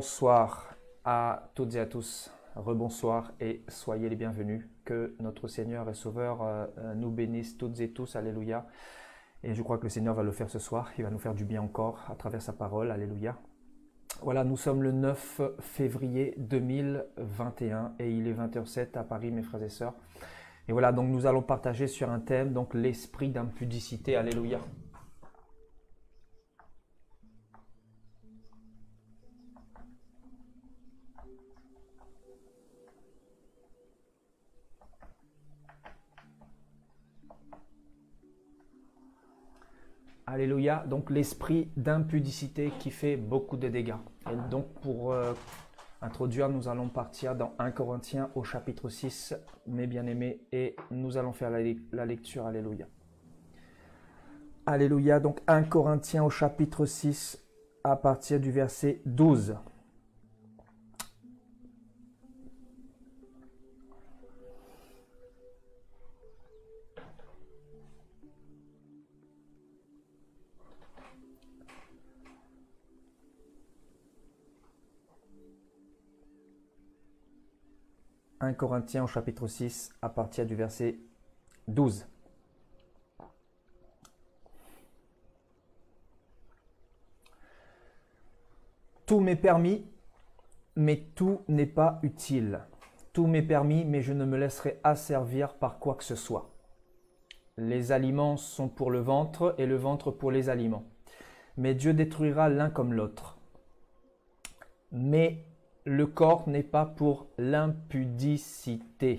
Rebonsoir à toutes et à tous. Rebonsoir et soyez les bienvenus. Que notre Seigneur et Sauveur nous bénisse toutes et tous. Alléluia. Et je crois que le Seigneur va le faire ce soir. Il va nous faire du bien encore à travers sa parole. Alléluia. Voilà, nous sommes le 9 février 2021 et il est 20h07 à Paris, mes frères et sœurs. Et voilà, donc nous allons partager sur un thème, donc l'esprit d'impudicité. Alléluia. Alléluia, donc l'esprit d'impudicité qui fait beaucoup de dégâts. Et donc pour introduire, nous allons partir dans 1 Corinthiens au chapitre 6, mes bien-aimés, et nous allons faire la lecture. Alléluia. Alléluia, donc 1 Corinthiens au chapitre 6 à partir du verset 12. « 1 Corinthiens au chapitre 6 à partir du verset 12. Tout m'est permis, mais tout n'est pas utile. Tout m'est permis, mais je ne me laisserai asservir par quoi que ce soit. Les aliments sont pour le ventre et le ventre pour les aliments. Mais Dieu détruira l'un comme l'autre. Mais le corps n'est pas pour l'impudicité.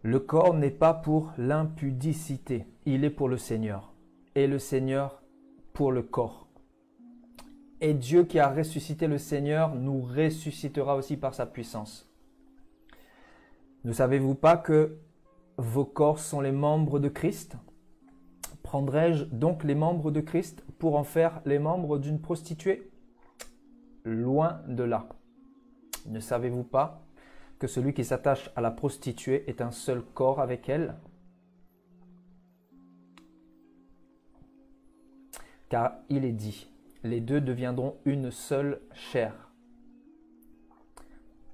Le corps n'est pas pour l'impudicité. Il est pour le Seigneur. Et le Seigneur pour le corps. Et Dieu qui a ressuscité le Seigneur nous ressuscitera aussi par sa puissance. Ne savez-vous pas que vos corps sont les membres de Christ ? Prendrai-je donc les membres de Christ pour en faire les membres d'une prostituée? Loin de là. Ne savez-vous pas que celui qui s'attache à la prostituée est un seul corps avec elle? Car il est dit, les deux deviendront une seule chair.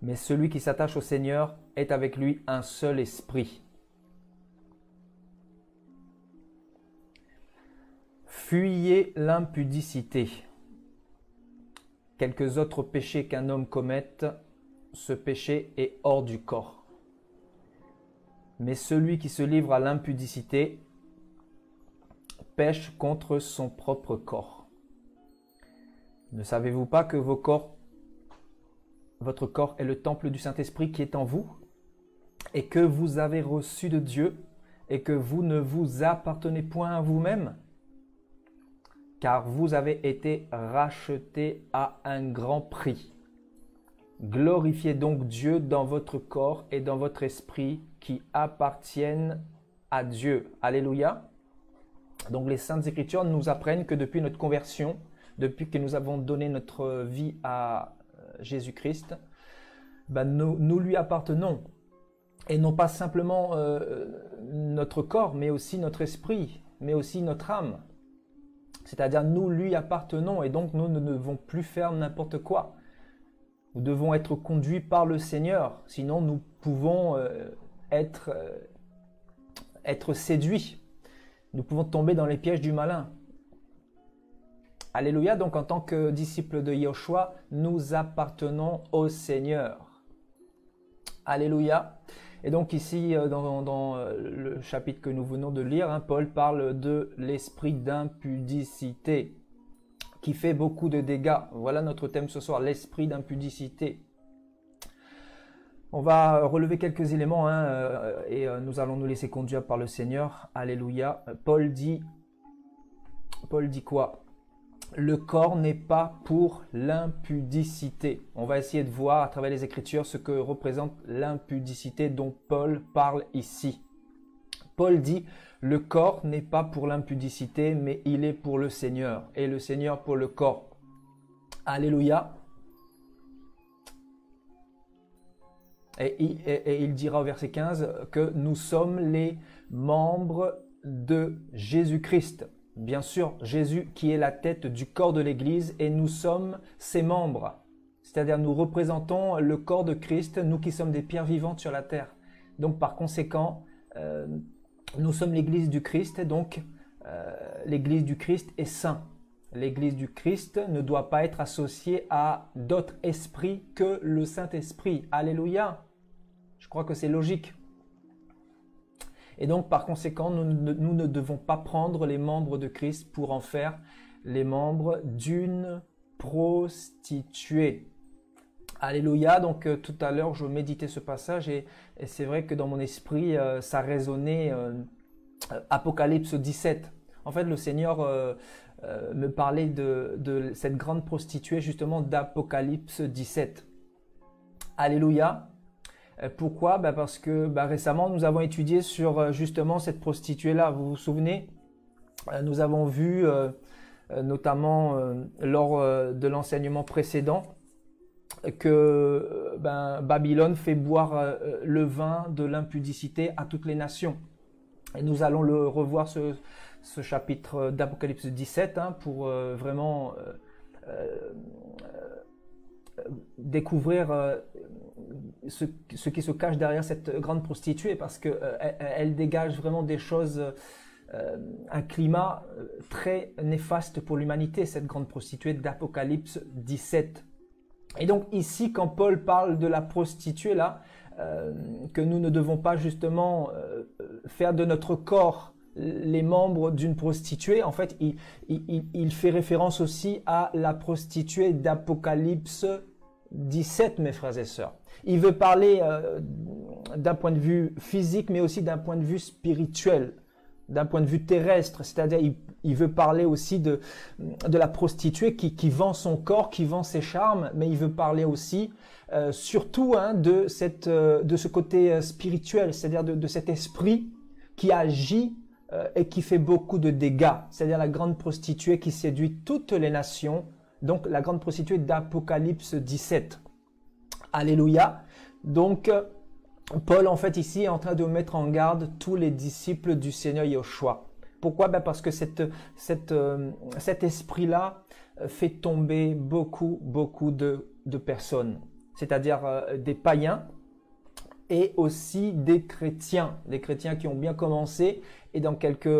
Mais celui qui s'attache au Seigneur est avec lui un seul esprit. Fuyez l'impudicité. Quelques autres péchés qu'un homme commette, ce péché est hors du corps. Mais celui qui se livre à l'impudicité pêche contre son propre corps. Ne savez-vous pas que votre corps est le temple du Saint-Esprit qui est en vous et que vous avez reçu de Dieu et que vous ne vous appartenez point à vous-même? Car vous avez été rachetés à un grand prix. Glorifiez donc Dieu dans votre corps et dans votre esprit qui appartiennent à Dieu. Alléluia. Donc les Saintes Écritures nous apprennent que depuis notre conversion, depuis que nous avons donné notre vie à Jésus-Christ, nous lui appartenons. Et non pas simplement notre corps, mais aussi notre esprit, mais aussi notre âme. C'est-à-dire nous lui appartenons et donc nous ne devons plus faire n'importe quoi. Nous devons être conduits par le Seigneur, sinon nous pouvons être séduits. Nous pouvons tomber dans les pièges du malin. Alléluia, donc en tant que disciples de Yahushua, nous appartenons au Seigneur. Alléluia. Et donc ici, dans le chapitre que nous venons de lire, Paul parle de l'esprit d'impudicité qui fait beaucoup de dégâts. Voilà notre thème ce soir, l'esprit d'impudicité. On va relever quelques éléments et nous allons nous laisser conduire par le Seigneur. Alléluia. Paul dit quoi? Le corps n'est pas pour l'impudicité. On va essayer de voir à travers les Écritures ce que représente l'impudicité dont Paul parle ici. Paul dit, le corps n'est pas pour l'impudicité, mais il est pour le Seigneur, et le Seigneur pour le corps. Alléluia. Et il dira au verset 15 que nous sommes les membres de Jésus-Christ. Bien sûr, Jésus qui est la tête du corps de l'Église et nous sommes ses membres. C'est-à-dire nous représentons le corps de Christ, nous qui sommes des pierres vivantes sur la terre. Donc par conséquent, nous sommes l'Église du Christ, donc l'Église du Christ est saint. L'Église du Christ ne doit pas être associée à d'autres esprits que le Saint-Esprit. Alléluia! Je crois que c'est logique. Et donc, par conséquent, nous ne devons pas prendre les membres de Christ pour en faire les membres d'une prostituée. Alléluia. Donc, tout à l'heure, je méditais ce passage et c'est vrai que dans mon esprit, ça résonnait Apocalypse 17. En fait, le Seigneur me parlait de cette grande prostituée, justement, d'Apocalypse 17. Alléluia. Pourquoi? Parce que récemment, nous avons étudié sur justement cette prostituée-là. Vous vous souvenez? Nous avons vu, notamment lors de l'enseignement précédent, que Babylone fait boire le vin de l'impudicité à toutes les nations. Et nous allons le revoir, ce chapitre d'Apocalypse 17, pour vraiment découvrir ce qui se cache derrière cette grande prostituée, parce qu'elle dégage vraiment des choses, un climat très néfaste pour l'humanité, cette grande prostituée d'Apocalypse 17. Et donc ici, quand Paul parle de la prostituée là, que nous ne devons pas justement faire de notre corps les membres d'une prostituée, en fait, il fait référence aussi à la prostituée d'Apocalypse 17, mes frères et sœurs. Il veut parler d'un point de vue physique, mais aussi d'un point de vue spirituel, d'un point de vue terrestre. C'est-à-dire, il veut parler aussi de la prostituée qui vend son corps, qui vend ses charmes, mais il veut parler aussi surtout de ce côté spirituel, c'est-à-dire de cet esprit qui agit et qui fait beaucoup de dégâts. C'est-à-dire la grande prostituée qui séduit toutes les nations, donc la grande prostituée d'Apocalypse 17. Alléluia. Donc, Paul, en fait, ici, est en train de mettre en garde tous les disciples du Seigneur Yahushua. Pourquoi? Parce que cet esprit-là fait tomber beaucoup de personnes, c'est-à-dire des païens et aussi des chrétiens qui ont bien commencé et dans quelques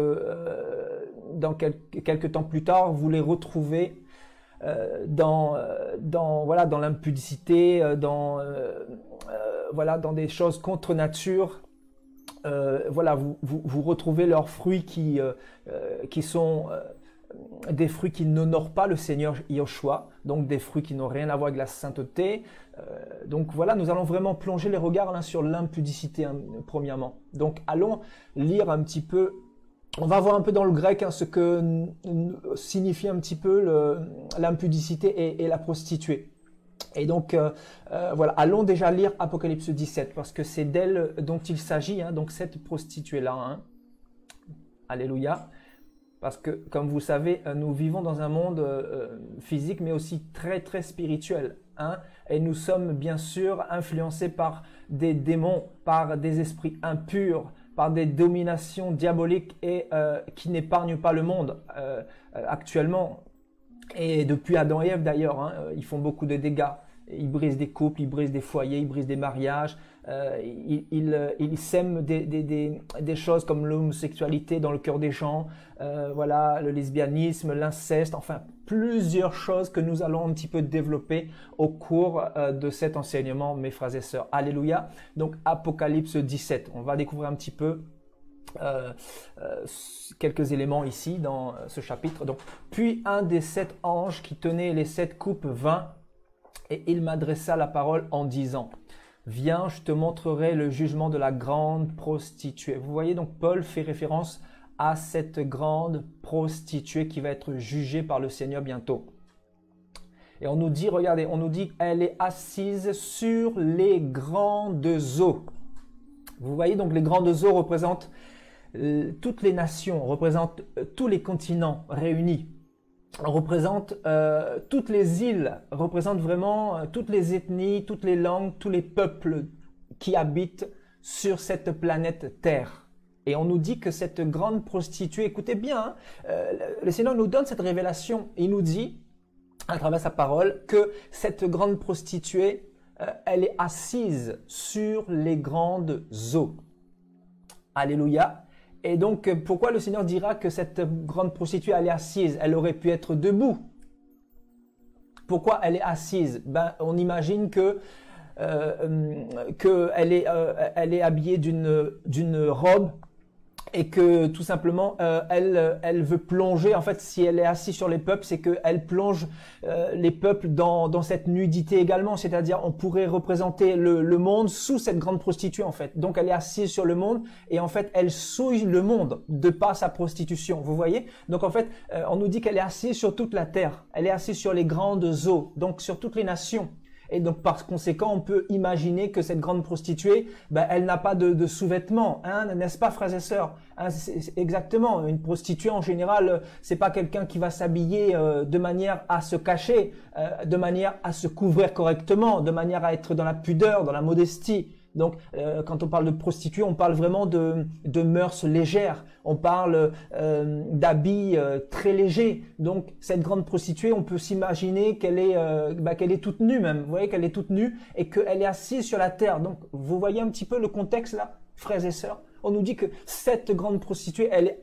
temps plus tard, vous les retrouvez dans l'impudicité, dans des choses contre nature. Vous retrouvez leurs fruits qui sont des fruits qui n'honorent pas le Seigneur Yahushua, donc des fruits qui n'ont rien à voir avec la sainteté. Donc voilà, nous allons vraiment plonger les regards sur l'impudicité premièrement. Donc allons lire un petit peu. On va voir un peu dans le grec ce que signifie un petit peu l'impudicité et la prostituée. Et donc, allons déjà lire Apocalypse 17, parce que c'est d'elle dont il s'agit, donc cette prostituée-là. Alléluia. Parce que, comme vous savez, nous vivons dans un monde physique, mais aussi très, très spirituel. Et nous sommes bien sûr influencés par des démons, par des esprits impurs, par des dominations diaboliques et qui n'épargnent pas le monde actuellement. Et depuis Adam et Ève d'ailleurs, ils font beaucoup de dégâts. Ils brisent des couples, ils brisent des foyers, ils brisent des mariages. Ils sèment des choses comme l'homosexualité dans le cœur des gens, le lesbianisme, l'inceste, enfin plusieurs choses que nous allons un petit peu développer au cours de cet enseignement, mes frères et sœurs. Alléluia. Donc Apocalypse 17, on va découvrir un petit peu quelques éléments ici dans ce chapitre. Donc, puis un des 7 anges qui tenait les 7 coupes vint et il m'adressa la parole en disant: viens, je te montrerai le jugement de la grande prostituée. Vous voyez, donc Paul fait référence à cette grande prostituée qui va être jugée par le Seigneur bientôt. Et on nous dit, regardez, elle est assise sur les grandes eaux. Vous voyez, donc les grandes eaux représentent toutes les nations, représentent tous les continents réunis, représentent toutes les îles, représentent vraiment toutes les ethnies, toutes les langues, tous les peuples qui habitent sur cette planète Terre. Et on nous dit que cette grande prostituée, écoutez bien, le Seigneur nous donne cette révélation. Il nous dit, à travers sa parole, que cette grande prostituée, elle est assise sur les grandes eaux. Alléluia. Et donc, pourquoi le Seigneur dira que cette grande prostituée, elle est assise? Elle aurait pu être debout. Pourquoi elle est assise? On imagine que elle est habillée d'une robe et que tout simplement elle veut plonger. En fait, si elle est assise sur les peuples, c'est qu'elle plonge les peuples dans cette nudité également. C'est-à-dire, on pourrait représenter le monde sous cette grande prostituée en fait. Donc, elle est assise sur le monde et en fait, elle souille le monde de par sa prostitution. Vous voyez? Donc, en fait, on nous dit qu'elle est assise sur toute la terre. Elle est assise sur les grandes eaux, donc sur toutes les nations. Et donc, par conséquent, on peut imaginer que cette grande prostituée, elle n'a pas de sous-vêtements, hein, n'est-ce pas, frères et sœurs? Hein, exactement. Une prostituée, en général, c'est pas quelqu'un qui va s'habiller de manière à se cacher, de manière à se couvrir correctement, de manière à être dans la pudeur, dans la modestie. Donc, quand on parle de prostituée, on parle vraiment de mœurs légères. On parle d'habits très légers. Donc, cette grande prostituée, on peut s'imaginer qu'elle est toute nue même. Vous voyez qu'elle est toute nue et qu'elle est assise sur la terre. Donc, vous voyez un petit peu le contexte là, frères et sœurs? On nous dit que cette grande prostituée, elle est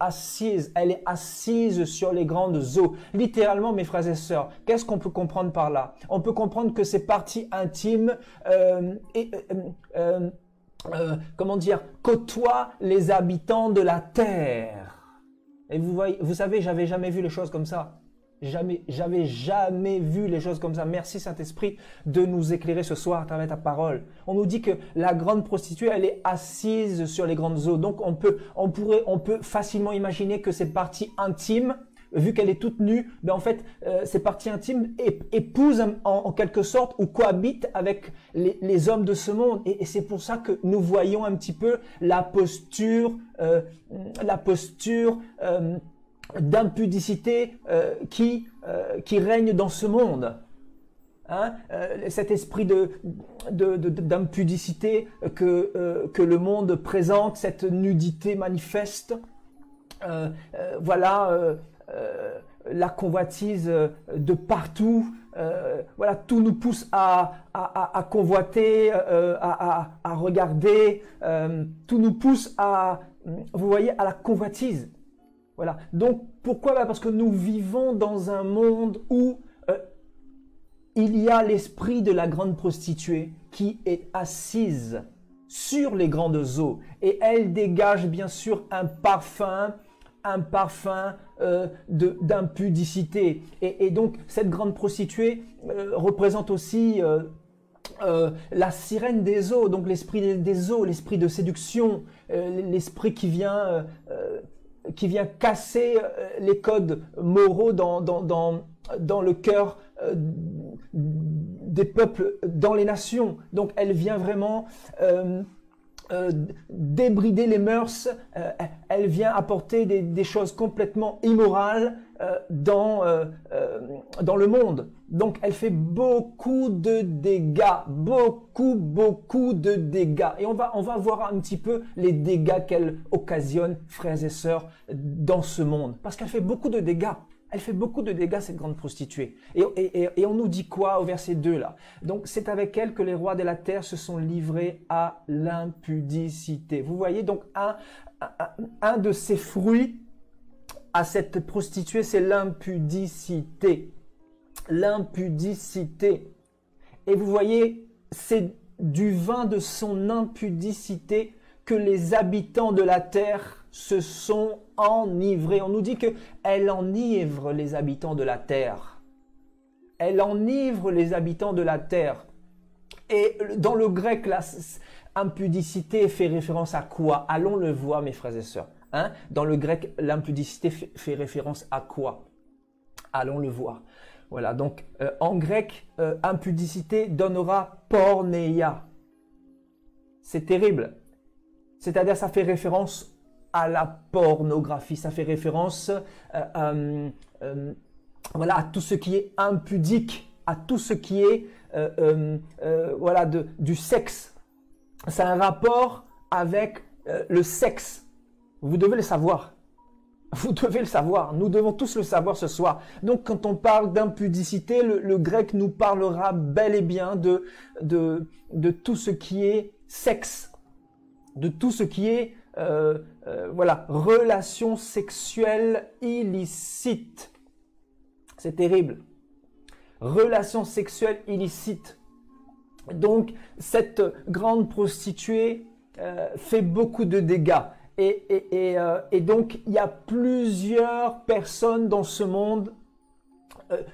assise sur les grandes eaux. Littéralement, mes frères et sœurs, qu'est-ce qu'on peut comprendre par là? On peut comprendre que ces parties intimes côtoient les habitants de la terre. Et vous savez, j'avais jamais vu les choses comme ça. J'avais jamais vu les choses comme ça. Merci Saint-Esprit de nous éclairer ce soir à travers ta parole. On nous dit que la grande prostituée, elle est assise sur les grandes eaux. Donc on peut facilement imaginer que ces parties intimes, vu qu'elle est toute nue, en fait, ces parties intimes épousent en quelque sorte ou cohabitent avec les hommes de ce monde. Et c'est pour ça que nous voyons un petit peu la posture d'impudicité qui règne dans ce monde. Hein? Cet esprit d'impudicité que le monde présente, cette nudité manifeste, la convoitise de partout, tout nous pousse à convoiter, à regarder, tout nous pousse à la convoitise. Voilà. Donc, pourquoi? Parce que nous vivons dans un monde où il y a l'esprit de la grande prostituée qui est assise sur les grandes eaux. Et elle dégage bien sûr un parfum d'impudicité. Et donc, cette grande prostituée représente aussi la sirène des eaux, donc l'esprit des eaux, l'esprit de séduction, l'esprit qui vient casser les codes moraux dans le cœur des peuples, dans les nations. Donc elle vient vraiment débrider les mœurs, elle vient apporter des choses complètement immorales dans le monde. Donc elle fait beaucoup de dégâts, beaucoup de dégâts. Et on va voir un petit peu les dégâts qu'elle occasionne, frères et sœurs, dans ce monde. Parce qu'elle fait beaucoup de dégâts. Elle fait beaucoup de dégâts, cette grande prostituée. Et on nous dit quoi au verset 2 là? Donc c'est avec elle que les rois de la terre se sont livrés à l'impudicité. Vous voyez, donc un de ses fruits à cette prostituée, c'est l'impudicité. L'impudicité. Et vous voyez, c'est du vin de son impudicité que les habitants de la terre se sont enivrés. On nous dit qu'elle enivre les habitants de la terre. Elle enivre les habitants de la terre. Et dans le grec, là, impudicité fait référence à quoi? Allons le voir, mes frères et sœurs. Hein? Dans le grec, l'impudicité fait référence à quoi? Allons le voir. Voilà, donc en grec, impudicité donnera porneia. C'est terrible. C'est-à-dire, ça fait référence à la pornographie, ça fait référence à tout ce qui est impudique, à tout ce qui est du sexe. C'est un rapport avec le sexe. Vous devez le savoir. Vous devez le savoir. Nous devons tous le savoir ce soir. Donc, quand on parle d'impudicité, le grec nous parlera bel et bien de tout ce qui est sexe, de tout ce qui est voilà, relation sexuelle illicite. C'est terrible. Relation sexuelle illicite. Donc, cette grande prostituée fait beaucoup de dégâts. Et donc, il y a plusieurs personnes dans ce monde,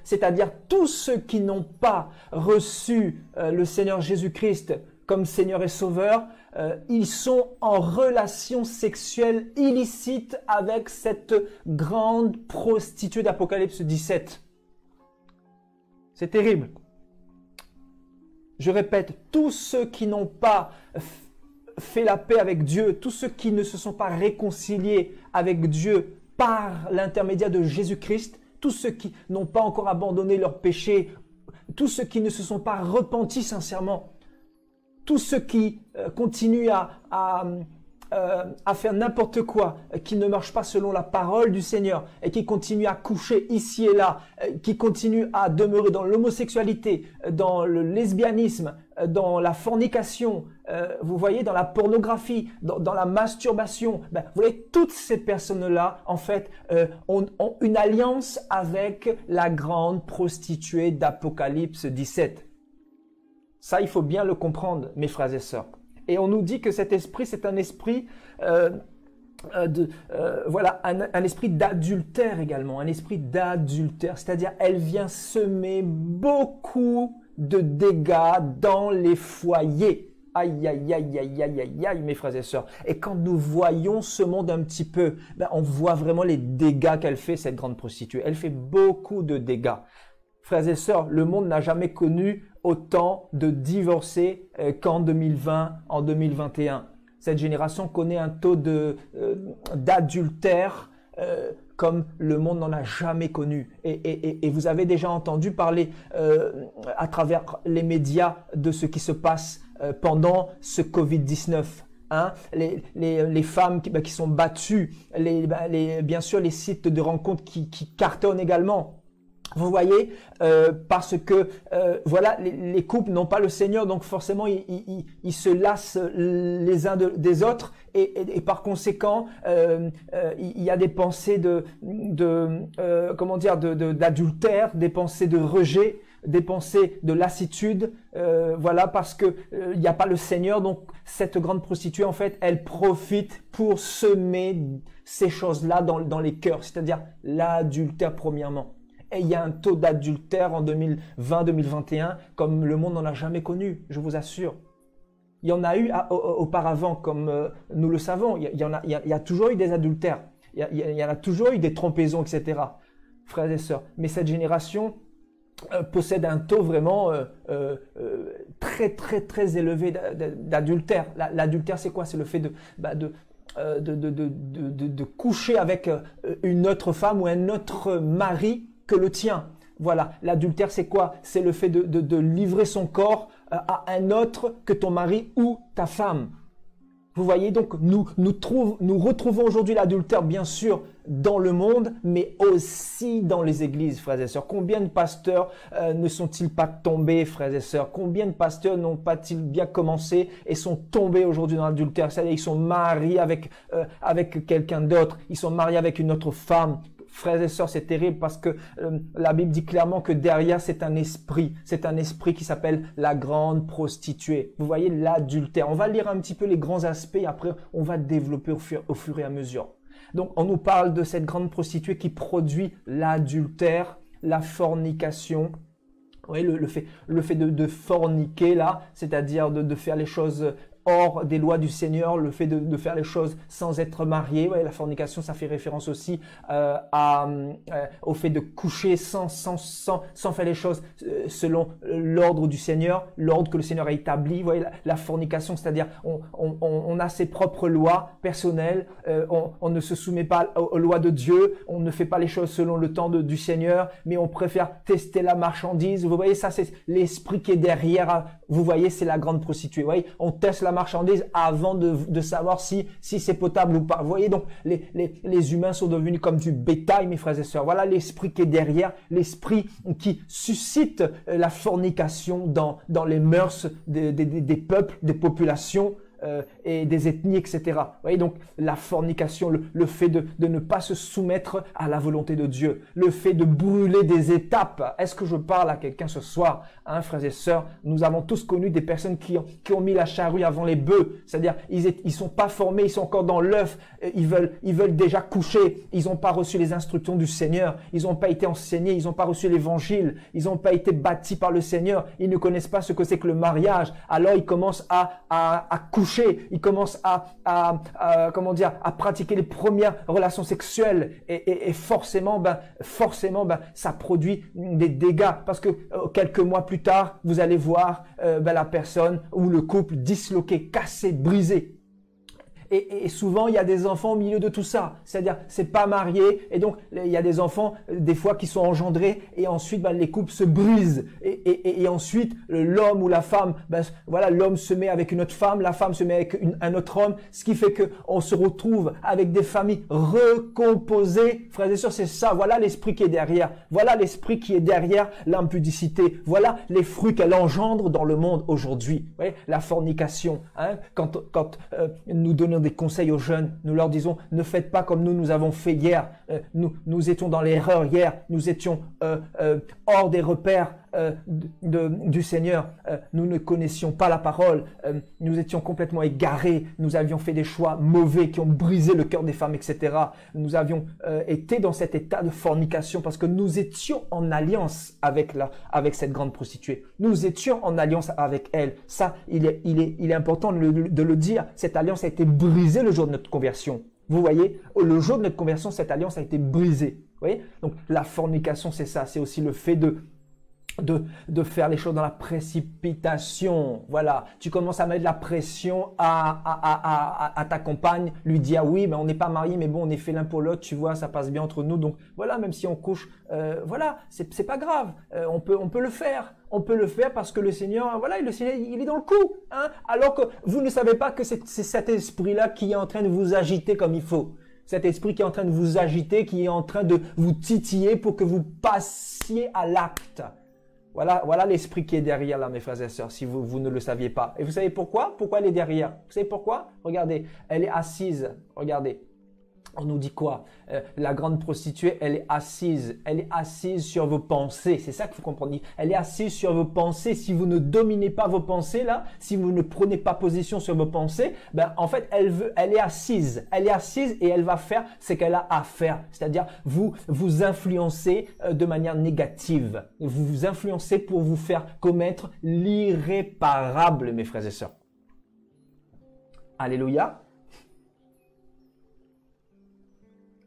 c'est-à-dire tous ceux qui n'ont pas reçu le Seigneur Jésus-Christ comme Seigneur et Sauveur, ils sont en relation sexuelle illicite avec cette grande prostituée d'Apocalypse 17. C'est terrible. Je répète, tous ceux qui n'ont pas fait la paix avec Dieu, tous ceux qui ne se sont pas réconciliés avec Dieu par l'intermédiaire de Jésus-Christ, tous ceux qui n'ont pas encore abandonné leurs péchés, tous ceux qui ne se sont pas repentis sincèrement, tous ceux qui continuent à faire n'importe quoi, qui ne marchent pas selon la parole du Seigneur et qui continuent à coucher ici et là, qui continuent à demeurer dans l'homosexualité, dans le lesbianisme, dans la fornication, vous voyez, dans la pornographie, dans la masturbation. Vous voyez, toutes ces personnes-là, en fait, ont une alliance avec la grande prostituée d'Apocalypse 17. Ça, il faut bien le comprendre, mes frères et sœurs. Et on nous dit que cet esprit, c'est un esprit voilà, un esprit d'adultère également, un esprit d'adultère, c'est-à-dire elle vient semer beaucoup de dégâts dans les foyers. Aïe, aïe, aïe, aïe, aïe, aïe, aïe, mes frères et sœurs. Et quand nous voyons ce monde un petit peu, on voit vraiment les dégâts qu'elle fait, cette grande prostituée. Elle fait beaucoup de dégâts. Frères et sœurs, le monde n'a jamais connu autant de divorcés qu'en 2020, en 2021. Cette génération connaît un taux d'adultère comme le monde n'en a jamais connu. Et vous avez déjà entendu parler à travers les médias de ce qui se passe pendant ce Covid-19. Hein, les femmes qui sont battues, bien sûr les sites de rencontres qui cartonnent également. Vous voyez, parce que voilà, les couples n'ont pas le Seigneur, donc forcément ils se lassent les uns des autres, et par conséquent il y a des pensées d'adultère, des pensées de rejet, des pensées de lassitude, voilà, parce que il n'y a pas le Seigneur. Donc cette grande prostituée, en fait, elle profite pour semer ces choses-là dans les cœurs, c'est-à-dire l'adultère premièrement. Et il y a un taux d'adultère en 2020-2021 comme le monde n'en a jamais connu, je vous assure. Il y en a eu auparavant, comme nous le savons. Il y a toujours eu des adultères. Il y en a toujours eu des trompeisons, etc. Frères et sœurs. Mais cette génération possède un taux vraiment très, très, très élevé d'adultère. L'adultère, c'est quoi? C'est le fait de coucher avec une autre femme ou un autre mari que le tien. Voilà, l'adultère, c'est quoi? C'est le fait de livrer son corps à un autre que ton mari ou ta femme. Vous voyez, donc nous retrouvons aujourd'hui l'adultère, bien sûr, dans le monde, mais aussi dans les églises, frères et sœurs. Combien de pasteurs ne sont-ils pas tombés, frères et sœurs? Combien de pasteurs n'ont pas-ils bien commencé et sont tombés aujourd'hui dans l'adultère? C'est-à-dire, ils sont mariés avec quelqu'un d'autre, ils sont mariés avec une autre femme. Frères et sœurs, c'est terrible parce que la Bible dit clairement que derrière, c'est un esprit qui s'appelle la grande prostituée. Vous voyez, l'adultère. On va lire un petit peu les grands aspects et après, on va développer au fur et à mesure. Donc, on nous parle de cette grande prostituée qui produit l'adultère, la fornication. Oui, le fait de forniquer là, c'est-à-dire de faire les choses hors des lois du Seigneur, le fait de faire les choses sans être marié. Ouais, la fornication, ça fait référence aussi au fait de coucher sans faire les choses selon l'ordre du Seigneur, l'ordre que le Seigneur a établi. Vous voyez, la fornication, c'est-à-dire on a ses propres lois personnelles, on ne se soumet pas aux lois de Dieu, on ne fait pas les choses selon le temps du Seigneur, mais on préfère tester la marchandise. Vous voyez, ça c'est l'esprit qui est derrière. Vous voyez, c'est la grande prostituée. Vous voyez, on teste la marchandise avant de savoir si c'est potable ou pas. Vous voyez, donc les humains sont devenus comme du bétail, mes frères et sœurs. Voilà l'esprit qui est derrière, l'esprit qui suscite la fornication dans les mœurs des peuples, des populations, et des ethnies, etc. Vous voyez, donc la fornication, le fait de ne pas se soumettre à la volonté de Dieu, le fait de brûler des étapes. Est-ce que je parle à quelqu'un ce soir, hein, frères et sœurs? Nous avons tous connu des personnes qui ont mis la charrue avant les bœufs, c'est-à-dire ils sont pas formés, ils sont encore dans l'œuf, ils veulent déjà coucher, ils n'ont pas reçu les instructions du Seigneur, ils n'ont pas été enseignés, ils n'ont pas reçu l'évangile, ils n'ont pas été bâtis par le Seigneur, ils ne connaissent pas ce que c'est que le mariage. Alors ils commencent à coucher, ils commencent à pratiquer les premières relations sexuelles et forcément, ça produit des dégâts parce que quelques mois plus tard, vous allez voir la personne ou le couple disloqué, cassé, brisé. Et souvent, il y a des enfants au milieu de tout ça. C'est-à-dire, c'est pas marié. Et donc, il y a des enfants, des fois, qui sont engendrés. Et ensuite, les couples se brisent. Et ensuite, l'homme ou la femme, l'homme se met avec une autre femme, la femme se met avec un autre homme. Ce qui fait qu'on se retrouve avec des familles recomposées. Frères et sœurs, c'est ça. Voilà l'esprit qui est derrière. Voilà l'esprit qui est derrière l'impudicité. Voilà les fruits qu'elle engendre dans le monde aujourd'hui. Vous voyez, la fornication. Hein, quand nous donnons des conseils aux jeunes, nous leur disons ne faites pas comme nous avons fait hier, nous étions dans l'erreur hier, nous étions hors des repères du Seigneur, nous ne connaissions pas la parole, nous étions complètement égarés, nous avions fait des choix mauvais qui ont brisé le cœur des femmes, etc. Nous avions été dans cet état de fornication parce que nous étions en alliance avec cette grande prostituée, nous étions en alliance avec elle. Ça, il est important de le dire, cette alliance a été brisée le jour de notre conversion. Vous voyez, le jour de notre conversion, cette alliance a été brisée. Vous voyez, donc la fornication, c'est ça, c'est aussi le fait de faire les choses dans la précipitation. Voilà, tu commences à mettre la pression à ta compagne, lui dire oui, mais on n'est pas mariés, mais bon, on est fait l'un pour l'autre, tu vois, ça passe bien entre nous. Donc voilà, même si on couche, voilà, c'est pas grave, on peut le faire. On peut le faire parce que le Seigneur, voilà, le Seigneur, il est dans le coup, hein. Alors que vous ne savez pas que c'est cet esprit-là qui est en train de vous agiter comme il faut. Cet esprit qui est en train de vous agiter, qui est en train de vous titiller pour que vous passiez à l'acte. Voilà l'esprit qui est derrière là, mes frères et sœurs, si vous ne le saviez pas. Et vous savez pourquoi? Pourquoi elle est derrière? Vous savez pourquoi? Regardez, elle est assise. Regardez. On nous dit quoi? La grande prostituée, elle est assise sur vos pensées. C'est ça qu'il faut comprendre. Elle est assise sur vos pensées. Si vous ne dominez pas vos pensées là, si vous ne prenez pas position sur vos pensées, en fait, elle est assise. Elle est assise et elle va faire ce qu'elle a à faire. C'est-à-dire, vous influencez de manière négative. Vous vous influencez pour vous faire commettre l'irréparable, mes frères et sœurs. Alléluia.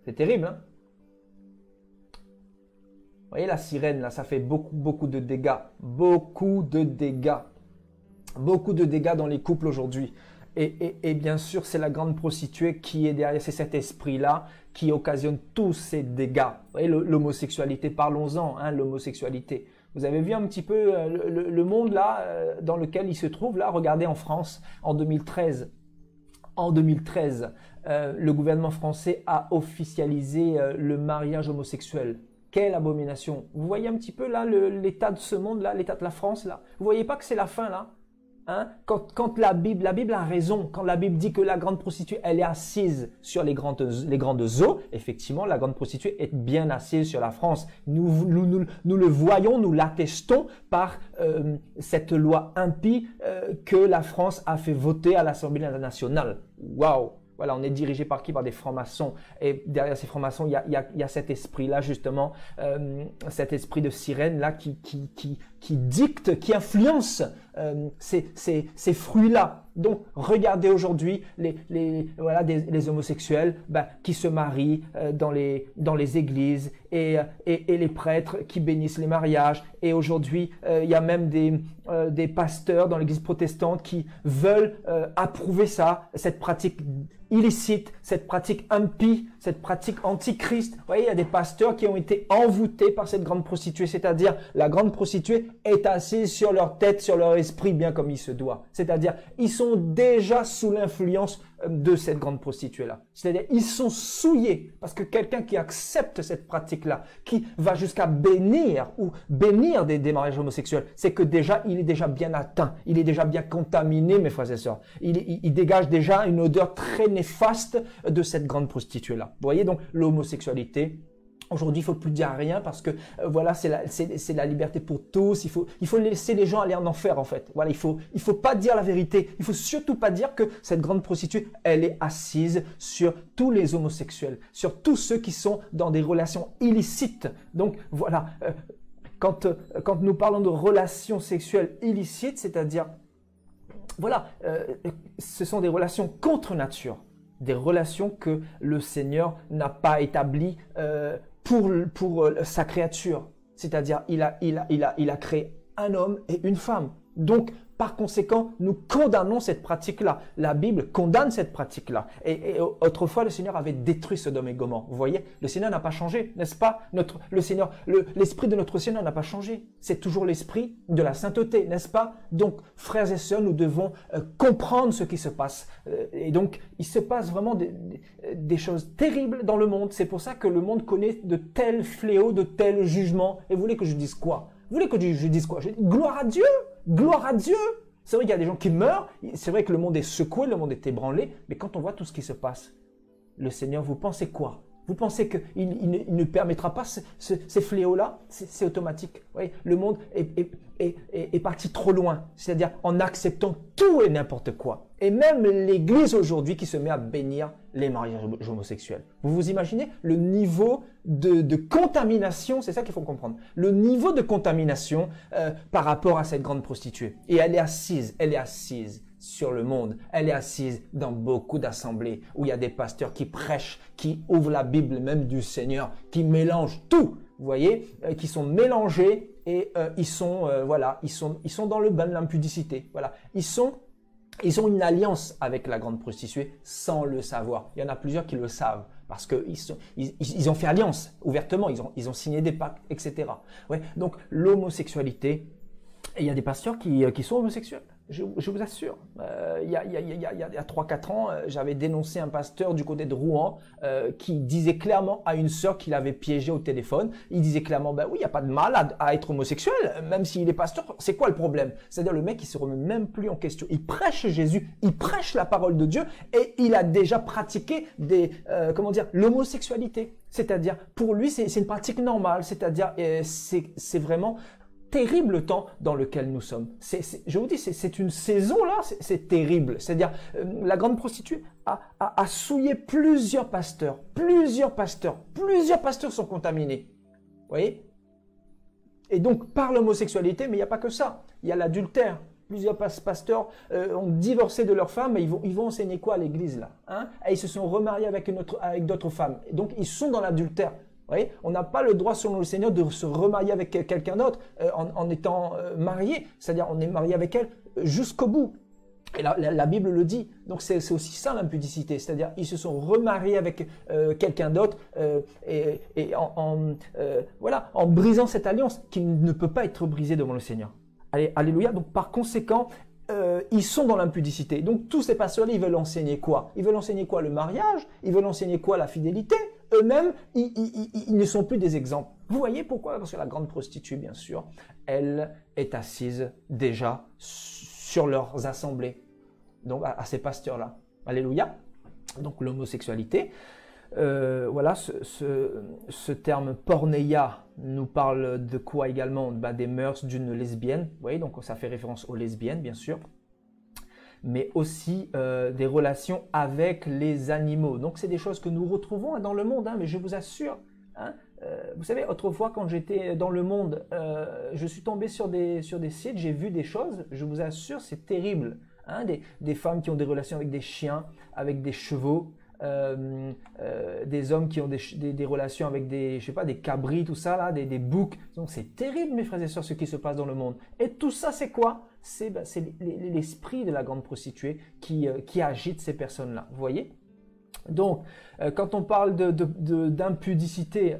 C'est terrible, hein? Vous voyez la sirène, là, ça fait beaucoup de dégâts. Beaucoup de dégâts. Beaucoup de dégâts dans les couples aujourd'hui. Et bien sûr, c'est la grande prostituée qui est derrière. C'est cet esprit-là qui occasionne tous ces dégâts. Vous voyez, l'homosexualité, parlons-en, hein, l'homosexualité. Vous avez vu un petit peu le monde, là, dans lequel il se trouve, là. Regardez en France, en 2013. En 2013, le gouvernement français a officialisé le mariage homosexuel. Quelle abomination! Vous voyez un petit peu là l'état de ce monde là, l'état de la France là. Vous voyez pas que c'est la fin là, hein? Quand la Bible a raison, quand la Bible dit que la grande prostituée elle est assise sur les grandes eaux, effectivement la grande prostituée est bien assise sur la France. Nous le voyons, nous l'attestons par cette loi impie que la France a fait voter à l'Assemblée nationale. Waouh! Voilà, on est dirigé par qui? Par des francs-maçons. Et derrière ces francs-maçons, il y a cet esprit-là, justement, cet esprit de sirène là qui dicte, qui influence ces fruits-là. Donc, regardez aujourd'hui les homosexuels qui se marient dans les églises et les prêtres qui bénissent les mariages. Et aujourd'hui, il y a même des pasteurs dans l'église protestante qui veulent approuver ça, cette pratique illicite, cette pratique impie, cette pratique antichrist. Vous voyez, il y a des pasteurs qui ont été envoûtés par cette grande prostituée, c'est-à-dire la grande prostituée est assise sur leur tête, sur leur esprit. l'esprit bien comme il se doit. C'est-à-dire, ils sont déjà sous l'influence de cette grande prostituée-là. C'est-à-dire, ils sont souillés parce que quelqu'un qui accepte cette pratique-là, qui va jusqu'à bénir ou bénir des mariages homosexuels, c'est que déjà, il est déjà bien atteint, il est déjà bien contaminé, mes frères et sœurs. Il dégage déjà une odeur très néfaste de cette grande prostituée-là. Vous voyez donc l'homosexualité. Aujourd'hui, il faut plus dire rien parce que voilà, c'est la liberté pour tous. Il faut laisser les gens aller en enfer en fait. Voilà, il faut pas dire la vérité. Il faut surtout pas dire que cette grande prostituée, elle est assise sur tous les homosexuels, sur tous ceux qui sont dans des relations illicites. Donc voilà, quand nous parlons de relations sexuelles illicites, c'est-à-dire voilà, ce sont des relations contre nature, des relations que le Seigneur n'a pas établies pour sa créature. C'est-à-dire, il a créé un homme et une femme. Donc, par conséquent, nous condamnons cette pratique-là. La Bible condamne cette pratique-là. Et autrefois, le Seigneur avait détruit Sodome et Gomorrhe. Vous voyez, le Seigneur n'a pas changé, n'est-ce pas? L'esprit de notre Seigneur n'a pas changé. C'est toujours l'esprit de la sainteté, n'est-ce pas? Donc, frères et sœurs, nous devons comprendre ce qui se passe. Et donc, il se passe vraiment des choses terribles dans le monde. C'est pour ça que le monde connaît de tels fléaux, de tels jugements. Et vous voulez que je dise quoi? Vous voulez que je dise quoi? Je dis, gloire à Dieu! Gloire à Dieu! C'est vrai qu'il y a des gens qui meurent, c'est vrai que le monde est secoué, le monde est ébranlé, mais quand on voit tout ce qui se passe, le Seigneur, vous pensez quoi? Vous pensez qu'il ne permettra pas ces fléaux-là? C'est automatique. Vous voyez, le monde est parti trop loin, c'est-à-dire en acceptant tout et n'importe quoi. Et même l'Église aujourd'hui qui se met à bénir les mariages homosexuels. Vous vous imaginez le niveau de contamination, c'est ça qu'il faut comprendre. Le niveau de contamination par rapport à cette grande prostituée. Et elle est assise sur le monde. Elle est assise dans beaucoup d'assemblées où il y a des pasteurs qui prêchent, qui ouvrent la Bible même du Seigneur, qui mélangent tout, vous voyez, qui sont mélangés et ils sont dans le bain de l'impudicité. Voilà, ils ont une alliance avec la grande prostituée sans le savoir. Il y en a plusieurs qui le savent parce qu'ils ont fait alliance ouvertement, ils ont signé des pactes, etc. Ouais, donc l'homosexualité, il y a des pasteurs qui sont homosexuels. Je vous assure, il y a 3-4 ans, j'avais dénoncé un pasteur du côté de Rouen qui disait clairement à une sœur qu'il avait piégé au téléphone. Il disait clairement, ben oui, il n'y a pas de mal à être homosexuel, même s'il est pasteur. C'est quoi le problème? C'est-à-dire le mec, il se remet même plus en question. Il prêche Jésus, il prêche la parole de Dieu et il a déjà pratiqué l'homosexualité. C'est-à-dire, pour lui, c'est une pratique normale. C'est-à-dire, c'est vraiment terrible le temps dans lequel nous sommes. Je vous dis, c'est une saison là, c'est terrible. C'est-à-dire, la grande prostituée a souillé plusieurs pasteurs. Plusieurs pasteurs sont contaminés. Vous voyez? Et donc, par l'homosexualité, mais il n'y a pas que ça. Il y a l'adultère. Plusieurs pasteurs ont divorcé de leur femme et ils vont enseigner quoi à l'église là, hein? Et ils se sont remariés avec d'autres femmes. Et donc, ils sont dans l'adultère. Vous voyez, on n'a pas le droit, selon le Seigneur, de se remarier avec quelqu'un d'autre en étant marié. C'est-à-dire, on est marié avec elle jusqu'au bout. Et la Bible le dit. Donc, c'est aussi ça l'impudicité. C'est-à-dire, ils se sont remariés avec quelqu'un d'autre en brisant cette alliance qui ne peut pas être brisée devant le Seigneur. Allez, alléluia. Donc, par conséquent, ils sont dans l'impudicité. Donc, tous ces pasteurs-là, ils veulent enseigner quoi? Ils veulent enseigner quoi? Le mariage? Ils veulent enseigner quoi? La fidélité? Eux-mêmes, ils ne sont plus des exemples. Vous voyez pourquoi? Parce que la grande prostituée, bien sûr, elle est assise déjà sur leurs assemblées. Donc, à ces pasteurs-là. Alléluia. Donc, l'homosexualité. Voilà, ce terme porneia nous parle de quoi également? Des mœurs d'une lesbienne. Vous voyez, donc ça fait référence aux lesbiennes, bien sûr. Mais aussi des relations avec les animaux. Donc, c'est des choses que nous retrouvons dans le monde, hein, mais je vous assure, hein, vous savez, autrefois, quand j'étais dans le monde, je suis tombé sur des sites, j'ai vu des choses, je vous assure, c'est terrible. Hein, des femmes qui ont des relations avec des chiens, avec des chevaux, des hommes qui ont des relations avec des cabris, tout ça, là, des boucs. Donc, c'est terrible, mes frères et sœurs, ce qui se passe dans le monde. Et tout ça, c'est quoi? C'est l'esprit de la grande prostituée qui agite ces personnes-là. Vous voyez? Donc, quand on parle d'impudicité,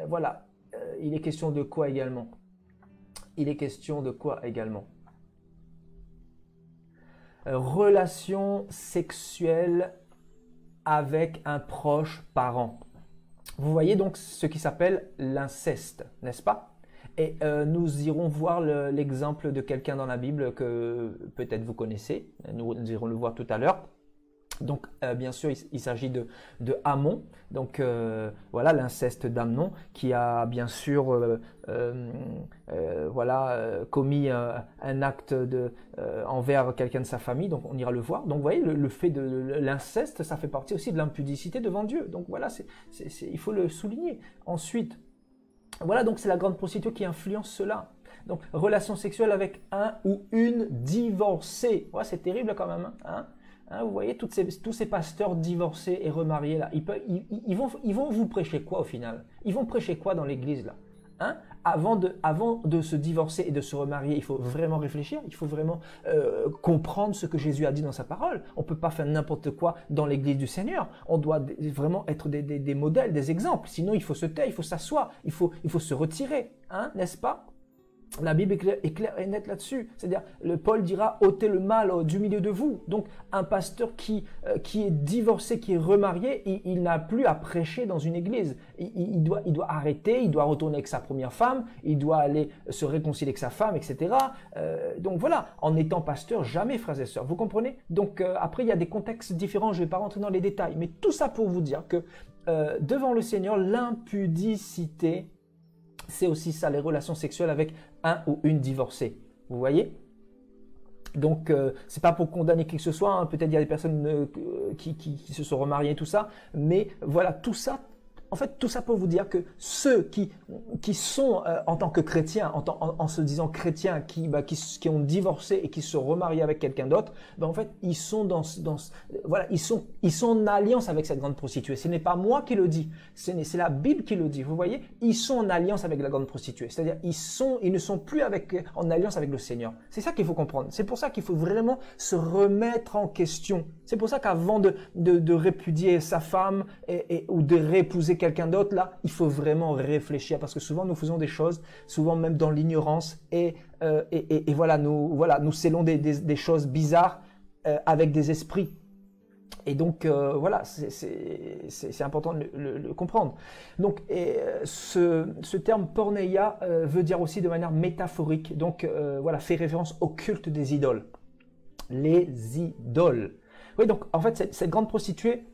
voilà, il est question de quoi également? Il est question de quoi également? relation sexuelle avec un proche parent. Vous voyez donc ce qui s'appelle l'inceste, n'est-ce pas? Et nous irons voir l'exemple de quelqu'un dans la Bible que peut-être vous connaissez. Nous irons le voir tout à l'heure. Donc, bien sûr, il s'agit de Amnon. Donc, voilà l'inceste d'Amnon qui a bien sûr commis un acte envers quelqu'un de sa famille. Donc, on ira le voir. Donc, vous voyez, le fait de l'inceste, ça fait partie aussi de l'impudicité devant Dieu. Donc, voilà, il faut le souligner. Ensuite, voilà, donc c'est la grande prostituée qui influence cela. Donc, relation sexuelle avec un ou une divorcée. Ouais, c'est terrible quand même, hein? Vous voyez, tous ces pasteurs divorcés et remariés là, ils vont vous prêcher quoi au final? Ils vont prêcher quoi dans l'église là? Avant de se divorcer et de se remarier, il faut vraiment réfléchir, il faut vraiment comprendre ce que Jésus a dit dans sa parole. On ne peut pas faire n'importe quoi dans l'église du Seigneur. On doit vraiment être des modèles, des exemples. Sinon, il faut se taire, il faut s'asseoir, il faut se retirer, n'est-ce pas? La Bible est claire et nette là-dessus. C'est-à-dire, Paul dira, ôtez le mal du milieu de vous. Donc, un pasteur qui est divorcé, qui est remarié, il n'a plus à prêcher dans une église. Il doit arrêter, il doit retourner avec sa première femme, il doit aller se réconcilier avec sa femme, etc. Donc voilà, en étant pasteur, jamais, frères et sœurs. Vous comprenez? Donc, après, il y a des contextes différents, je ne vais pas rentrer dans les détails. Mais tout ça pour vous dire que devant le Seigneur, l'impudicité, c'est aussi ça, les relations sexuelles avec un ou une divorcée. Vous voyez? Donc, c'est pas pour condamner qui que ce soit. Peut-être il y a des personnes qui se sont remariées, tout ça. Mais voilà, tout ça, en fait, tout ça pour vous dire que ceux qui sont en tant que chrétiens, en se disant chrétiens, qui ont divorcé et qui se remarient avec quelqu'un d'autre, en fait, ils sont ils sont en alliance avec cette grande prostituée. Ce n'est pas moi qui le dis, c'est la Bible qui le dit. Vous voyez, ils sont en alliance avec la grande prostituée. C'est-à-dire, ils ne sont plus en alliance avec le Seigneur. C'est ça qu'il faut comprendre. C'est pour ça qu'il faut vraiment se remettre en question. C'est pour ça qu'avant de répudier sa femme ou de réépouser quelqu'un d'autre, là, il faut vraiment réfléchir parce que souvent nous faisons des choses, souvent même dans l'ignorance et voilà, nous scellons des choses bizarres avec des esprits. Et donc, voilà, c'est important de le comprendre. Donc, ce terme porneia veut dire aussi de manière métaphorique, donc voilà, fait référence au culte des idoles. Les idoles. Oui, donc en fait, cette grande prostituée,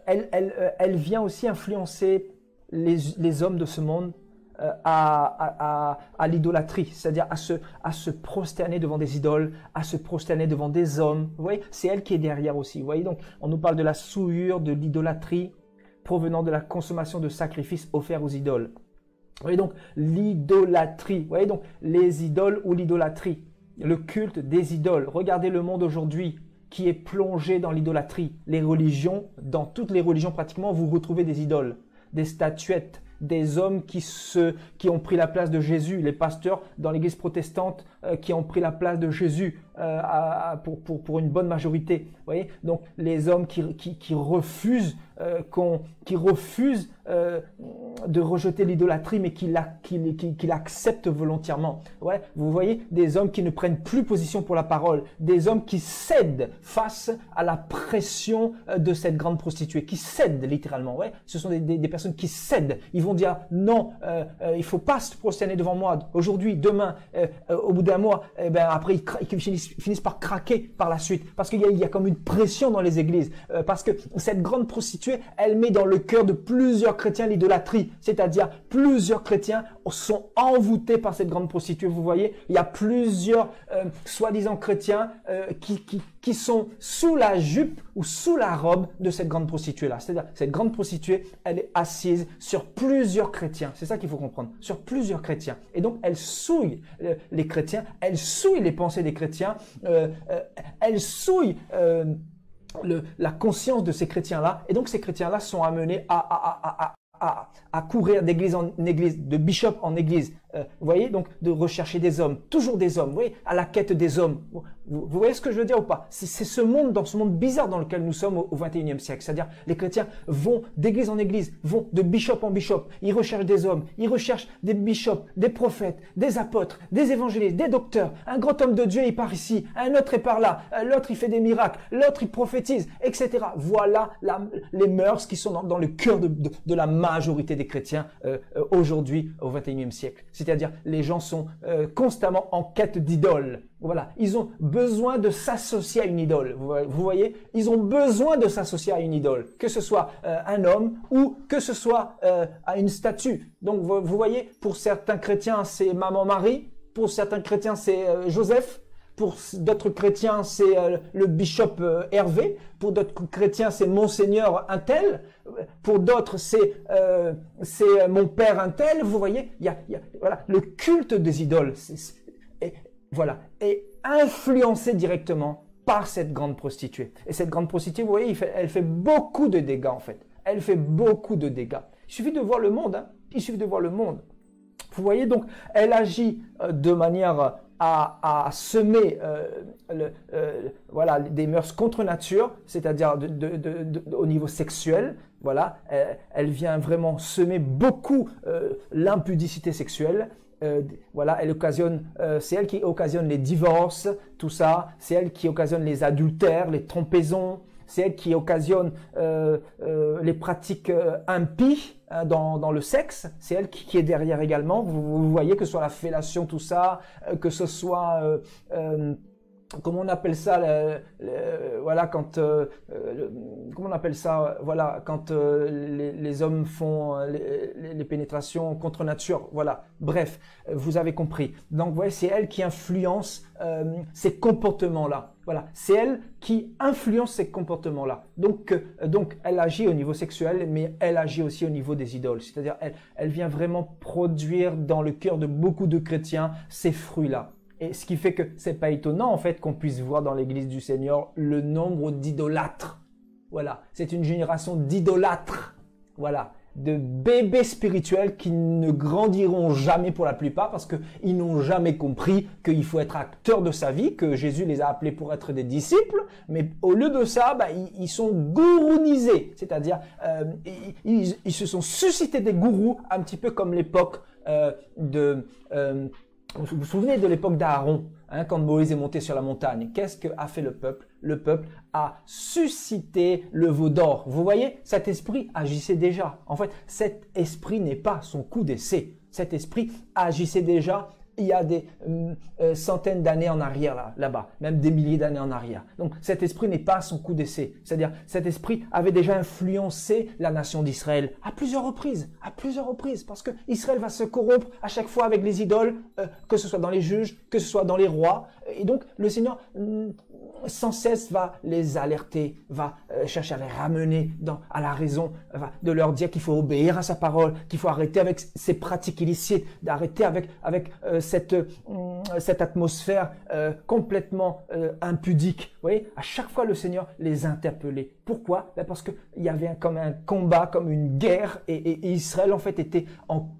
elle vient aussi influencer les hommes de ce monde à l'idolâtrie, c'est-à-dire à se prosterner devant des idoles, à se prosterner devant des hommes. Vous voyez, c'est elle qui est derrière aussi. Vous voyez, donc on nous parle de la souillure, de l'idolâtrie provenant de la consommation de sacrifices offerts aux idoles. Vous voyez donc l'idolâtrie. Vous voyez donc les idoles ou l'idolâtrie, le culte des idoles. Regardez le monde aujourd'hui qui est plongé dans l'idolâtrie. Les religions, dans toutes les religions pratiquement, vous retrouvez des idoles, des statuettes, des hommes qui ont pris la place de Jésus, les pasteurs dans l'église protestante qui ont pris la place de Jésus pour une bonne majorité. Vous voyez, donc les hommes qui refusent de rejeter l'idolâtrie, mais qui l'acceptent volontairement. Ouais, vous voyez, des hommes qui ne prennent plus position pour la parole, des hommes qui cèdent face à la pression de cette grande prostituée, qui cèdent littéralement. Ouais, ce sont des personnes qui cèdent. Ils vont dire non, il faut pas se prosterner devant moi aujourd'hui, demain, au bout d'un mois. Après ils finissent par craquer par la suite, parce qu'il y a comme une pression dans les églises, parce que cette grande prostituée, elle met dans le cœur de plusieurs chrétiens l'idolâtrie, c'est-à-dire plusieurs chrétiens sont envoûtés par cette grande prostituée. Vous voyez, il y a plusieurs soi-disant chrétiens qui sont sous la jupe ou sous la robe de cette grande prostituée-là. C'est-à-dire, cette grande prostituée, elle est assise sur plusieurs chrétiens. C'est ça qu'il faut comprendre, sur plusieurs chrétiens. Et donc, elle souille les chrétiens, elle souille les pensées des chrétiens, elle souille la conscience de ces chrétiens-là. Et donc, ces chrétiens-là sont amenés à courir d'église en église, de bishop en église, Vous voyez, donc de rechercher des hommes, toujours des hommes, vous voyez, à la quête des hommes. Vous voyez ce que je veux dire ou pas? C'est ce monde, dans ce monde bizarre dans lequel nous sommes au XXIe siècle. C'est-à-dire, les chrétiens vont d'église en église, vont de bishop en bishop. Ils recherchent des hommes, ils recherchent des bishops, des prophètes, des apôtres, des évangélistes, des docteurs. Un grand homme de Dieu, il part ici, un autre est par là, l'autre il fait des miracles, l'autre il prophétise, etc. Voilà les mœurs qui sont dans le cœur de la majorité des chrétiens aujourd'hui au XXIe siècle. C'est-à-dire, les gens sont constamment en quête d'idoles. Voilà, ils ont besoin de s'associer à une idole. Vous voyez, ils ont besoin de s'associer à une idole, que ce soit un homme ou que ce soit à une statue. Donc, vous voyez, pour certains chrétiens, c'est Maman Marie, pour certains chrétiens, c'est Joseph, pour d'autres chrétiens, c'est le bishop Hervé, pour d'autres chrétiens, c'est Monseigneur un tel, pour d'autres, c'est mon père un tel. Vous voyez, voilà, le culte des idoles. Voilà, est influencé directement par cette grande prostituée. Et cette grande prostituée, vous voyez, elle fait beaucoup de dégâts en fait. Elle fait beaucoup de dégâts. Il suffit de voir le monde, hein. Il suffit de voir le monde. Vous voyez, donc, elle agit de manière à semer voilà, des mœurs contre nature, c'est-à-dire au niveau sexuel. Voilà, elle vient vraiment semer beaucoup l'impudicité sexuelle. Voilà, c'est elle qui occasionne les divorces, tout ça. C'est elle qui occasionne les adultères, les trompaisons. C'est elle qui occasionne les pratiques impies dans le sexe. C'est elle qui est derrière également. Vous voyez que ce soit la fellation, tout ça, que ce soit comment on appelle ça, voilà, quand comment on appelle ça, voilà, quand les hommes font les pénétrations contre nature, voilà. Bref, vous avez compris. Donc, vous voyez, c'est elle qui influence ces comportements-là. Voilà, c'est elle qui influence ces comportements-là. Donc, elle agit au niveau sexuel, mais elle agit aussi au niveau des idoles. C'est-à-dire, elle vient vraiment produire dans le cœur de beaucoup de chrétiens ces fruits-là. Et ce qui fait que c'est pas étonnant en fait qu'on puisse voir dans l'Église du Seigneur le nombre d'idolâtres. Voilà, c'est une génération d'idolâtres. Voilà, de bébés spirituels qui ne grandiront jamais pour la plupart parce qu'ils n'ont jamais compris qu'il faut être acteur de sa vie, que Jésus les a appelés pour être des disciples, mais au lieu de ça, ils sont gourounisés, c'est-à-dire ils se sont suscités des gourous un petit peu comme l'époque vous vous souvenez de l'époque d'Aaron, hein, quand Moïse est monté sur la montagne. Qu'est-ce qu'a fait le peuple? Le peuple a suscité le veau d'or. Vous voyez, cet esprit agissait déjà. En fait, cet esprit n'est pas son coup d'essai. Cet esprit agissait déjà il y a des centaines d'années en arrière là-bas, même des milliers d'années en arrière. Donc cet esprit n'est pas son coup d'essai. C'est-à-dire cet esprit avait déjà influencé la nation d'Israël à plusieurs reprises, parce que Israël va se corrompre à chaque fois avec les idoles, que ce soit dans les juges, que ce soit dans les rois. Et donc le Seigneur sans cesse va les alerter, va chercher à les ramener à la raison, va de leur dire qu'il faut obéir à sa parole, qu'il faut arrêter avec ces pratiques illicites, d'arrêter avec cette atmosphère complètement impudique. Vous voyez, à chaque fois le Seigneur les interpellait. Pourquoi? Parce qu'il y avait comme un combat, comme une guerre, et Israël en fait était en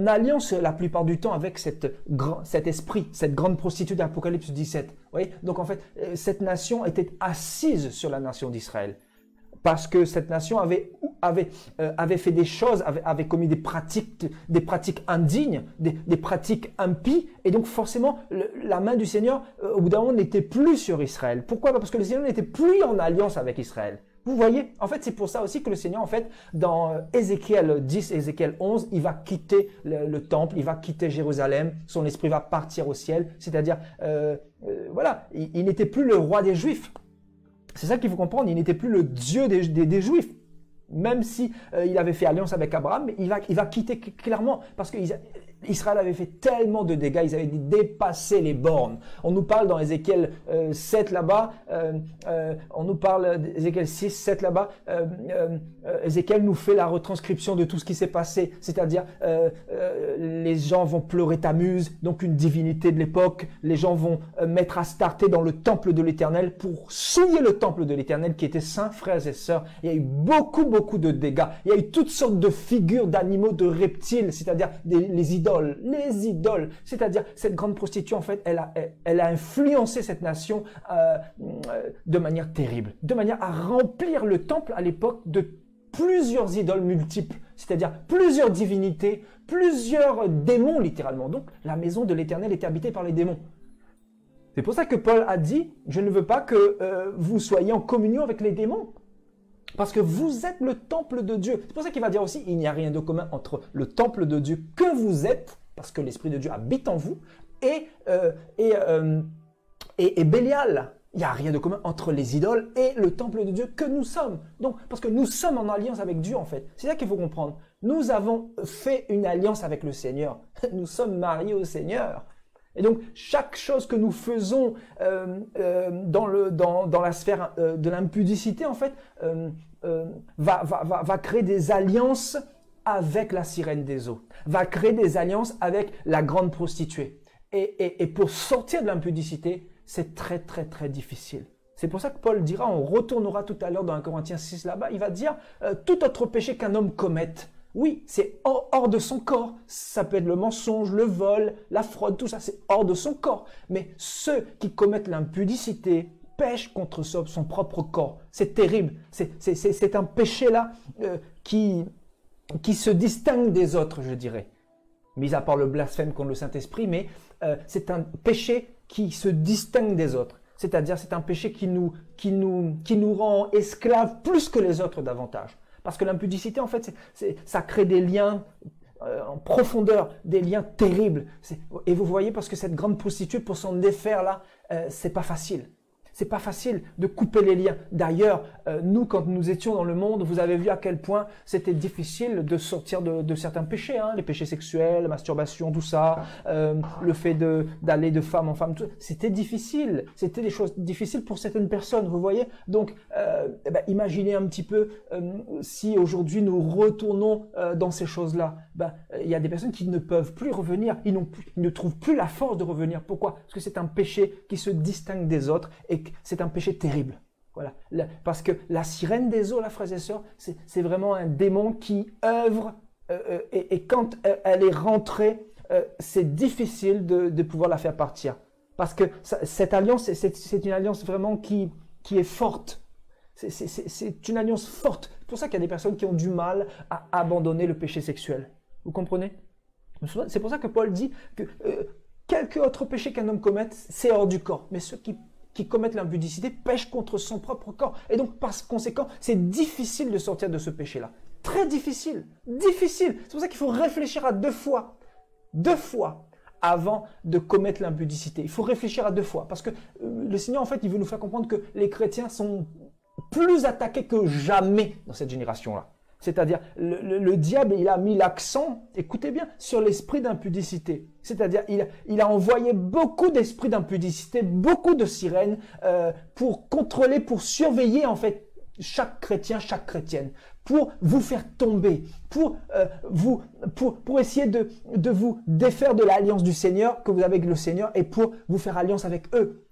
alliance la plupart du temps avec cet esprit, cette grande prostituée d'Apocalypse 17. Vous voyez? Donc en fait, cette nation était assise sur la nation d'Israël. Parce que cette nation avait fait des choses, avait commis des pratiques indignes, des pratiques impies. Et donc forcément, la main du Seigneur, au bout d'un moment, n'était plus sur Israël. Pourquoi? Parce que le Seigneur n'était plus en alliance avec Israël. Vous voyez, en fait, c'est pour ça aussi que le Seigneur, en fait, dans Ézéchiel 10, Ézéchiel 11, il va quitter le temple, il va quitter Jérusalem, son esprit va partir au ciel. C'est-à-dire, voilà, il n'était plus le roi des Juifs. C'est ça qu'il faut comprendre, il n'était plus le Dieu des Juifs. Même si il avait fait alliance avec Abraham, il va quitter clairement, parce que Israël avait fait tellement de dégâts, ils avaient dépassé les bornes. On nous parle dans Ézéchiel 7 là-bas, on nous parle d'Ézéchiel 6, 7 là-bas, Ézéchiel nous fait la retranscription de tout ce qui s'est passé, c'est-à-dire les gens vont pleurer Tammuz, donc une divinité de l'époque, les gens vont mettre Astarté dans le temple de l'Éternel pour souiller le temple de l'Éternel qui était saint, frères et sœurs. Il y a eu beaucoup de dégâts, il y a eu toutes sortes de figures d'animaux, de reptiles, c'est-à-dire les idoles, c'est-à-dire cette grande prostituée en fait, elle a influencé cette nation de manière terrible, de manière à remplir le temple à l'époque de plusieurs idoles multiples, c'est-à-dire plusieurs divinités, plusieurs démons littéralement. Donc la maison de l'Éternel était habitée par les démons. C'est pour ça que Paul a dit, je ne veux pas que vous soyez en communion avec les démons. Parce que vous êtes le temple de Dieu. C'est pour ça qu'il va dire aussi, il n'y a rien de commun entre le temple de Dieu que vous êtes, parce que l'Esprit de Dieu habite en vous, et Bélial. Il n'y a rien de commun entre les idoles et le temple de Dieu que nous sommes. Donc, parce que nous sommes en alliance avec Dieu en fait. C'est ça qu'il faut comprendre. Nous avons fait une alliance avec le Seigneur. Nous sommes mariés au Seigneur. Et donc, chaque chose que nous faisons dans la sphère de l'impudicité, en fait, va créer des alliances avec la sirène des eaux, va créer des alliances avec la grande prostituée. Et pour sortir de l'impudicité, c'est très difficile. C'est pour ça que Paul dira, on retournera tout à l'heure dans 1 Corinthiens 6 là-bas, il va dire, tout autre péché qu'un homme commette. Oui, c'est hors de son corps. Ça peut être le mensonge, le vol, la fraude, tout ça, c'est hors de son corps. Mais ceux qui commettent l'impudicité pêchent contre son propre corps. C'est terrible. C'est un péché là qui se distingue des autres, je dirais. Mis à part le blasphème contre le Saint-Esprit, mais c'est un péché qui se distingue des autres. C'est-à-dire, c'est un péché qui nous rend esclaves plus que les autres davantage. Parce que l'impudicité, en fait, ça crée des liens en profondeur, des liens terribles. Et vous voyez, parce que cette grande prostituée, pour s'en défaire là, c'est pas facile. C'est pas facile de couper les liens. D'ailleurs, nous, quand nous étions dans le monde, vous avez vu à quel point c'était difficile de sortir de certains péchés, hein, les péchés sexuels, la masturbation, tout ça, le fait d'aller de femme en femme, tout ça. C'était difficile. C'était des choses difficiles pour certaines personnes, vous voyez. Donc, imaginez un petit peu si aujourd'hui nous retournons dans ces choses-là. Il y a des personnes qui ne peuvent plus revenir. Ils ne trouvent plus la force de revenir. Pourquoi? Parce que c'est un péché qui se distingue des autres et c'est un péché terrible. Voilà. Parce que la sirène des eaux, là, frères et sœurs, c'est vraiment un démon qui œuvre et quand elle est rentrée, c'est difficile de pouvoir la faire partir. Parce que cette alliance, c'est une alliance vraiment qui est forte. C'est une alliance forte. C'est pour ça qu'il y a des personnes qui ont du mal à abandonner le péché sexuel. Vous comprenez? C'est pour ça que Paul dit que quelque autre péché qu'un homme commette, c'est hors du corps. Mais ceux qui commettent l'impudicité pêchent contre son propre corps. Et donc, par conséquent, c'est difficile de sortir de ce péché-là. Très difficile. Difficile. C'est pour ça qu'il faut réfléchir à deux fois avant de commettre l'impudicité. Il faut réfléchir à deux fois. Parce que le Seigneur, en fait, il veut nous faire comprendre que les chrétiens sont plus attaqués que jamais dans cette génération-là. C'est-à-dire, le diable, il a mis l'accent, écoutez bien, sur l'esprit d'impudicité. C'est-à-dire, il a envoyé beaucoup d'esprits d'impudicité, beaucoup de sirènes pour contrôler, pour surveiller, en fait, chaque chrétien, chaque chrétienne, pour vous faire tomber, pour essayer de vous défaire de l'alliance du Seigneur que vous avez avec le Seigneur et pour vous faire alliance avec eux.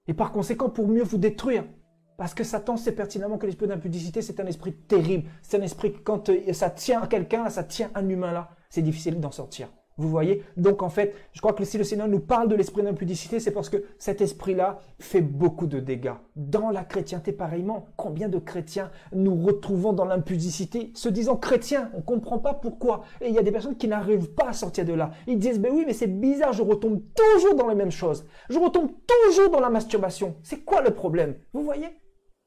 Et par conséquent, pour mieux vous détruire. Parce que Satan sait pertinemment que l'esprit d'impudicité, c'est un esprit terrible. C'est un esprit, quand ça tient à quelqu'un, ça tient un humain là, c'est difficile d'en sortir. Vous voyez? Donc en fait, je crois que si le Seigneur nous parle de l'esprit d'impudicité, c'est parce que cet esprit-là fait beaucoup de dégâts. Dans la chrétienté, pareillement, combien de chrétiens nous retrouvons dans l'impudicité, se disant chrétiens, on ne comprend pas pourquoi. Et il y a des personnes qui n'arrivent pas à sortir de là. Ils disent, oui, mais c'est bizarre, je retombe toujours dans les mêmes choses. Je retombe toujours dans la masturbation. C'est quoi le problème? Vous voyez?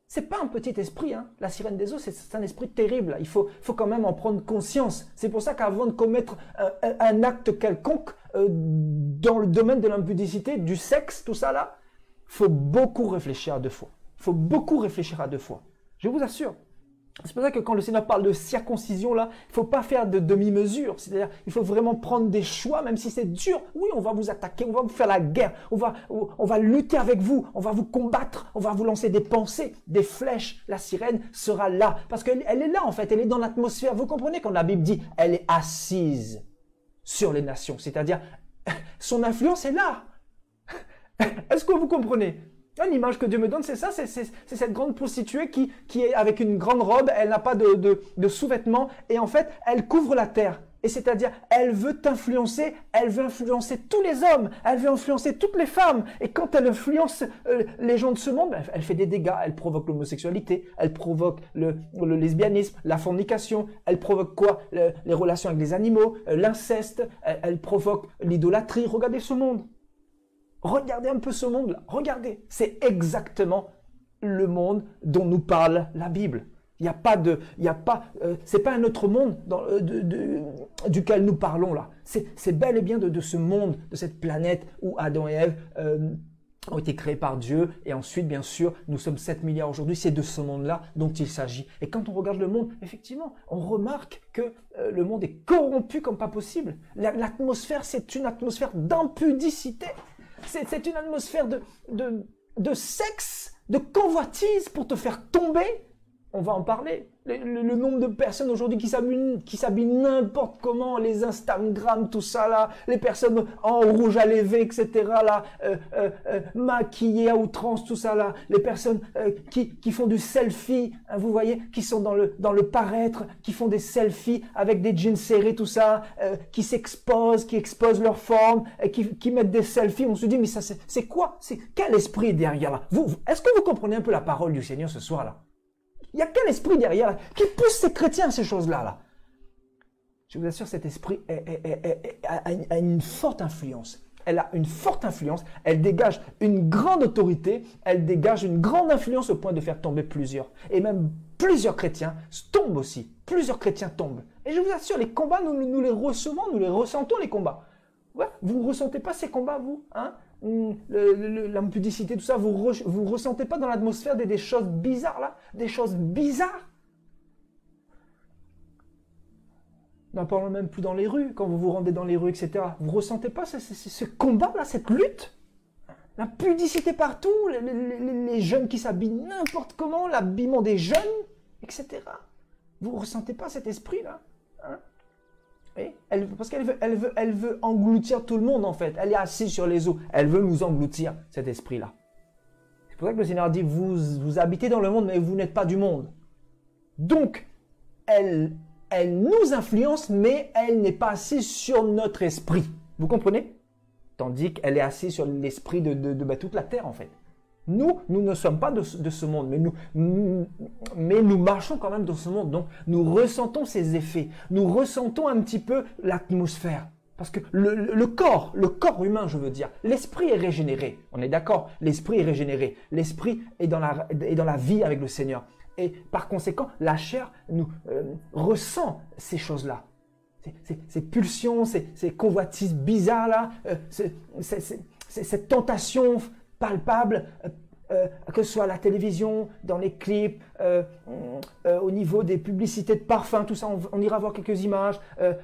C'est pas un petit esprit, hein. La sirène des eaux, c'est un esprit terrible. Il faut quand même en prendre conscience. C'est pour ça qu'avant de commettre un acte quelconque dans le domaine de l'impudicité, du sexe, tout ça là, faut beaucoup réfléchir à deux fois. Faut beaucoup réfléchir à deux fois. Je vous assure. C'est pour ça que quand le Seigneur parle de circoncision, là, il ne faut pas faire de demi-mesure. C'est-à-dire, il faut vraiment prendre des choix, même si c'est dur. Oui, on va vous attaquer, on va vous faire la guerre, on va lutter avec vous, on va vous combattre, on va vous lancer des pensées, des flèches. La sirène sera là, parce qu'elle est là en fait, elle est dans l'atmosphère. Vous comprenez quand la Bible dit, elle est assise sur les nations, c'est-à-dire, son influence est là. Est-ce que vous comprenez? L'image que Dieu me donne, c'est ça, c'est cette grande prostituée qui est avec une grande robe, elle n'a pas de sous-vêtements, et en fait, elle couvre la terre. Et c'est-à-dire, elle veut t'influencer, elle veut influencer tous les hommes, elle veut influencer toutes les femmes. Et quand elle influence les gens de ce monde, elle fait des dégâts, elle provoque l'homosexualité, elle provoque le lesbianisme, la fornication, elle provoque quoi? Les relations avec les animaux, l'inceste, elle provoque l'idolâtrie. Regardez ce monde. Regardez un peu ce monde-là. Regardez. C'est exactement le monde dont nous parle la Bible. C'est pas un autre monde duquel nous parlons là. C'est bel et bien de ce monde, de cette planète où Adam et Ève ont été créés par Dieu. Et ensuite, bien sûr, nous sommes 7 milliards aujourd'hui. C'est de ce monde-là dont il s'agit. Et quand on regarde le monde, effectivement, on remarque que le monde est corrompu comme pas possible. L'atmosphère, c'est une atmosphère d'impudicité. C'est une atmosphère de sexe, de convoitise pour te faire tomber. On va en parler. Le nombre de personnes aujourd'hui qui s'habillent n'importe comment, les Instagram, tout ça là, les personnes en rouge à lèvres, etc. là, maquillées à outrance, tout ça là, les personnes qui font du selfie, hein, vous voyez, qui sont dans le paraître, qui font des selfies avec des jeans serrés, tout ça, qui s'exposent, qui exposent leur forme, qui mettent des selfies. On se dit mais ça c'est quoi? C'est quel esprit est derrière là? Est-ce que vous comprenez un peu la parole du Seigneur ce soir là? Il y a quel esprit derrière là, qui pousse ces chrétiens à ces choses-là là? Je vous assure, cet esprit a une forte influence. Elle a une forte influence, elle dégage une grande autorité, elle dégage une grande influence au point de faire tomber plusieurs. Et même plusieurs chrétiens tombent aussi. Plusieurs chrétiens tombent. Et je vous assure, les combats, nous les recevons, nous les ressentons les combats. Ouais, vous ne ressentez pas ces combats, vous, hein? L'impudicité, tout ça, vous ressentez pas dans l'atmosphère des choses bizarres là? Des choses bizarres? N'en parlons même plus dans les rues, quand vous vous rendez dans les rues, etc. Vous ressentez pas ce combat là, cette lutte? L'impudicité partout, les jeunes qui s'habillent n'importe comment, l'habillement des jeunes, etc. Vous ressentez pas cet esprit là, hein? Parce qu'elle veut engloutir tout le monde en fait. Elle est assise sur les eaux. Elle veut nous engloutir, cet esprit-là. C'est pour ça que le Seigneur dit, vous habitez dans le monde, mais vous n'êtes pas du monde. Donc, elle nous influence, mais elle n'est pas assise sur notre esprit. Vous comprenez? Tandis qu'elle est assise sur l'esprit de toute la terre en fait. Nous ne sommes pas de ce monde, mais nous marchons quand même dans ce monde. Donc, nous ressentons ces effets. Nous ressentons un petit peu l'atmosphère. Parce que le corps humain, je veux dire, l'esprit est régénéré. On est d'accord? L'esprit est régénéré. L'esprit est dans la vie avec le Seigneur. Et par conséquent, la chair nous ressent ces choses-là. Ces pulsions, ces convoitises bizarres là, cette tentation palpable, que ce soit à la télévision, dans les clips, au niveau des publicités de parfums, tout ça, on ira voir quelques images.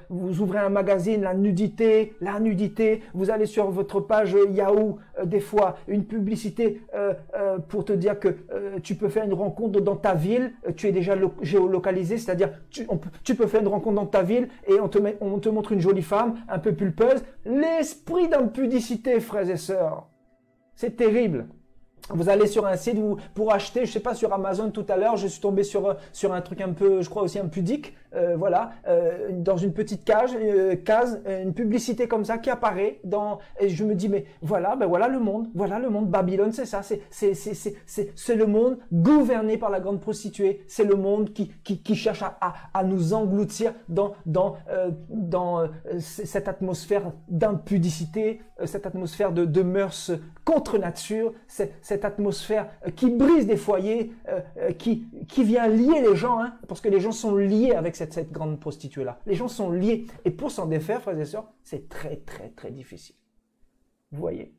Vous ouvrez un magazine, la nudité, vous allez sur votre page Yahoo, des fois, une publicité pour te dire que tu peux faire une rencontre dans ta ville, tu es déjà géolocalisé, c'est-à-dire tu peux faire une rencontre dans ta ville et on te montre une jolie femme, un peu pulpeuse. L'esprit d'impudicité, frères et sœurs. C'est terrible. Vous allez sur un site pour acheter, je sais pas, sur Amazon tout à l'heure, je suis tombé sur un truc un peu, je crois aussi impudique, voilà, dans une petite case, une publicité comme ça qui apparaît et je me dis mais voilà, voilà le monde, Babylone, c'est ça, c'est le monde gouverné par la grande prostituée, c'est le monde qui cherche à nous engloutir dans cette atmosphère d'impudicité, cette atmosphère de mœurs contre nature, cette atmosphère qui brise des foyers, qui vient lier les gens, hein, parce que les gens sont liés avec cette grande prostituée-là. Les gens sont liés. Et pour s'en défaire, frères et sœurs, c'est très, très, très difficile. Vous voyez?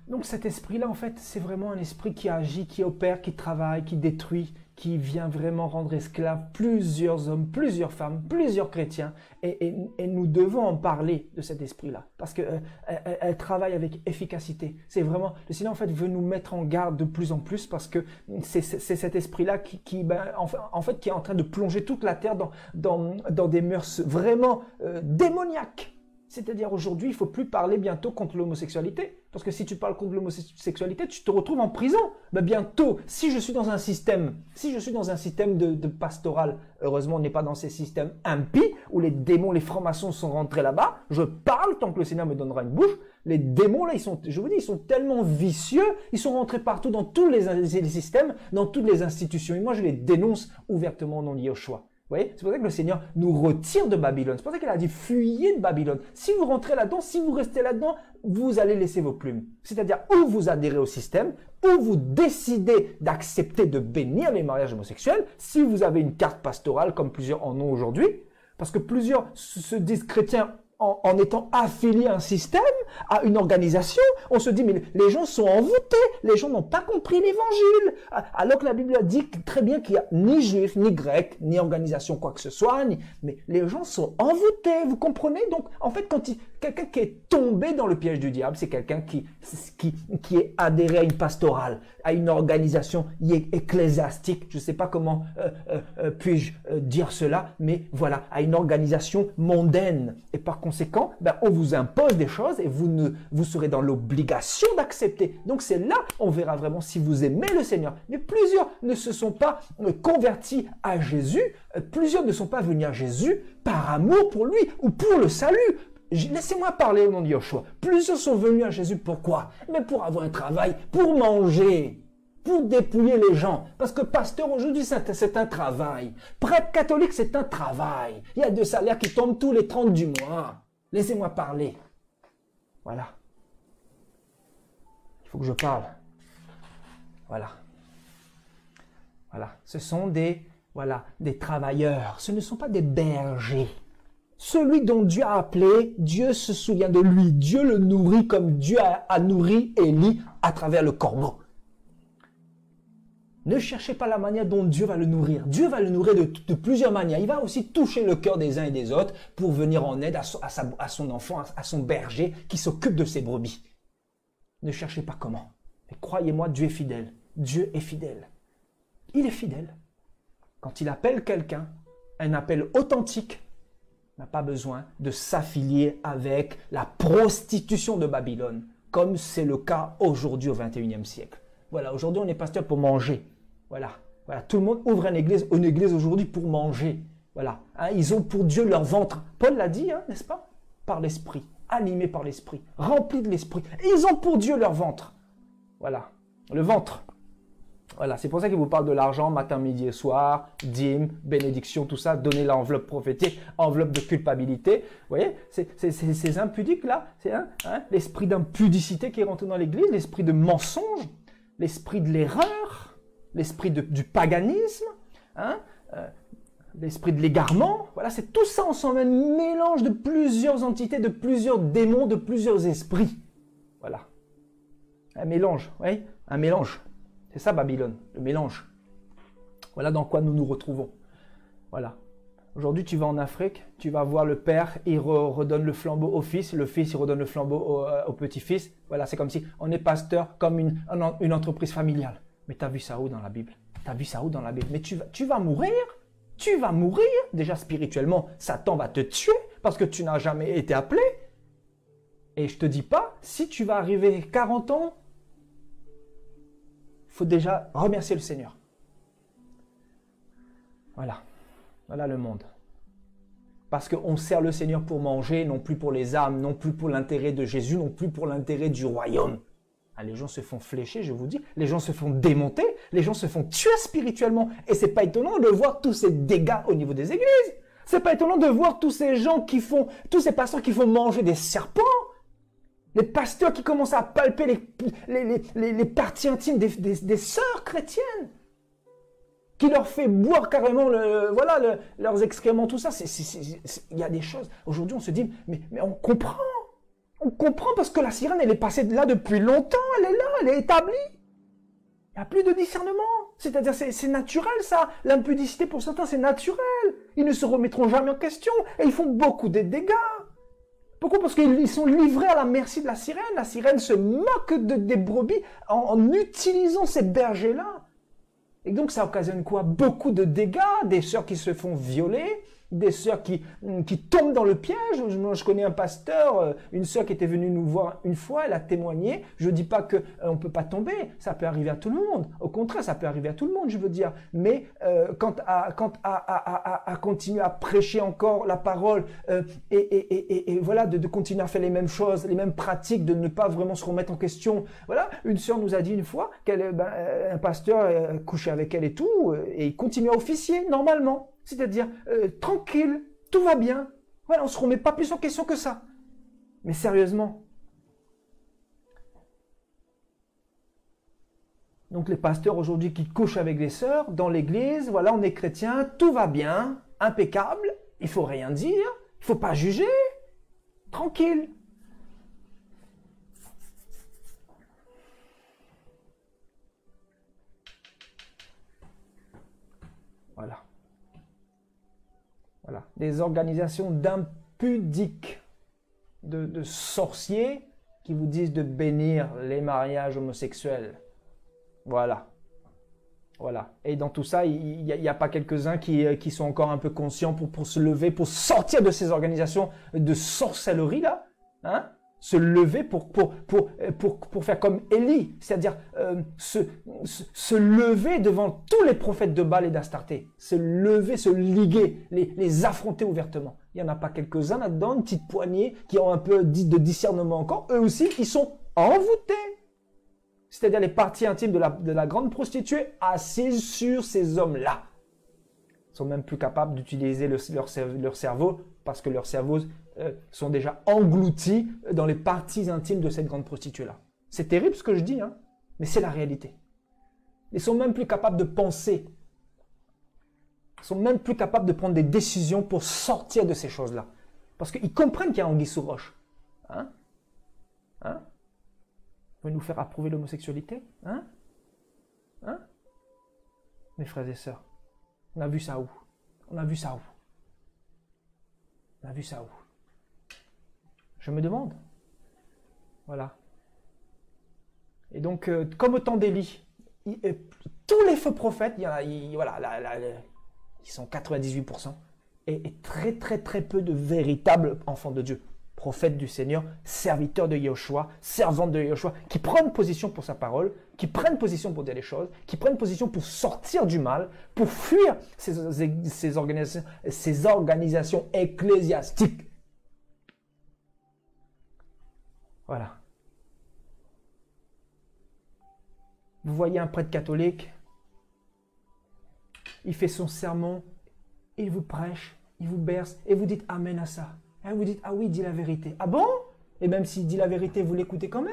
Donc cet esprit-là, en fait, c'est vraiment un esprit qui agit, qui opère, qui travaille, qui détruit, qui vient vraiment rendre esclaves plusieurs hommes, plusieurs femmes, plusieurs chrétiens. Et nous devons en parler de cet esprit-là, parce qu'elle travaille avec efficacité. C'est vraiment, le Seigneur, en fait, veut nous mettre en garde de plus en plus, parce que c'est cet esprit-là qui est en train de plonger toute la terre dans des mœurs vraiment démoniaques. C'est-à-dire aujourd'hui, il ne faut plus parler bientôt contre l'homosexualité. Parce que si tu parles contre l'homosexualité, tu te retrouves en prison. Mais bientôt, si je suis dans un système de pastoral, heureusement on n'est pas dans ces systèmes impies, où les démons, les francs-maçons sont rentrés là-bas, je parle tant que le Seigneur me donnera une bouche. Les démons là, je vous dis, ils sont tellement vicieux, ils sont rentrés partout dans tous les systèmes, dans toutes les institutions. Et moi je les dénonce ouvertement au nom de Yahushua. Vous voyez, c'est pour ça que le Seigneur nous retire de Babylone. C'est pour ça qu'il a dit fuyez de Babylone. Si vous rentrez là-dedans, si vous restez là-dedans, vous allez laisser vos plumes. C'est-à-dire ou vous adhérez au système, ou vous décidez d'accepter de bénir les mariages homosexuels, si vous avez une carte pastorale comme plusieurs en ont aujourd'hui, parce que plusieurs se disent chrétiens en étant affiliés à un système, à une organisation, on se dit mais les gens sont envoûtés, les gens n'ont pas compris l'évangile, alors que la Bible dit très bien qu'il n'y a ni juif, ni grec, ni organisation quoi que ce soit, mais les gens sont envoûtés, vous comprenez? Donc en fait quand quelqu'un qui est tombé dans le piège du diable, c'est quelqu'un qui est adhéré à une pastorale, à une organisation ecclésiastique, je ne sais pas comment puis-je dire cela, mais voilà, à une organisation mondaine. Et par conséquent, on vous impose des choses et vous serez dans l'obligation d'accepter. Donc c'est là, on verra vraiment si vous aimez le Seigneur. Mais plusieurs ne se sont pas convertis à Jésus, plusieurs ne sont pas venus à Jésus par amour pour lui ou pour le salut. Laissez-moi parler au nom de Yahushua. Plusieurs sont venus à Jésus, pourquoi? Mais pour avoir un travail, pour manger, pour dépouiller les gens. Parce que pasteur, aujourd'hui, c'est un travail. Prêtre catholique, c'est un travail. Il y a des salaires qui tombent tous les 30 du mois. Laissez-moi parler. Voilà. Il faut que je parle. Voilà. Voilà. Ce sont des travailleurs. Ce ne sont pas des bergers. Celui dont Dieu a appelé, Dieu se souvient de lui. Dieu le nourrit comme Dieu a nourri Élie à travers le corbeau. Ne cherchez pas la manière dont Dieu va le nourrir. Dieu va le nourrir de plusieurs manières. Il va aussi toucher le cœur des uns et des autres pour venir en aide à son enfant, à son berger qui s'occupe de ses brebis. Ne cherchez pas comment. Mais croyez-moi, Dieu est fidèle. Dieu est fidèle. Il est fidèle. Quand il appelle quelqu'un, un appel authentique, n'a pas besoin de s'affilier avec la prostitution de Babylone, comme c'est le cas aujourd'hui au XXIe siècle. Voilà, aujourd'hui on est pasteur pour manger. Voilà, tout le monde ouvre une église aujourd'hui pour manger. Voilà, ils ont pour Dieu leur ventre. Paul l'a dit, n'est-ce pas? Par l'esprit, animés par l'esprit, remplis de l'esprit. Et ils ont pour Dieu leur ventre. Voilà, le ventre. Voilà, c'est pour ça qu'il vous parle de l'argent matin, midi et soir, dîme, bénédiction, tout ça, donner l'enveloppe prophétique, enveloppe de culpabilité. Vous voyez, ces impudiques-là, c'est l'esprit d'impudicité qui est rentré dans l'église, l'esprit de mensonge, l'esprit de l'erreur, l'esprit du paganisme, l'esprit de l'égarement. Voilà, c'est tout ça ensemble, un mélange de plusieurs entités, de plusieurs démons, de plusieurs esprits. Voilà, un mélange, oui, un mélange. C'est ça Babylone, le mélange. Voilà dans quoi nous nous retrouvons. Voilà. Aujourd'hui, tu vas en Afrique, tu vas voir le père, il redonne le flambeau au fils, le fils, il redonne le flambeau au petit-fils. Voilà, c'est comme si on est pasteur comme une entreprise familiale. Mais tu as vu ça où dans la Bible? Tu as vu ça où dans la Bible? Mais tu vas mourir. Tu vas mourir. Déjà spirituellement, Satan va te tuer parce que tu n'as jamais été appelé. Et je te dis pas, si tu vas arriver 40 ans, il faut déjà remercier le Seigneur. Voilà. Voilà le monde. Parce qu'on sert le Seigneur pour manger, non plus pour les âmes, non plus pour l'intérêt de Jésus, non plus pour l'intérêt du royaume. Les gens se font flécher, je vous dis. Les gens se font démonter. Les gens se font tuer spirituellement. Et c'est pas étonnant de voir tous ces dégâts au niveau des églises. C'est pas étonnant de voir tous ces gens tous ces pasteurs qui font manger des serpents. Les pasteurs qui commencent à palper les parties intimes des sœurs chrétiennes, qui leur fait boire carrément leurs excréments, tout ça. Il y a des choses. Aujourd'hui, on se dit, mais on comprend. On comprend parce que la sirène, elle est passée là depuis longtemps, elle est là, elle est établie. Il n'y a plus de discernement. C'est-à-dire, c'est naturel ça. L'impudicité pour certains, c'est naturel. Ils ne se remettront jamais en question et ils font beaucoup de dégâts. Pourquoi? Parce qu'ils sont livrés à la merci de la sirène. La sirène se moque des brebis en utilisant ces bergers-là. Et donc, ça occasionne quoi? Beaucoup de dégâts, des sœurs qui se font violer, des sœurs qui tombent dans le piège. Je connais un pasteur, une sœur qui était venue nous voir une fois, elle a témoigné. Je ne dis pas qu'on ne peut pas tomber, ça peut arriver à tout le monde. Au contraire, ça peut arriver à tout le monde, je veux dire. Mais quant à continuer à prêcher encore la parole et voilà, de continuer à faire les mêmes choses, les mêmes pratiques, de ne pas vraiment se remettre en question. Voilà, une sœur nous a dit une fois qu'un pasteur couchait avec elle et tout, et il continue à officier normalement. C'est-à-dire, tranquille, tout va bien. Voilà, on ne se remet pas plus en question que ça. Mais sérieusement. Donc les pasteurs aujourd'hui qui couchent avec des sœurs dans l'église, voilà, on est chrétien, tout va bien, impeccable, il ne faut rien dire, il ne faut pas juger, tranquille. Voilà. Voilà. Des organisations d'impudiques, de sorciers qui vous disent de bénir les mariages homosexuels. Voilà. Voilà. Et dans tout ça, il n'y a pas quelques-uns qui sont encore un peu conscients pour se lever, pour sortir de ces organisations de sorcellerie là, hein? Se lever pour faire comme Élie, c'est-à-dire se lever devant tous les prophètes de Baal et d'Astarté, se lever, se liguer, les affronter ouvertement. Il n'y en a pas quelques-uns là-dedans, une petite poignée qui ont un peu de discernement encore, eux aussi, ils sont envoûtés. C'est-à-dire les parties intimes de la grande prostituée assises sur ces hommes-là. Ils sont même plus capables d'utiliser leur cerveau parce que leurs cerveaux sont déjà engloutis dans les parties intimes de cette grande prostituée-là. C'est terrible ce que je dis, hein, mais c'est la réalité. Ils sont même plus capables de penser. Ils sont même plus capables de prendre des décisions pour sortir de ces choses-là. Parce qu'ils comprennent qu'il y a anguille sous roche. Hein? Hein? Vous voulez nous faire approuver l'homosexualité? Hein? Hein? Mes frères et sœurs, on a vu ça où? On a vu ça où? On a vu ça où? Je me demande. Voilà. Et donc, comme au temps d'Élie, tous les faux prophètes, voilà, ils sont 98%, et très très très peu de véritables enfants de Dieu, prophètes du Seigneur, serviteurs de Yahushua, servantes de Yahushua, qui prennent position pour sa parole, qui prennent position pour dire les choses, qui prennent position pour sortir du mal, pour fuir ces organisations ecclésiastiques. Voilà. Vous voyez un prêtre catholique, il fait son sermon, il vous prêche, il vous berce, et vous dites amen à ça. Et vous dites, ah oui, il dit la vérité. Ah bon? Et même s'il dit la vérité, vous l'écoutez quand même?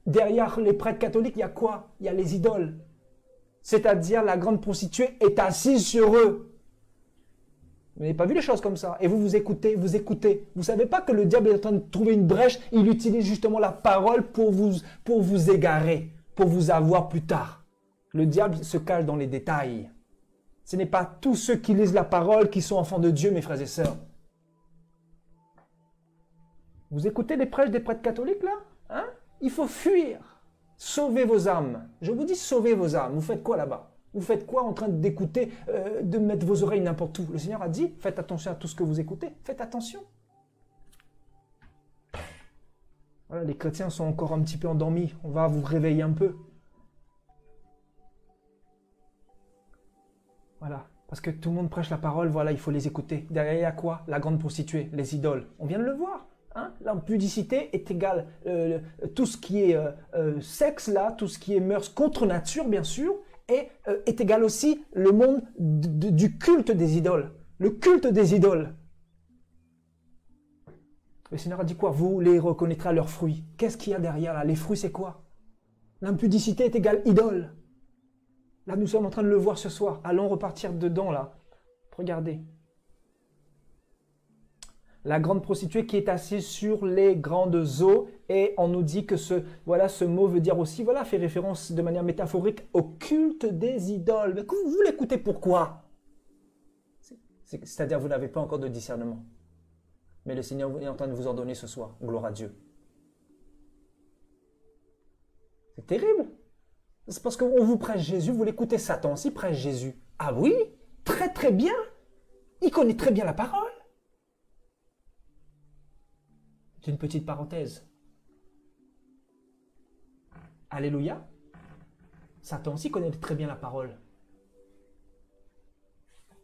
Derrière les prêtres catholiques, il y a quoi? Il y a les idoles. C'est-à-dire la grande prostituée est assise sur eux. Vous n'avez pas vu les choses comme ça. Et vous écoutez, vous écoutez. Vous ne savez pas que le diable est en train de trouver une brèche. Il utilise justement la parole pour vous égarer, pour vous avoir plus tard. Le diable se cache dans les détails. Ce n'est pas tous ceux qui lisent la parole qui sont enfants de Dieu, mes frères et sœurs. Vous écoutez les prêches des prêtres catholiques là? Hein? Il faut fuir. Sauvez vos âmes. Je vous dis sauvez vos âmes. Vous faites quoi là-bas? Vous faites quoi en train d'écouter, de mettre vos oreilles n'importe où? Le Seigneur a dit, faites attention à tout ce que vous écoutez. Faites attention. Voilà, les chrétiens sont encore un petit peu endormis. On va vous réveiller un peu. Voilà. Parce que tout le monde prêche la parole, voilà, il faut les écouter. Derrière, il y a quoi? La grande prostituée, les idoles. On vient de le voir. Hein? L'impudicité est égale. Tout ce qui est sexe, là, tout ce qui est mœurs contre nature, bien sûr, est égal aussi le monde du culte des idoles. Le culte des idoles. Le Seigneur a dit quoi? Vous les reconnaîtrez à leurs fruits. Qu'est-ce qu'il y a derrière là? Les fruits, c'est quoi? L'impudicité est égale idole. Là, nous sommes en train de le voir ce soir. Allons repartir dedans, là. Regardez. La grande prostituée qui est assise sur les grandes eaux. Et on nous dit que ce mot veut dire aussi, fait référence de manière métaphorique au culte des idoles. Mais vous l'écoutez pourquoi? C'est-à-dire vous n'avez pas encore de discernement. Mais le Seigneur est en train de vous en donner ce soir. Gloire à Dieu. C'est terrible. C'est parce qu'on vous prêche Jésus, vous l'écoutez Satan aussi prêche Jésus. Ah oui, très très bien. Il connaît très bien la parole. C'est une petite parenthèse. Alléluia. Satan aussi connaît très bien la parole.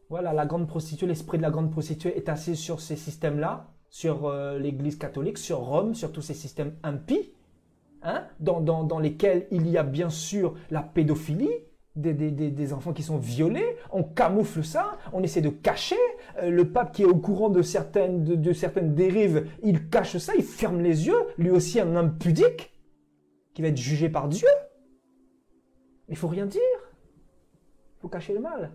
Voilà, la grande prostituée, l'esprit de la grande prostituée est assis sur ces systèmes-là, sur l'Église catholique, sur Rome, sur tous ces systèmes impies, dans lesquels il y a bien sûr la pédophilie, des enfants qui sont violés, on camoufle ça, on essaie de cacher, le pape qui est au courant de certaines dérives, il cache ça, il ferme les yeux, lui aussi un homme pudique, qui va être jugé par Dieu. Il faut rien dire, il faut cacher le mal.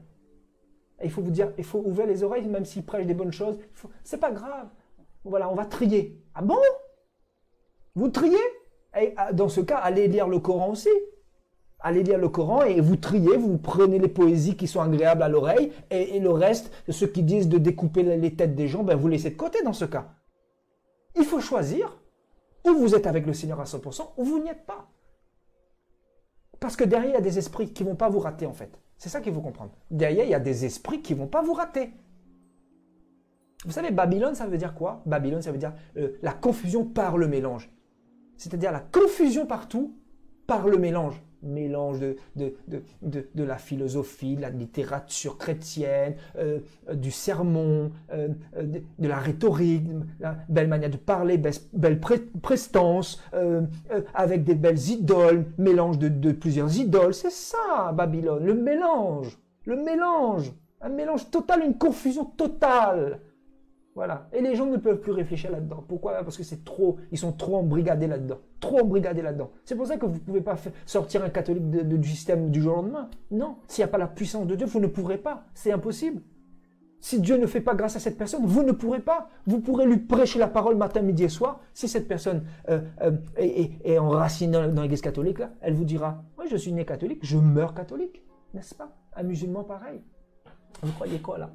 Et il faut vous dire, il faut ouvrir les oreilles, même s'il prêche des bonnes choses, c'est pas grave, voilà, on va trier. Ah bon? Vous triez? Et dans ce cas, allez lire le Coran aussi. Allez lire le Coran et vous triez, vous prenez les poésies qui sont agréables à l'oreille et le reste, ceux qui disent de découper les têtes des gens, vous laissez de côté dans ce cas. Il faut choisir, ou vous êtes avec le Seigneur à 100%, ou vous n'y êtes pas. Parce que derrière, il y a des esprits qui ne vont pas vous rater en fait. C'est ça qu'il faut comprendre. Derrière, il y a des esprits qui ne vont pas vous rater. Vous savez, Babylone, ça veut dire quoi? Babylone, ça veut dire la confusion par le mélange. C'est-à-dire la confusion partout par le mélange. Mélange de la philosophie, de la littérature chrétienne, du sermon, de la rhétorique, la belle manière de parler, belle prestance, avec des belles idoles, mélange de plusieurs idoles. C'est ça, Babylone, le mélange, un mélange total, une confusion totale. Voilà. Et les gens ne peuvent plus réfléchir là-dedans. Pourquoi? Parce que c'est trop, ils sont trop embrigadés là-dedans. C'est pour ça que vous ne pouvez pas sortir un catholique du système du jour au lendemain. Non. S'il n'y a pas la puissance de Dieu, vous ne pourrez pas. C'est impossible. Si Dieu ne fait pas grâce à cette personne, vous ne pourrez pas. Vous pourrez lui prêcher la parole matin, midi et soir. Si cette personne est enracinée dans l'église catholique, là, elle vous dira, oui, je suis né catholique, je meurs catholique. N'est-ce pas? Un musulman pareil. Vous croyez quoi là?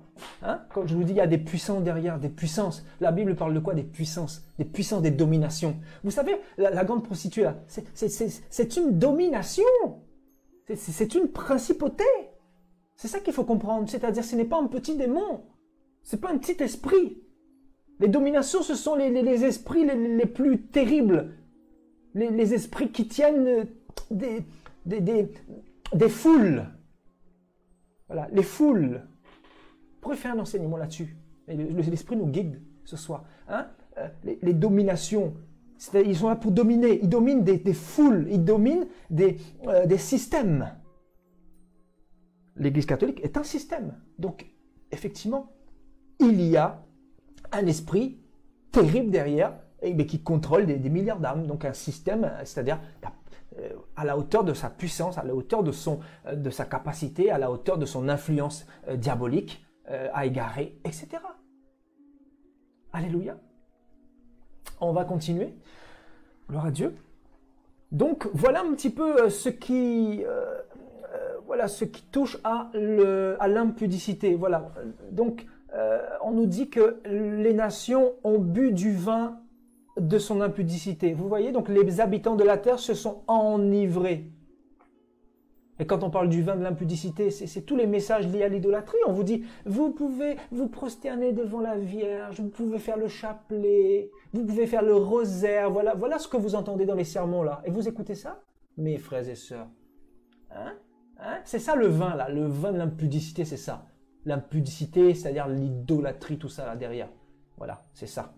Quand je vous dis il y a des puissances derrière, des puissances. La Bible parle de quoi? Des puissances, des dominations. Vous savez, la grande prostituée là, c'est une domination. C'est une principauté. C'est ça qu'il faut comprendre. C'est-à-dire ce n'est pas un petit démon. C'est pas un petit esprit. Les dominations, ce sont les esprits les plus terribles. Les esprits qui tiennent des foules. Voilà, les foules. On pourrait faire un enseignement là-dessus. L'esprit nous guide ce soir. Les dominations, ils sont là pour dominer. Ils dominent des foules, ils dominent des systèmes. L'Église catholique est un système. Donc, effectivement, il y a un esprit terrible derrière, mais qui contrôle des milliards d'âmes. Donc, un système, c'est-à-dire à la hauteur de sa puissance, à la hauteur de sa capacité, à la hauteur de son influence diabolique à égarer, etc. Alléluia. On va continuer. Gloire à Dieu. Donc, voilà un petit peu ce qui touche à l'impudicité. Voilà. Donc, on nous dit que les nations ont bu du vin de son impudicité. Vous voyez, donc les habitants de la terre se sont enivrés. Et quand on parle du vin de l'impudicité, c'est tous les messages liés à l'idolâtrie. On vous dit, vous pouvez vous prosterner devant la Vierge, vous pouvez faire le chapelet, vous pouvez faire le rosaire. Voilà ce que vous entendez dans les sermons là. Et vous écoutez ça, mes frères et sœurs. C'est ça le vin là, le vin de l'impudicité, c'est ça. L'impudicité, c'est-à-dire l'idolâtrie, tout ça là derrière. Voilà, c'est ça.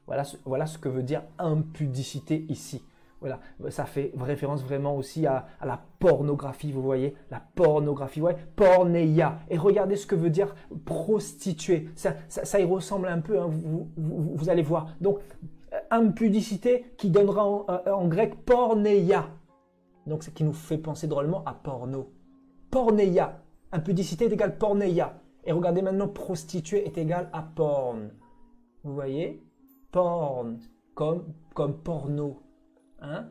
Voilà ce que veut dire impudicité ici. Voilà, ça fait référence vraiment aussi à la pornographie, vous voyez, la pornographie, ouais, porneia. Et regardez ce que veut dire prostituée. Ça y ressemble un peu, vous allez voir. Donc, impudicité qui donnera en grec porneia. Donc, ce qui nous fait penser drôlement à porno. Porneia. Impudicité est égal porneia. Et regardez maintenant, prostituée est égal à porn. Vous voyez? Porn, comme porno. Hein?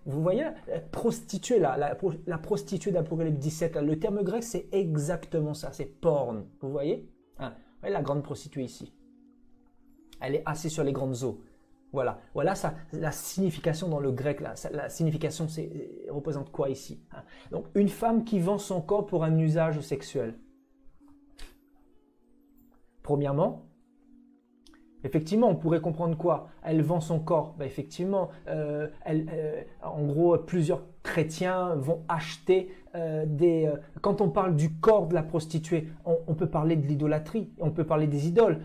Vous voyez, prostituée, la prostituée d'Apocalypse 17, là, le terme grec, c'est exactement ça, c'est porn. Vous voyez? Hein? Vous voyez la grande prostituée ici? Elle est assise sur les grandes eaux. Voilà, voilà ça, la signification dans le grec, là, la signification représente quoi ici? Hein? Donc, une femme qui vend son corps pour un usage sexuel. Premièrement, effectivement, on pourrait comprendre quoi? Elle vend son corps. Ben effectivement, en gros, plusieurs chrétiens vont acheter quand on parle du corps de la prostituée, on peut parler de l'idolâtrie, on peut parler des idoles,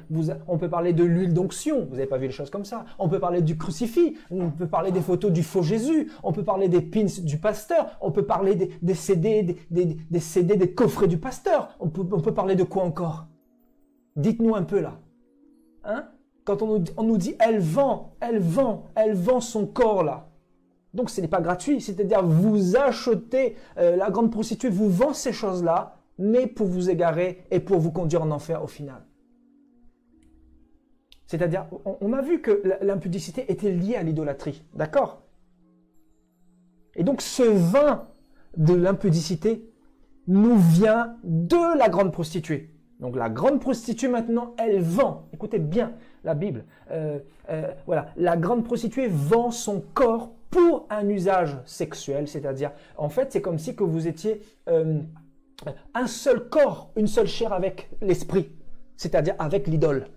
on peut parler de l'huile d'onction. Vous n'avez pas vu les choses comme ça? On peut parler du crucifix, on peut parler des photos du faux Jésus, on peut parler des pins du pasteur, on peut parler des CD, des CD, des coffrets du pasteur. On peut parler de quoi encore? Dites-nous un peu là. Hein? Quand on nous dit elle vend son corps là. Donc ce n'est pas gratuit, c'est-à-dire vous achetez, la grande prostituée vous vend ces choses-là, mais pour vous égarer et pour vous conduire en enfer au final. C'est-à-dire, on a vu que l'impudicité était liée à l'idolâtrie, d'accord? Et donc ce vin de l'impudicité nous vient de la grande prostituée. Donc la grande prostituée maintenant, elle vend. Écoutez bien la Bible. Voilà, la grande prostituée vend son corps pour un usage sexuel, c'est-à-dire, en fait, c'est comme si que vous étiez un seul corps, une seule chair avec l'esprit, c'est-à-dire avec l'idole.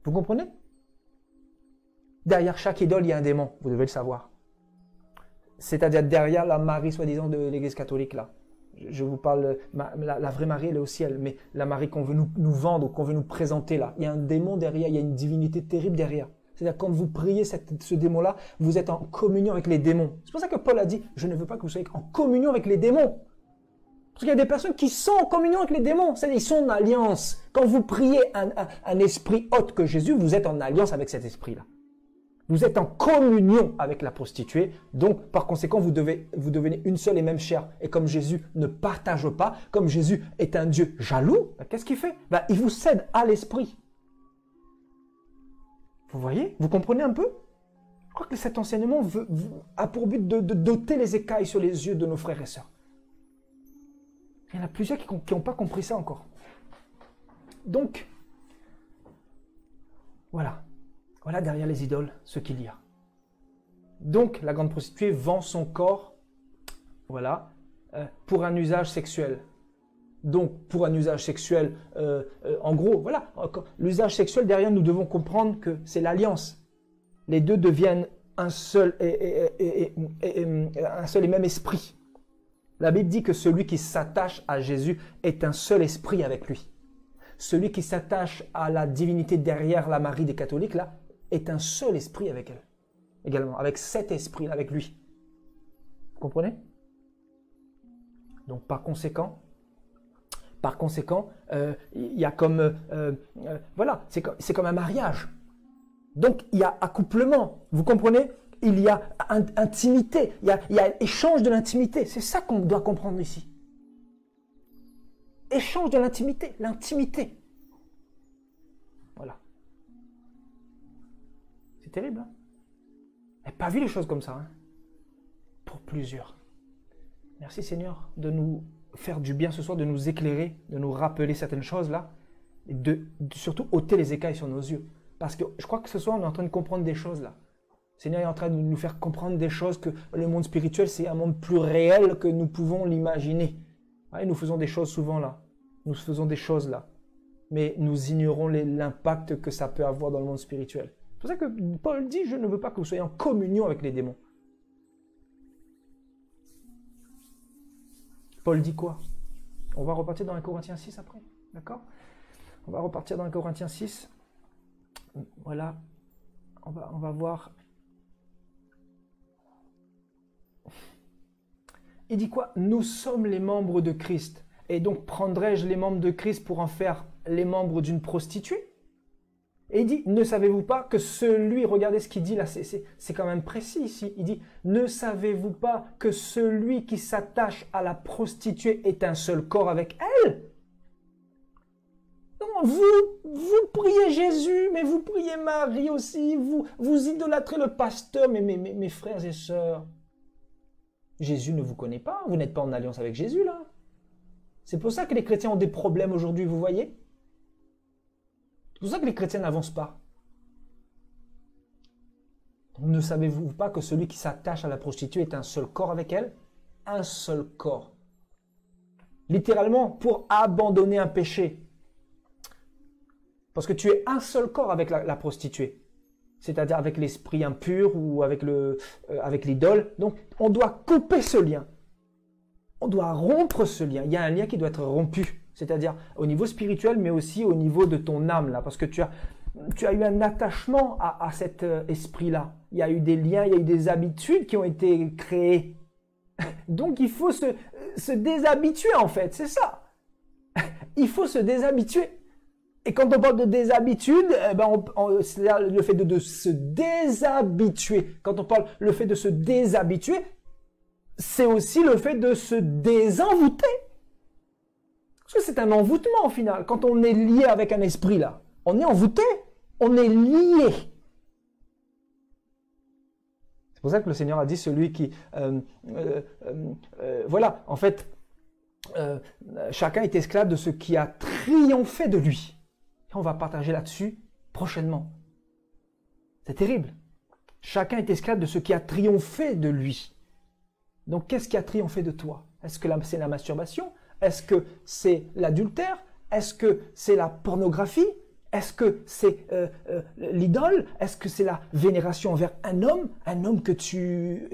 Vous comprenez? Derrière chaque idole, il y a un démon, vous devez le savoir. C'est-à-dire derrière la Marie, soi-disant, de l'Église catholique, là. Je vous parle, la vraie Marie, elle est au ciel, mais la Marie qu'on veut nous vendre, qu'on veut nous présenter là, il y a un démon derrière, il y a une divinité terrible derrière. C'est-à-dire quand vous priez ce démon-là, vous êtes en communion avec les démons. C'est pour ça que Paul a dit, je ne veux pas que vous soyez en communion avec les démons. Parce qu'il y a des personnes qui sont en communion avec les démons, c'est-à-dire ils sont en alliance. Quand vous priez un esprit autre que Jésus, vous êtes en alliance avec cet esprit-là. Vous êtes en communion avec la prostituée, donc par conséquent, vous devenez une seule et même chair. Et comme Jésus ne partage pas, comme Jésus est un Dieu jaloux, qu'est-ce qu'il fait? Il vous cède à l'esprit. Vous voyez? Vous comprenez un peu? Je crois que cet enseignement a pour but de doter les écailles sur les yeux de nos frères et sœurs. Il y en a plusieurs qui n'ont pas compris ça encore. Donc, voilà. Voilà derrière les idoles ce qu'il y a. Donc, la grande prostituée vend son corps, voilà, pour un usage sexuel. Donc, pour un usage sexuel, en gros, voilà, l'usage sexuel, derrière, nous devons comprendre que c'est l'alliance. Les deux deviennent un seul et même esprit. La Bible dit que celui qui s'attache à Jésus est un seul esprit avec lui. Celui qui s'attache à la divinité derrière la Marie des catholiques, là, est un seul esprit avec elle. Également, avec cet esprit-là, avec lui. Vous comprenez? Donc, par conséquent, il y a comme, voilà, c'est comme un mariage. Donc, il y a accouplement. Vous comprenez? Il y a intimité. Il y a échange de l'intimité. C'est ça qu'on doit comprendre ici. Échange de l'intimité. L'intimité. Voilà. C'est terrible, hein? Vous n'avez pas vu les choses comme ça, hein? Pour plusieurs. Merci Seigneur de nous faire du bien ce soir, de nous éclairer, de nous rappeler certaines choses-là, et de surtout ôter les écailles sur nos yeux. Parce que je crois que ce soir, on est en train de comprendre des choses là. Le Seigneur est en train de nous faire comprendre des choses, que le monde spirituel, c'est un monde plus réel que nous pouvons l'imaginer. Ouais, nous faisons des choses souvent là. Nous faisons des choses là. Mais nous ignorons l'impact que ça peut avoir dans le monde spirituel. C'est pour ça que Paul dit, je ne veux pas que vous soyez en communion avec les démons. Paul dit quoi? On va repartir dans 1 Corinthiens 6 après, d'accord? On va repartir dans 1 Corinthiens 6. Voilà, on va voir. Il dit quoi? Nous sommes les membres de Christ. Et donc prendrai-je les membres de Christ pour en faire les membres d'une prostituée? Et il dit, ne savez-vous pas que celui, regardez ce qu'il dit là, c'est quand même précis ici, il dit, ne savez-vous pas que celui qui s'attache à la prostituée est un seul corps avec elle? Donc vous priez Jésus, mais vous priez Marie aussi, vous idolâtrez le pasteur, mais mes frères et sœurs, Jésus ne vous connaît pas, vous n'êtes pas en alliance avec Jésus là. C'est pour ça que les chrétiens ont des problèmes aujourd'hui, vous voyez? C'est pour ça que les chrétiens n'avancent pas. Ne savez-vous pas que celui qui s'attache à la prostituée est un seul corps avec elle? Un seul corps. Littéralement, pour abandonner un péché. Parce que tu es un seul corps avec la prostituée. C'est-à-dire avec l'esprit impur ou avec l'idole. Donc, on doit couper ce lien. On doit rompre ce lien. Il y a un lien qui doit être rompu. C'est-à-dire au niveau spirituel, mais aussi au niveau de ton âme, là. Parce que tu as eu un attachement à cet esprit-là. Il y a eu des liens, il y a eu des habitudes qui ont été créées. Donc, il faut se déshabituer, en fait. C'est ça. Il faut se déshabituer. Et quand on parle de déshabitude, c'est le fait de se déshabituer. Quand on parle le fait de se déshabituer, c'est aussi le fait de se désenvoûter. Parce que c'est un envoûtement au final. Quand on est lié avec un esprit là, on est envoûté, on est lié. C'est pour ça que le Seigneur a dit celui qui... voilà, en fait, chacun est esclave de ce qui a triomphé de lui. Et on va partager là-dessus prochainement. C'est terrible. Chacun est esclave de ce qui a triomphé de lui. Donc, qu'est-ce qui a triomphé de toi? Est-ce que c'est la masturbation? Est-ce que c'est l'adultère? Est-ce que c'est la pornographie? Est-ce que c'est l'idole? Est-ce que c'est la vénération envers un homme que tu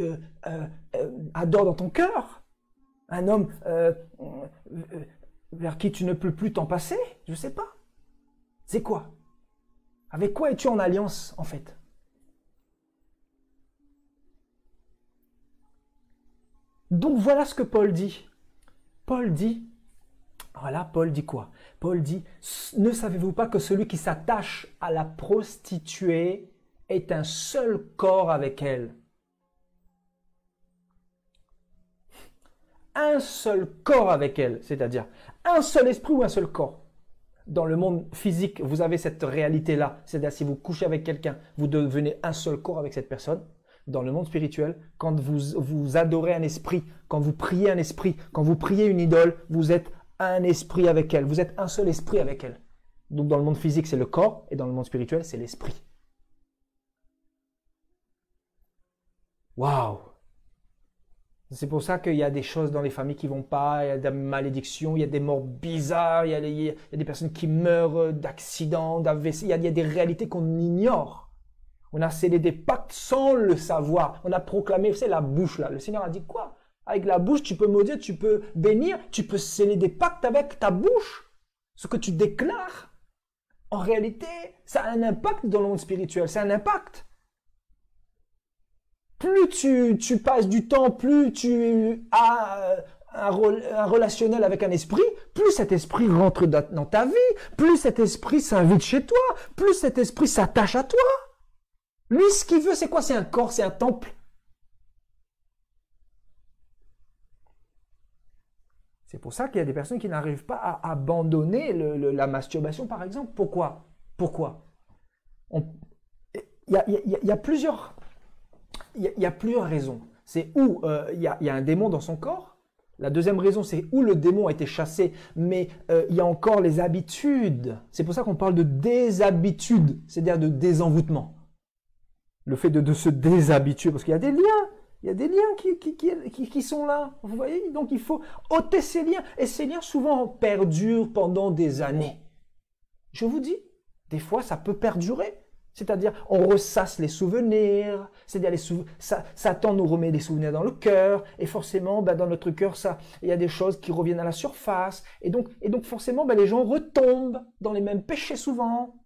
adores dans ton cœur? Un homme vers qui tu ne peux plus t'en passer? Je ne sais pas. C'est quoi? Avec quoi es-tu en alliance, en fait? Donc voilà ce que Paul dit. Paul dit quoi? Paul dit, ne savez-vous pas que celui qui s'attache à la prostituée est un seul corps avec elle? Un seul corps avec elle, c'est-à-dire un seul esprit ou un seul corps. Dans le monde physique, vous avez cette réalité-là. C'est-à-dire, si vous couchez avec quelqu'un, vous devenez un seul corps avec cette personne. Dans le monde spirituel, quand vous adorez un esprit, quand vous priez un esprit, quand vous priez une idole, vous êtes un esprit avec elle. Vous êtes un seul esprit avec elle. Donc, dans le monde physique, c'est le corps, et dans le monde spirituel, c'est l'esprit. Waouh! C'est pour ça qu'il y a des choses dans les familles qui vont pas, il y a des malédictions, il y a des morts bizarres, il y a des personnes qui meurent d'accidents, d'AVC, il y a des réalités qu'on ignore. On a scellé des pactes sans le savoir. On a proclamé, vous savez, la bouche là. Le Seigneur a dit quoi? Avec la bouche, tu peux maudire, tu peux bénir, tu peux sceller des pactes avec ta bouche. Ce que tu déclares, en réalité, ça a un impact dans le monde spirituel, c'est un impact. Plus tu passes du temps, plus tu as un relationnel avec un esprit, plus cet esprit rentre dans ta vie, plus cet esprit s'invite chez toi, plus cet esprit s'attache à toi. Lui, ce qu'il veut, c'est quoi? C'est un corps, c'est un temple. C'est pour ça qu'il y a des personnes qui n'arrivent pas à abandonner la masturbation, par exemple. Pourquoi? Il y a plusieurs raisons. C'est où il y a un démon dans son corps. La deuxième raison, c'est où le démon a été chassé, mais il y a encore les habitudes. C'est pour ça qu'on parle de déshabitude, c'est-à-dire de désenvoûtement. Le fait de se déshabituer, parce qu'il y a des liens. Il y a des liens qui sont là. Vous voyez? Donc il faut ôter ces liens. Et ces liens souvent perdurent pendant des années. Je vous dis, des fois ça peut perdurer. C'est-à-dire, on ressasse les souvenirs, c'est-à-dire Satan nous remet des souvenirs dans le cœur, et forcément, dans notre cœur, il y a des choses qui reviennent à la surface, et donc forcément, les gens retombent dans les mêmes péchés souvent.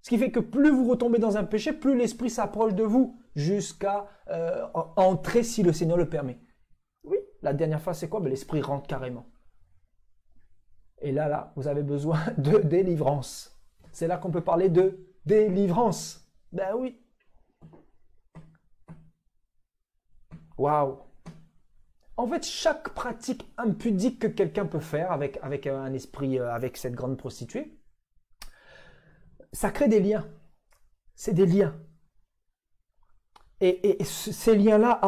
Ce qui fait que plus vous retombez dans un péché, plus l'esprit s'approche de vous, jusqu'à entrer si le Seigneur le permet. Oui, la dernière phase, c'est quoi? L'esprit rentre carrément. Et là, vous avez besoin de délivrance. C'est là qu'on peut parler de délivrance. Ben oui. Waouh. En fait, chaque pratique impudique que quelqu'un peut faire avec un esprit, avec cette grande prostituée, ça crée des liens. C'est des liens. Et ces liens-là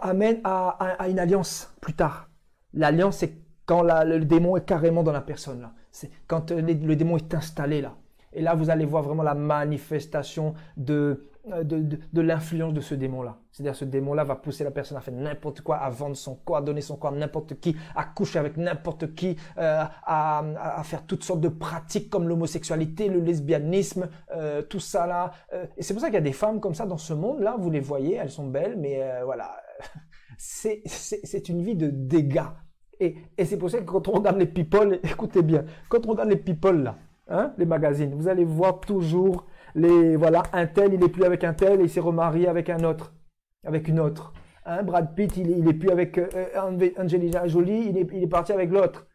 amènent à une alliance plus tard. L'alliance, c'est quand le démon est carrément dans la personne. Là. C'est quand le démon est installé là. Et là, vous allez voir vraiment la manifestation de l'influence de ce démon-là. C'est-à-dire ce démon-là va pousser la personne à faire n'importe quoi, à vendre son corps, à donner son corps à n'importe qui, à coucher avec n'importe qui, à faire toutes sortes de pratiques comme l'homosexualité, le lesbianisme, tout ça là. Et c'est pour ça qu'il y a des femmes comme ça dans ce monde-là, vous les voyez, elles sont belles, mais voilà, c'est une vie de dégâts. Et c'est pour ça que quand on regarde les people, écoutez bien, quand on regarde les people là, hein, les magazines, vous allez voir toujours voilà, un tel, il n'est plus avec un tel et il s'est remarié avec un autre, avec une autre. Hein, Brad Pitt, il n'est plus avec Angelina Jolie, il est parti avec l'autre.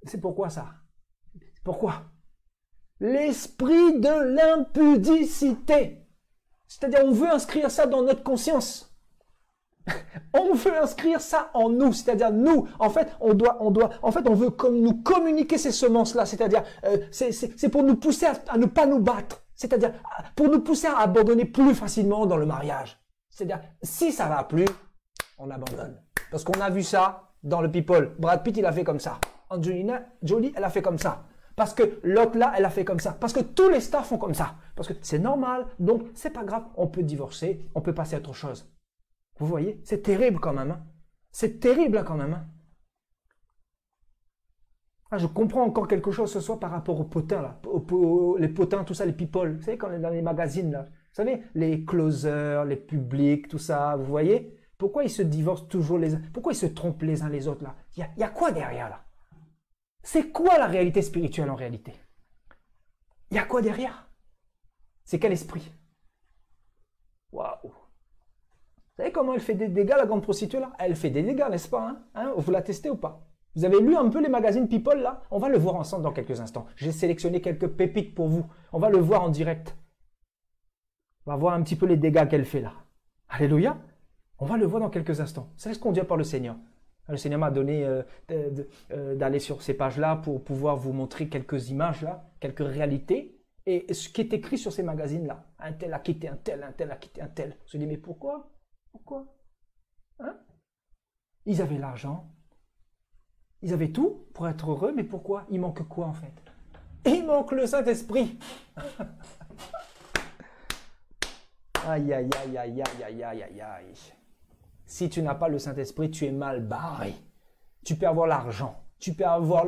C'est pourquoi ça? Pourquoi? L'esprit de l'impudicité. C'est-à-dire, on veut inscrire ça dans notre conscience. On veut inscrire ça en nous, c'est-à-dire nous, en fait, on veut nous communiquer ces semences-là, c'est-à-dire, c'est pour nous pousser à ne pas nous battre, c'est-à-dire, pour nous pousser à abandonner plus facilement dans le mariage. C'est-à-dire, si ça va plus, on abandonne. Parce qu'on a vu ça dans le people. Brad Pitt, il a fait comme ça. Angelina Jolie, elle a fait comme ça. Parce que l'autre là, elle a fait comme ça. Parce que tous les stars font comme ça. Parce que c'est normal, donc c'est pas grave, on peut divorcer, on peut passer à autre chose. Vous voyez, c'est terrible quand même. Hein. C'est terrible quand même. Hein. Ah, je comprends encore quelque chose ce soir par rapport aux potins, là. Les potins, tout ça, les people. Vous savez, quand on est dans les magazines, là. Vous savez, les closers, les publics, tout ça, vous voyez. Pourquoi ils se divorcent toujours les uns? Pourquoi ils se trompent les uns les autres, là? Il y a quoi derrière, là? C'est quoi la réalité spirituelle en réalité? Il y a quoi derrière? C'est quel esprit? Waouh! Vous savez comment elle fait des dégâts, la grande prostituée, là? Elle fait des dégâts, n'est-ce pas? Hein? Vous la testez ou pas? Vous avez lu un peu les magazines People, là? On va le voir ensemble dans quelques instants. J'ai sélectionné quelques pépites pour vous. On va le voir en direct. On va voir un petit peu les dégâts qu'elle fait, là. Alléluia! On va le voir dans quelques instants. C'est ce qu'on dit par le Seigneur. Le Seigneur m'a donné d'aller sur ces pages-là pour pouvoir vous montrer quelques images, là, quelques réalités. Et ce qui est écrit sur ces magazines-là. Un tel a quitté un tel a quitté un tel. Je me dis, mais pourquoi? Pourquoi? Hein? Ils avaient l'argent. Ils avaient tout pour être heureux, mais pourquoi? Il manque quoi en fait? Il manque le Saint-Esprit. Aïe, aïe, aïe, aïe, aïe, aïe, aïe, aïe. Si tu n'as pas le Saint-Esprit, tu es mal barré. Tu peux avoir l'argent. Tu peux avoir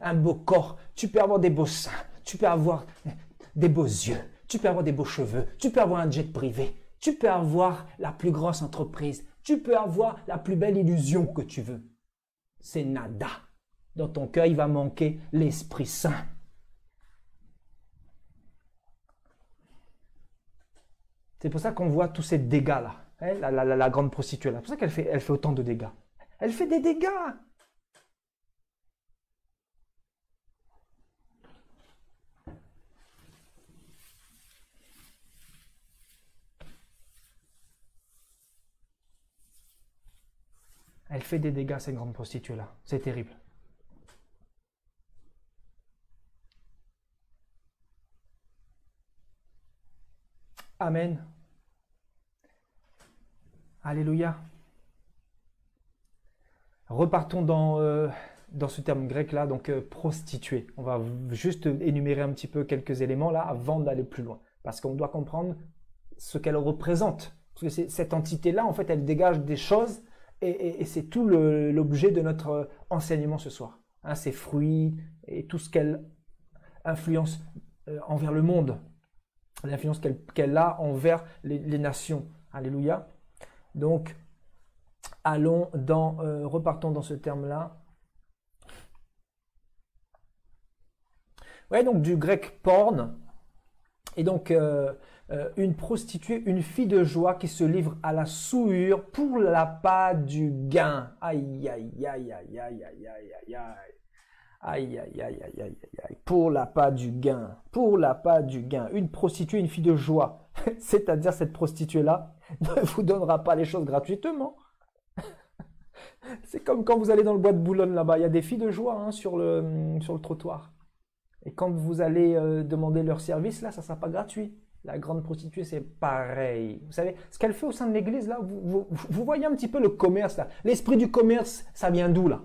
un beau corps. Tu peux avoir des beaux seins. Tu peux avoir des beaux yeux. Tu peux avoir des beaux cheveux. Tu peux avoir un jet privé. Tu peux avoir la plus grosse entreprise. Tu peux avoir la plus belle illusion que tu veux. C'est nada. Dans ton cœur, il va manquer l'Esprit Saint. C'est pour ça qu'on voit tous ces dégâts-là. Hein, la grande prostituée, là. C'est pour ça qu'elle fait autant de dégâts. Elle fait des dégâts. Elle fait des dégâts, cette grande prostituée-là. C'est terrible. Amen. Alléluia. Repartons dans ce terme grec-là, donc prostituée. On va juste énumérer un petit peu quelques éléments là avant d'aller plus loin. Parce qu'on doit comprendre ce qu'elle représente. Parce que cette entité-là, en fait, elle dégage des choses et c'est tout l'objet de notre enseignement ce soir. Hein, ses fruits et tout ce qu'elle influence envers le monde. L'influence qu'elle a envers les nations. Alléluia. Donc, repartons dans ce terme-là. Ouais, donc du grec porn. Et donc, une prostituée, une fille de joie qui se livre à la souillure pour l'appât du gain. Aïe, aïe, aïe, aïe, aïe, aïe, aïe, aïe, aïe. Aïe, aïe, aïe, aïe, aïe, aïe, pour l'appât du gain, pour l'appât du gain. Une prostituée, une fille de joie, c'est-à-dire cette prostituée-là ne vous donnera pas les choses gratuitement. C'est comme quand vous allez dans le bois de Boulogne là-bas, il y a des filles de joie hein, sur le trottoir. Et quand vous allez demander leur service, là, ça ne sera pas gratuit. La grande prostituée, c'est pareil. Vous savez, ce qu'elle fait au sein de l'église, là, vous voyez un petit peu le commerce, là. L'esprit du commerce, ça vient d'où, là?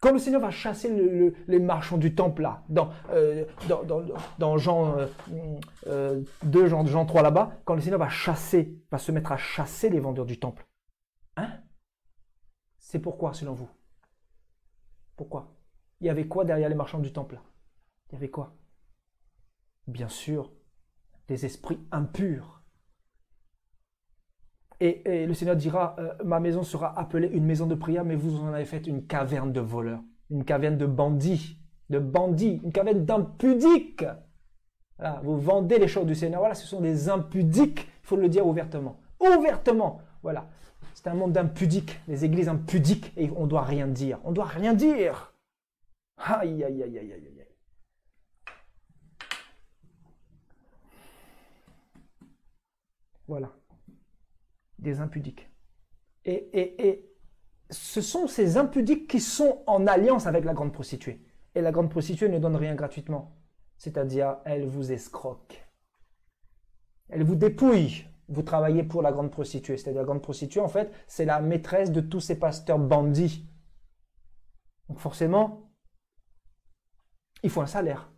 Quand le Seigneur va chasser les marchands du temple, là, dans Jean 2, Jean 3 là-bas, quand le Seigneur va se mettre à chasser les vendeurs du temple. Hein? C'est pourquoi, selon vous? Pourquoi? Il y avait quoi derrière les marchands du temple, là? Il y avait quoi? Bien sûr, des esprits impurs. Et le Seigneur dira, ma maison sera appelée une maison de prière, mais vous en avez fait une caverne de voleurs, une caverne de bandits, une caverne d'impudiques. Voilà, vous vendez les choses du Seigneur. Voilà, ce sont des impudiques, il faut le dire ouvertement. Ouvertement, voilà. C'est un monde d'impudiques, les églises impudiques, et on ne doit rien dire. On ne doit rien dire. Aïe, aïe, aïe, aïe, aïe, aïe. Voilà. Des impudiques. Et ce sont ces impudiques qui sont en alliance avec la grande prostituée. Et la grande prostituée ne donne rien gratuitement. C'est-à-dire, elle vous escroque. Elle vous dépouille. Vous travaillez pour la grande prostituée. C'est-à-dire, la grande prostituée, en fait, c'est la maîtresse de tous ces pasteurs bandits. Donc forcément, il faut un salaire.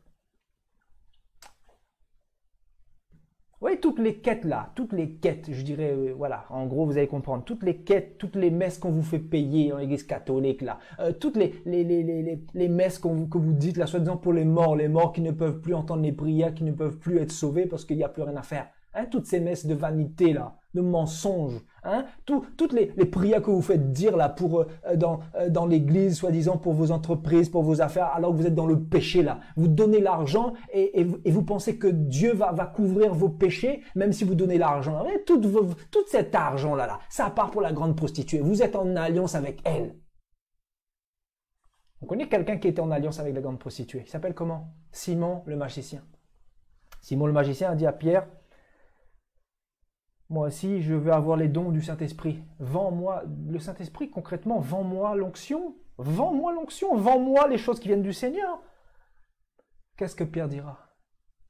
Oui, toutes les quêtes là, toutes les quêtes, je dirais, voilà, en gros, vous allez comprendre, toutes les quêtes, toutes les messes qu'on vous fait payer dans l'église catholique là, toutes les messes que vous dites là, soi-disant pour les morts qui ne peuvent plus entendre les prières, qui ne peuvent plus être sauvés parce qu'il n'y a plus rien à faire. Hein, toutes ces messes de vanité là, de mensonges, hein, toutes les prières que vous faites dire là pour dans l'église, soi-disant pour vos entreprises, pour vos affaires, alors que vous êtes dans le péché là. Vous donnez l'argent et vous pensez que Dieu va couvrir vos péchés, même si vous donnez l'argent. Tout cet argent là, ça part pour la grande prostituée. Vous êtes en alliance avec elle. On connaît quelqu'un qui était en alliance avec la grande prostituée. Il s'appelle comment? Simon le magicien. Simon le magicien a dit à Pierre, moi aussi, je veux avoir les dons du Saint-Esprit. Vends-moi le Saint-Esprit, concrètement, vends-moi l'onction. Vends-moi l'onction, vends-moi les choses qui viennent du Seigneur. Qu'est-ce que Pierre dira?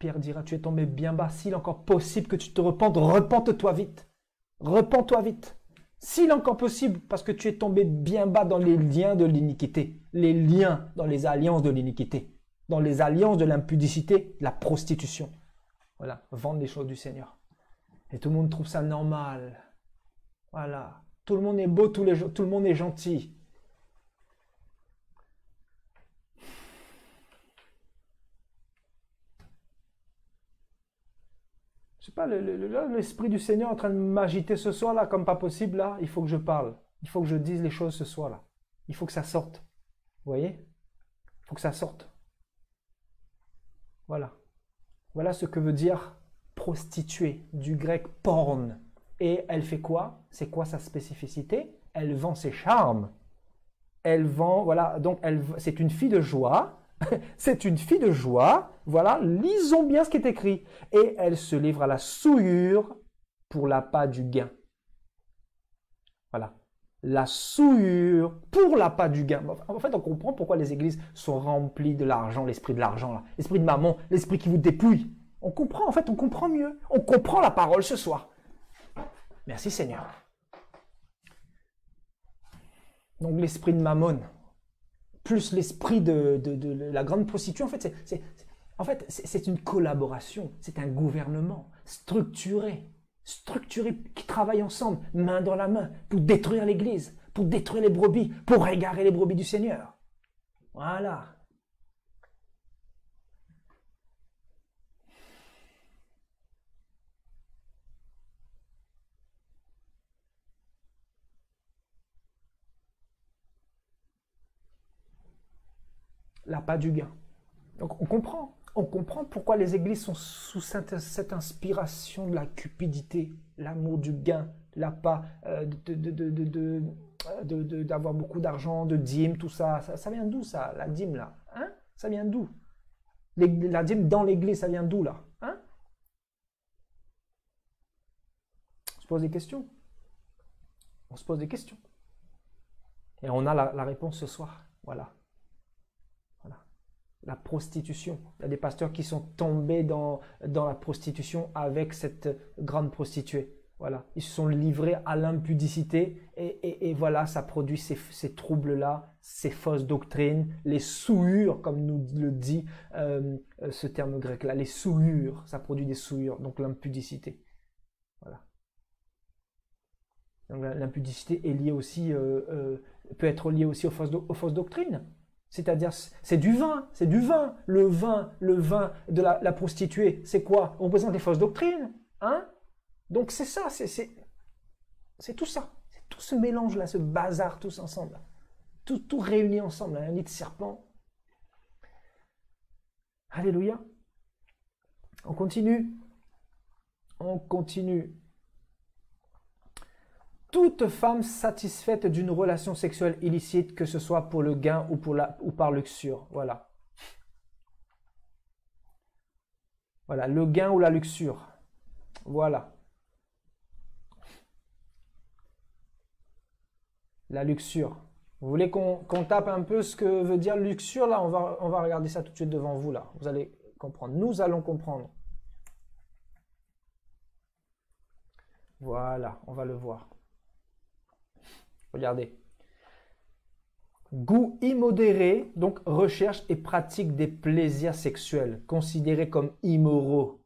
Pierre dira, tu es tombé bien bas. S'il est encore possible que tu te repentes, repente-toi vite. Repends-toi vite. S'il est encore possible, parce que tu es tombé bien bas dans les liens de l'iniquité. Les liens dans les alliances de l'iniquité. Dans les alliances de l'impudicité, la prostitution. Voilà, vendre les choses du Seigneur. Et tout le monde trouve ça normal. Voilà. Tout le monde est beau, tout le monde est gentil. Je sais pas, l'Esprit du Seigneur est en train de m'agiter ce soir là, comme pas possible là. Il faut que je parle. Il faut que je dise les choses ce soir là. Il faut que ça sorte. Vous voyez? Il faut que ça sorte. Voilà. Voilà ce que veut dire prostituée, du grec porn. Et elle fait quoi? C'est quoi sa spécificité? Elle vend ses charmes. Elle vend, voilà, donc c'est une fille de joie. C'est une fille de joie. Voilà, lisons bien ce qui est écrit. Et elle se livre à la souillure pour l'appât du gain. Voilà. La souillure pour l'appât du gain. En fait, on comprend pourquoi les églises sont remplies de l'argent, l'esprit de l'argent, là. L'esprit de mammon, l'esprit qui vous dépouille. On comprend, en fait, on comprend mieux. On comprend la parole ce soir. Merci Seigneur. Donc l'esprit de mammon, plus l'esprit de la grande prostituée, en fait, c'est une collaboration, c'est un gouvernement structuré, qui travaille ensemble, main dans la main, pour détruire l'Église, pour détruire les brebis, pour égarer les brebis du Seigneur. Voilà. L'appât du gain. Donc on comprend pourquoi les églises sont sous cette inspiration de la cupidité, l'amour du gain, l'appât, d'avoir beaucoup d'argent, de dîmes, tout ça. Ça vient d'où ça, la dîme là, hein? Ça vient d'où? La dîme dans l'église, ça vient d'où là, hein? On se pose des questions. On se pose des questions. Et on a la réponse ce soir. Voilà. la prostitution. Il y a des pasteurs qui sont tombés dans la prostitution avec cette grande prostituée. Voilà, ils se sont livrés à l'impudicité et voilà, ça produit ces troubles-là, ces fausses doctrines, les souillures, comme nous le dit ce terme grec-là, les souillures, ça produit des souillures, donc l'impudicité. Voilà. Donc l'impudicité est liée aussi, peut être liée aussi aux fausses doctrines. C'est-à-dire, c'est du vin. Le vin de la prostituée, c'est quoi? On présente les fausses doctrines, hein? Donc c'est ça, c'est tout ça. C'est tout ce mélange-là, ce bazar tous ensemble. Tout réuni ensemble, un nid de serpent. Alléluia. On continue. Toute femme satisfaite d'une relation sexuelle illicite, que ce soit pour le gain ou par luxure. Voilà. Voilà, le gain ou la luxure. Voilà. La luxure. Vous voulez qu'on tape un peu ce que veut dire luxure là? On va regarder ça tout de suite devant vous là. Vous allez comprendre. Nous allons comprendre. Voilà, on va le voir. Regardez. Goût immodéré, donc recherche et pratique des plaisirs sexuels, considérés comme immoraux.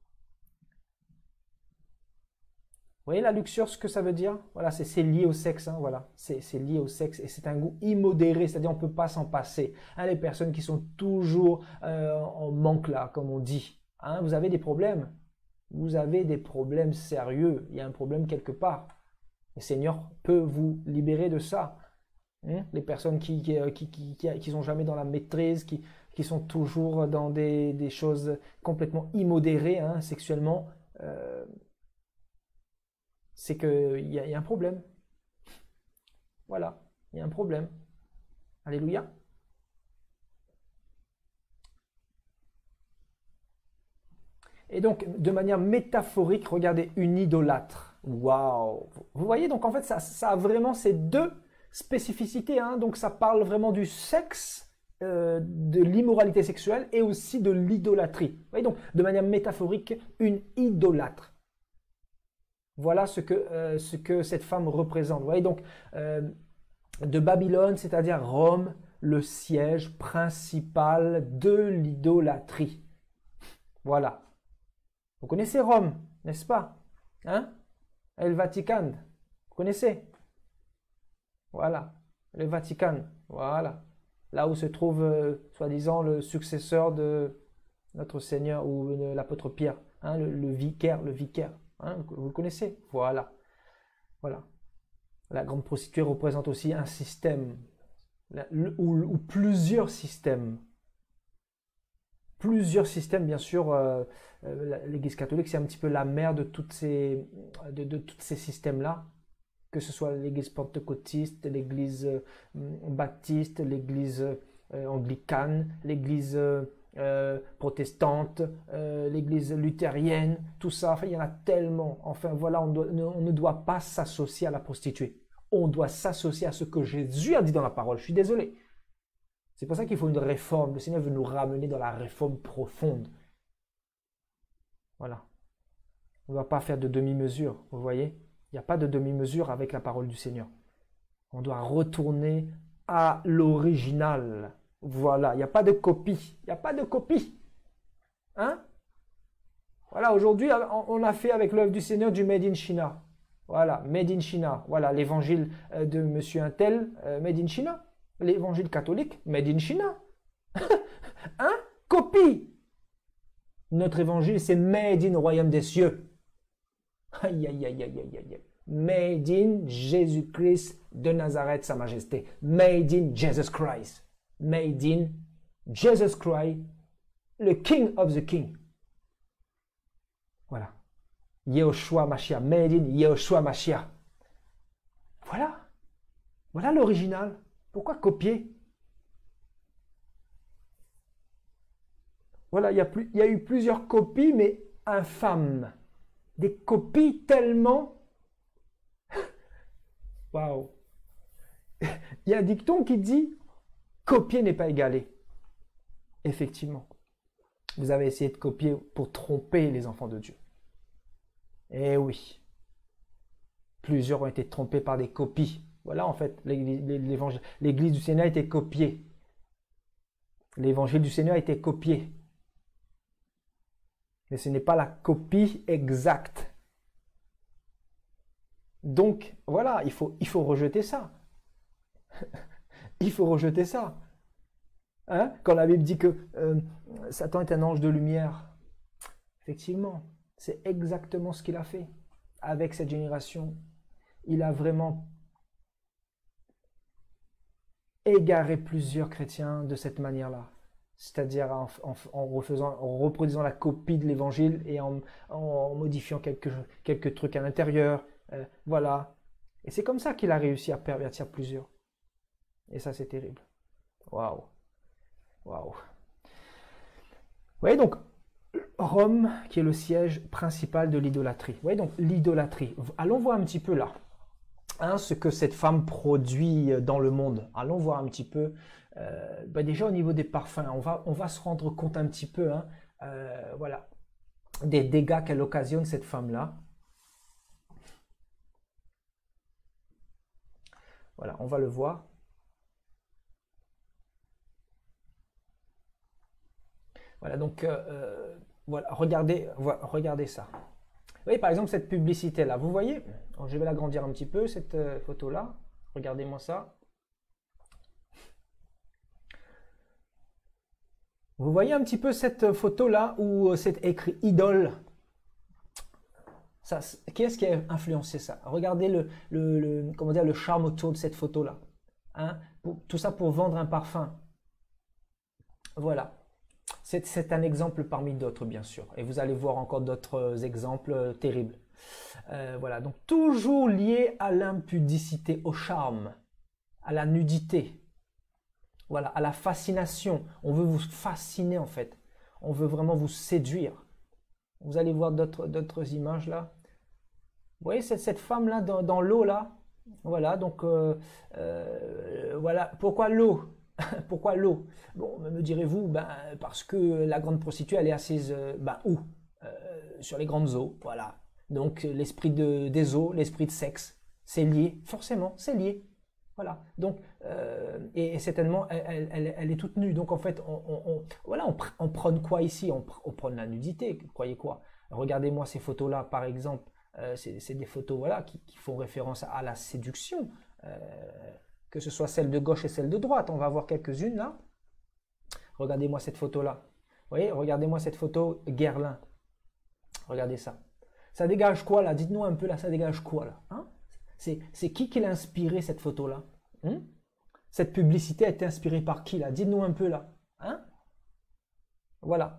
Vous voyez la luxure, ce que ça veut dire? Voilà, c'est lié au sexe, hein, voilà. C'est lié au sexe et c'est un goût immodéré, c'est-à-dire on ne peut pas s'en passer. Hein, les personnes qui sont toujours en manque là, comme on dit. Hein, vous avez des problèmes. Vous avez des problèmes sérieux. Il y a un problème quelque part. Le Seigneur peut vous libérer de ça. Hein, les personnes qui sont jamais dans la maîtrise, qui sont toujours dans des choses complètement immodérées, hein, sexuellement, c'est qu'il y a un problème. Voilà, il y a un problème. Alléluia. Et donc, de manière métaphorique, regardez, une idolâtre. Waouh! Vous voyez, donc en fait, ça a vraiment ces deux spécificités. Hein, donc, ça parle vraiment du sexe, de l'immoralité sexuelle et aussi de l'idolâtrie. Vous voyez, donc, de manière métaphorique, une idolâtre. Voilà ce que cette femme représente. Vous voyez, donc, de Babylone, c'est-à-dire Rome, le siège principal de l'idolâtrie. Voilà. Vous connaissez Rome, n'est-ce pas? Hein? Et le Vatican, vous connaissez? Voilà, le Vatican, voilà. Là où se trouve, soi-disant, le successeur de notre Seigneur ou l'apôtre Pierre, hein, le vicaire. Hein, vous le connaissez? Voilà. Voilà. La grande prostituée représente aussi un système, ou plusieurs systèmes. Plusieurs systèmes, bien sûr. L'Église catholique, c'est un petit peu la mère de tous ces systèmes-là, que ce soit l'Église pentecôtiste, l'Église baptiste, l'Église anglicane, l'Église protestante, l'Église luthérienne, tout ça. Enfin, il y en a tellement. Enfin, voilà, on ne doit pas s'associer à la prostituée. On doit s'associer à ce que Jésus a dit dans la parole. Je suis désolé. C'est pour ça qu'il faut une réforme. Le Seigneur veut nous ramener dans la réforme profonde. Voilà. On ne doit pas faire de demi-mesure, vous voyez? Il n'y a pas de demi-mesure avec la parole du Seigneur. On doit retourner à l'original. Voilà, il n'y a pas de copie. Il n'y a pas de copie. Hein? Voilà, aujourd'hui, on a fait avec l'œuvre du Seigneur du Made in China. Voilà, Made in China. Voilà, l'évangile de Monsieur Untel, Made in China. L'évangile catholique, Made in China. Hein? Copie. Notre évangile, c'est Made in Royaume des cieux. Aïe, aïe, aïe, aïe, aïe, aïe. Made in Jésus-Christ de Nazareth, Sa Majesté. Made in Jesus Christ. Made in Jesus Christ, le King of the King. Voilà. Yehoshua Mashiach. Made in Yehoshua Mashiach. Voilà. Voilà l'original. Pourquoi copier? Voilà, il y a eu plusieurs copies, mais infâmes. Des copies tellement... Waouh! Il y a un dicton qui dit « copier n'est pas égaler ». Effectivement. Vous avez essayé de copier pour tromper les enfants de Dieu. Eh oui. Plusieurs ont été trompés par des copies. Voilà, en fait, l'église du Seigneur a été copiée. L'évangile du Seigneur a été copié. Mais ce n'est pas la copie exacte. Donc, voilà, il faut rejeter ça. Il faut rejeter ça. Hein? Quand la Bible dit que Satan est un ange de lumière, effectivement, c'est exactement ce qu'il a fait avec cette génération. Il a vraiment égaré plusieurs chrétiens de cette manière-là. C'est-à-dire en reproduisant la copie de l'évangile et en modifiant quelques trucs à l'intérieur. Voilà. Et c'est comme ça qu'il a réussi à pervertir plusieurs. Et ça, c'est terrible. Waouh. Waouh. Vous voyez donc, Rome, qui est le siège principal de l'idolâtrie. Vous voyez donc, l'idolâtrie. Allons voir un petit peu là. Hein, ce que cette femme produit dans le monde. Allons voir un petit peu. Déjà au niveau des parfums, on va se rendre compte un petit peu, hein, voilà, des dégâts qu'elle occasionne cette femme-là. Voilà, on va le voir. Voilà, donc voilà, regardez ça. Vous voyez par exemple cette publicité-là, vous voyez? Alors, je vais l'agrandir un petit peu, cette photo-là. Regardez-moi ça. Vous voyez un petit peu cette photo-là où c'est écrit idole. Ça, qui est-ce qui a influencé ça? Regardez comment dire, le charme autour de cette photo-là. Hein? Tout ça pour vendre un parfum. Voilà. C'est un exemple parmi d'autres, bien sûr. Et vous allez voir encore d'autres exemples terribles. Voilà. Donc, toujours lié à l'impudicité, au charme, à la nudité. Voilà, à la fascination. On veut vous fasciner, en fait. On veut vraiment vous séduire. Vous allez voir d'autres images, là. Vous voyez cette femme-là dans l'eau, là? Voilà, donc, voilà. Pourquoi l'eau? Pourquoi l'eau? Bon, me direz-vous, parce que la grande prostituée, elle est assise, où? Sur les grandes eaux, voilà. Donc, l'esprit des eaux, l'esprit de sexe, c'est lié, forcément, c'est lié. Voilà. Donc, et certainement, elle est toute nue. Donc, en fait, on prône quoi ici? On prône la nudité. Croyez quoi? Regardez-moi ces photos-là, par exemple. C'est des photos, voilà, qui font référence à la séduction. Que ce soit celle de gauche et celle de droite. On va voir quelques-unes là. Regardez-moi cette photo-là. Vous voyez, regardez-moi cette photo Guerlain. Regardez ça. Ça dégage quoi là? Dites-nous un peu là, ça dégage quoi là, hein? C'est qui l'a inspiré cette photo-là, hein? Cette publicité a été inspirée par qui là? Dites-nous un peu là, hein? Voilà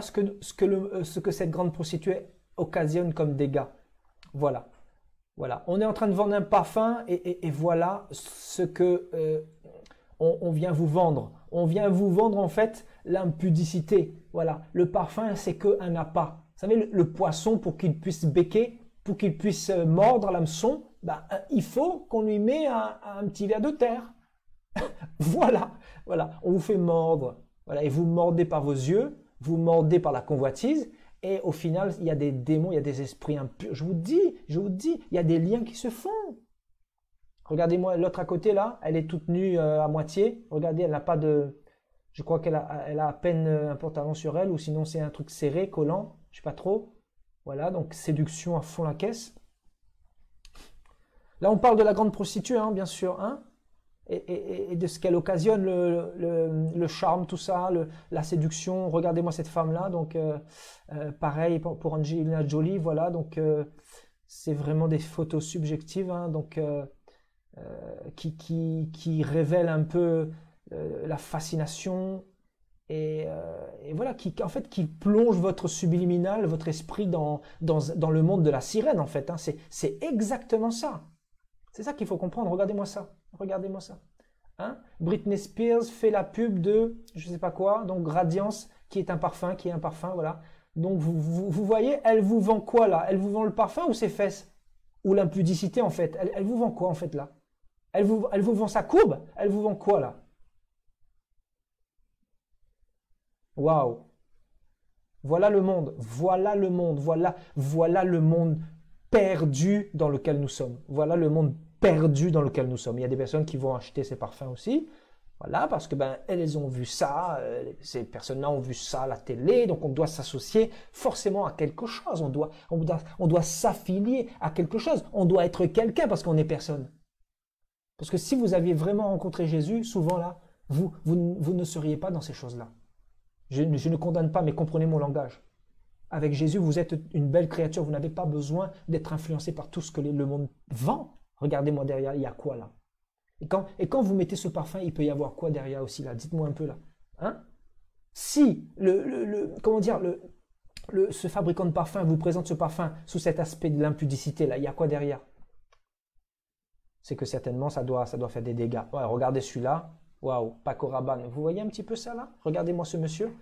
ce que cette grande prostituée occasionne comme dégâts. Voilà. On est en train de vendre un parfum et voilà ce que on vient vous vendre. On vient vous vendre en fait l'impudicité. Voilà. Le parfum, c'est qu'un appât. Vous savez, le poisson, pour qu'il puisse becquer, pour qu'il puisse mordre l'hameçon, il faut qu'on lui mette un petit verre de terre. Voilà. On vous fait mordre. Voilà. Et vous mordez par vos yeux, vous mordez par la convoitise. Et au final, il y a des démons, il y a des esprits impurs. Je vous dis, il y a des liens qui se font. Regardez-moi l'autre à côté là, elle est toute nue à moitié. Regardez, elle n'a pas de... Je crois qu'elle a à peine un pantalon sur elle, ou sinon c'est un truc serré, collant, je sais pas trop. Voilà, donc séduction à fond la caisse. Là, on parle de la grande prostituée, hein, bien sûr, hein, et de ce qu'elle occasionne, le charme, tout ça, la séduction. Regardez-moi cette femme-là, donc pareil pour Angelina Jolie, voilà, donc c'est vraiment des photos subjectives, hein, donc qui révèlent un peu la fascination et voilà, en fait qui plonge votre subliminal, votre esprit dans le monde de la sirène, en fait, hein. C'est exactement ça. C'est ça qu'il faut comprendre. Regardez-moi ça. Hein? Britney Spears fait la pub de je sais pas quoi, donc Radiance, qui est un parfum, voilà. Donc vous voyez, elle vous vend quoi là? Elle vous vend le parfum ou ses fesses? Ou l'impudicité, en fait? Elle vous vend quoi, en fait, là? Elle vous vend sa courbe? Elle vous vend quoi là? Waouh! Voilà le monde, voilà le monde perdu dans lequel nous sommes. Voilà le monde perdu dans lequel nous sommes. Il y a des personnes qui vont acheter ces parfums aussi. Voilà, parce que ben elles ont vu ça, ces personnes-là ont vu ça à la télé, donc on doit s'associer forcément à quelque chose. On doit s'affilier à quelque chose. On doit être quelqu'un parce qu'on est personne. Parce que si vous aviez vraiment rencontré Jésus, souvent là, vous ne seriez pas dans ces choses-là. Je ne condamne pas, mais comprenez mon langage. Avec Jésus, vous êtes une belle créature. Vous n'avez pas besoin d'être influencé par tout ce que le monde vend. Regardez-moi derrière, il y a quoi là? Et quand vous mettez ce parfum, il peut y avoir quoi derrière aussi là? Dites-moi un peu là. Hein? Si comment dire, ce fabricant de parfum vous présente ce parfum sous cet aspect de l'impudicité là, il y a quoi derrière? C'est que certainement ça doit faire des dégâts. Ouais, regardez celui-là. Waouh, Paco Rabanne. Vous voyez un petit peu ça là? Regardez-moi ce monsieur.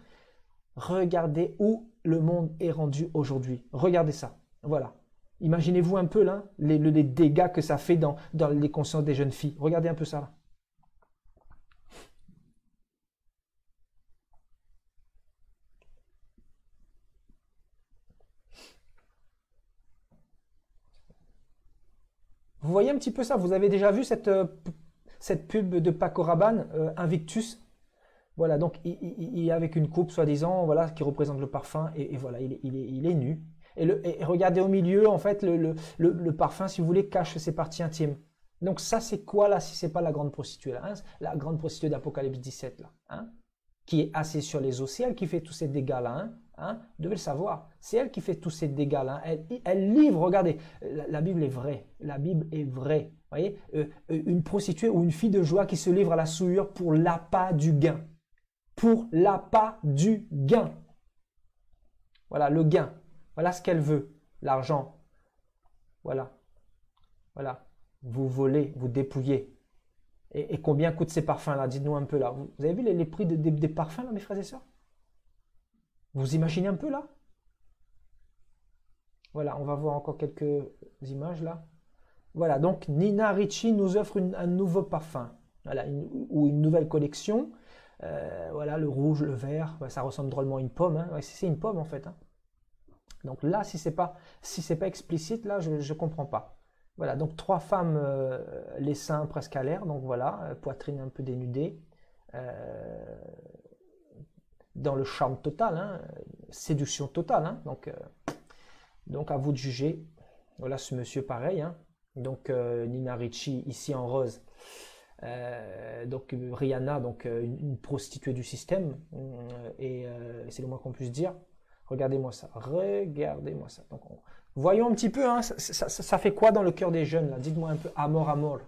Regardez où le monde est rendu aujourd'hui. Regardez ça. Voilà. Imaginez-vous un peu là les dégâts que ça fait dans les consciences des jeunes filles. Regardez un peu ça là. Vous voyez un petit peu ça? Vous avez déjà vu cette pub de Paco Rabanne, Invictus? Voilà, donc il est avec une coupe soi-disant, voilà, qui représente le parfum, et voilà, il est nu. Et regardez au milieu, en fait, le parfum, si vous voulez, cache ses parties intimes. Donc ça, c'est quoi là, si c'est pas la grande prostituée là, hein? La grande prostituée d'Apocalypse 17 là, hein? Qui est assise sur les eaux, c'est elle qui fait tous ces dégâts-là, hein, hein, vous devez le savoir, c'est elle qui fait tous ces dégâts-là, elle livre, regardez, la Bible est vraie, la Bible est vraie, vous voyez, une prostituée ou une fille de joie qui se livre à la souillure pour l'appât du gain, pour l'appât du gain, voilà, le gain, voilà ce qu'elle veut, l'argent, voilà, voilà, vous volez, vous dépouillez. Et combien coûtent ces parfums-là? Dites-nous un peu là. Vous avez vu les prix des parfums là, mes frères et sœurs? Vous imaginez un peu là? Voilà, on va voir encore quelques images là. Voilà, donc Nina Ricci nous offre un nouveau parfum. Voilà, ou une nouvelle collection. Voilà, le rouge, le vert, ouais, ça ressemble drôlement à une pomme. Hein. Ouais, c'est une pomme en fait. Hein. Donc là, si c'est pas explicite, là, je ne comprends pas. Voilà, donc trois femmes, les seins presque à l'air, donc voilà, poitrine un peu dénudée, dans le charme total, hein, séduction totale, hein, donc à vous de juger. Voilà ce monsieur pareil, hein. Donc Nina Ricci ici en rose, donc Rihanna, donc une prostituée du système, et c'est le moins qu'on puisse dire. Regardez-moi ça, regardez-moi ça. Donc, voyons un petit peu, hein, ça fait quoi dans le cœur des jeunes là? Dites-moi un peu, amor, amor,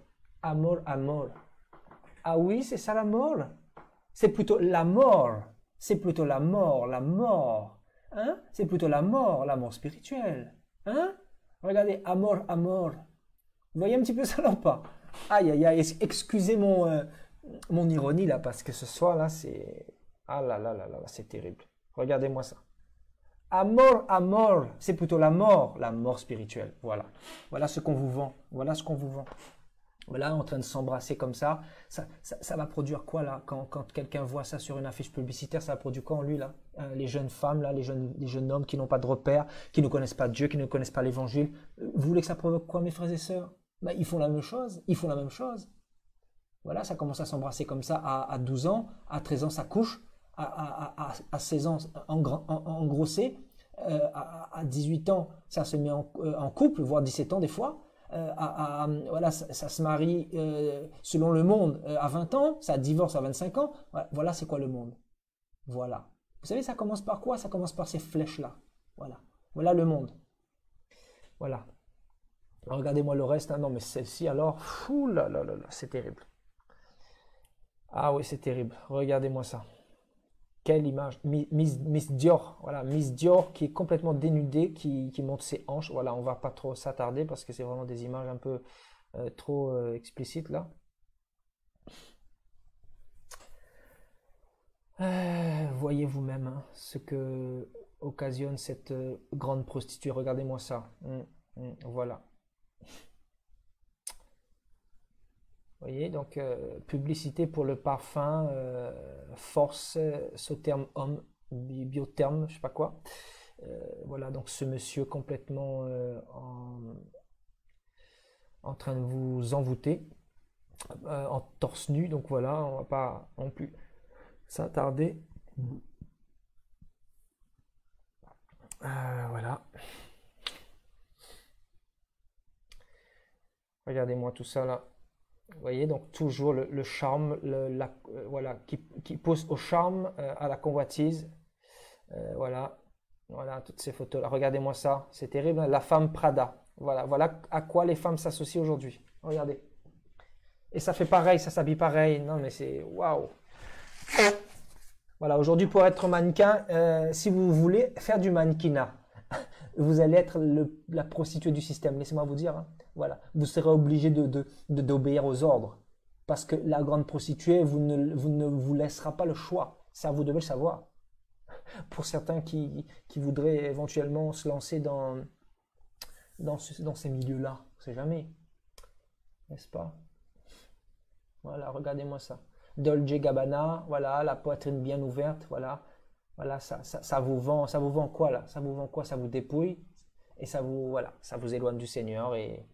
amor, amor. Ah oui, c'est ça la mort? C'est plutôt la mort. C'est plutôt la mort, la mort. Hein? C'est plutôt la mort spirituelle. Hein? Regardez, amor, amor. Vous voyez un petit peu ça là ou pas? Aïe, aïe, aïe, excusez mon ironie là, parce que ce soir là, c'est... Ah là là là là, c'est terrible. Regardez-moi ça. Amor, amor, c'est plutôt la mort spirituelle. Voilà. Voilà ce qu'on vous vend. Voilà ce qu'on vous vend. Voilà, en train de s'embrasser comme ça. Ça va produire quoi là? Quand quelqu'un voit ça sur une affiche publicitaire, ça va produire quoi en lui là? Les jeunes femmes là, les jeunes hommes qui n'ont pas de repères, qui ne connaissent pas Dieu, qui ne connaissent pas l'évangile. Vous voulez que ça provoque quoi, mes frères et sœurs? Ben, ils font la même chose. Ils font la même chose. Voilà, ça commence à s'embrasser comme ça à 12 ans, à 13 ans ça couche, à 16 ans engrossé, à 18 ans ça se met en couple, voire 17 ans des fois, voilà, ça se marie selon le monde à 20 ans, ça divorce à 25 ans, voilà c'est quoi le monde. Voilà. Vous savez, ça commence par quoi? Ça commence par ces flèches-là. Voilà. Voilà le monde. Voilà. Regardez-moi le reste. Hein. Non, mais celle-ci, alors, fou là là là là, c'est terrible. Ah oui, c'est terrible. Regardez-moi ça. Quelle image. Miss Dior. Voilà, Miss Dior qui est complètement dénudée, qui montre ses hanches. Voilà, on va pas trop s'attarder parce que c'est vraiment des images un peu trop explicites là. Voyez vous-même hein, ce que occasionne cette grande prostituée. Regardez-moi ça. Voilà. Voyez, donc publicité pour le parfum force ce terme homme Biotherm, je sais pas quoi. Voilà, donc ce monsieur complètement en train de vous envoûter, en torse nu. Donc voilà, on va pas non plus s'attarder. Voilà. Regardez-moi tout ça là. Vous voyez, donc toujours le charme, voilà, qui pousse au charme, à la convoitise. Voilà, voilà toutes ces photos là. Regardez-moi ça, c'est terrible, hein. La femme Prada. Voilà, voilà à quoi les femmes s'associent aujourd'hui. Regardez. Et ça fait pareil, ça s'habille pareil. Non mais c'est waouh. Voilà, aujourd'hui pour être mannequin, si vous voulez faire du mannequinat, vous allez être la prostituée du système. Laissez-moi vous dire, hein. Voilà, vous serez obligé d'obéir aux ordres. Parce que la grande prostituée, vous ne vous laissera pas le choix. Ça, vous devez le savoir. Pour certains qui voudraient éventuellement se lancer dans ces milieux-là, on ne sait jamais, n'est-ce pas? Voilà, regardez-moi ça. Dolce Gabbana, voilà, la poitrine bien ouverte, voilà, voilà, ça vous vend quoi là? Ça vous vend quoi? Ça vous dépouille et voilà, ça vous éloigne du Seigneur et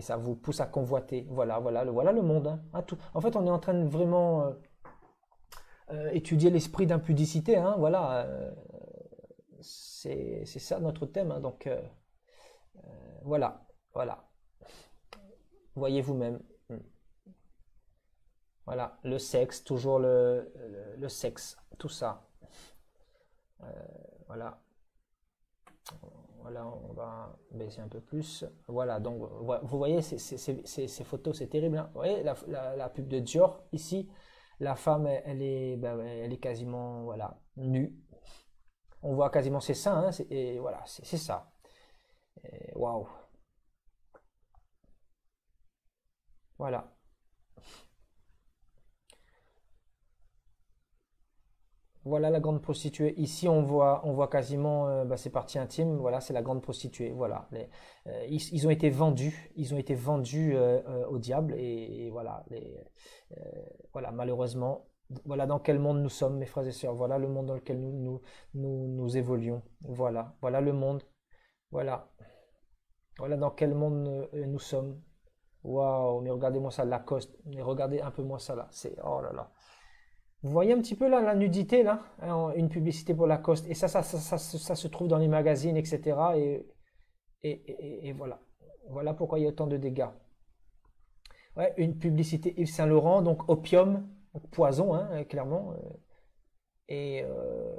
ça vous pousse à convoiter. Voilà, voilà le monde, hein, tout. En fait, on est en train de vraiment étudier l'esprit d'impudicité, hein, voilà. C'est ça notre thème, hein, donc voilà, voilà. Voyez vous-même. Voilà, le sexe, toujours le sexe, tout ça. Voilà, voilà, on va baisser un peu plus. Voilà, donc vous voyez ces photos, c'est terrible, hein. Vous voyez la pub de Dior ici, la femme, elle est quasiment, voilà, nue. On voit quasiment ses seins, hein, et voilà, c'est ça. Waouh. Voilà. Voilà la grande prostituée. Ici, on voit quasiment ses parties intimes. Voilà, c'est la grande prostituée. Voilà, ils ont été vendus. Ils ont été vendus au diable. Et voilà, voilà, malheureusement, voilà dans quel monde nous sommes, mes frères et sœurs. Voilà le monde dans lequel nous évoluons. Voilà, voilà le monde. Voilà, voilà dans quel monde nous sommes. Waouh, mais regardez-moi ça, Lacoste. Mais regardez un peu moi ça là. C'est oh là là. Vous voyez un petit peu là la nudité là, hein, une publicité pour Lacoste et ça se trouve dans les magazines etc. Et voilà, voilà pourquoi il y a autant de dégâts. Ouais, une publicité Yves Saint Laurent donc opium, donc poison hein, clairement et, euh,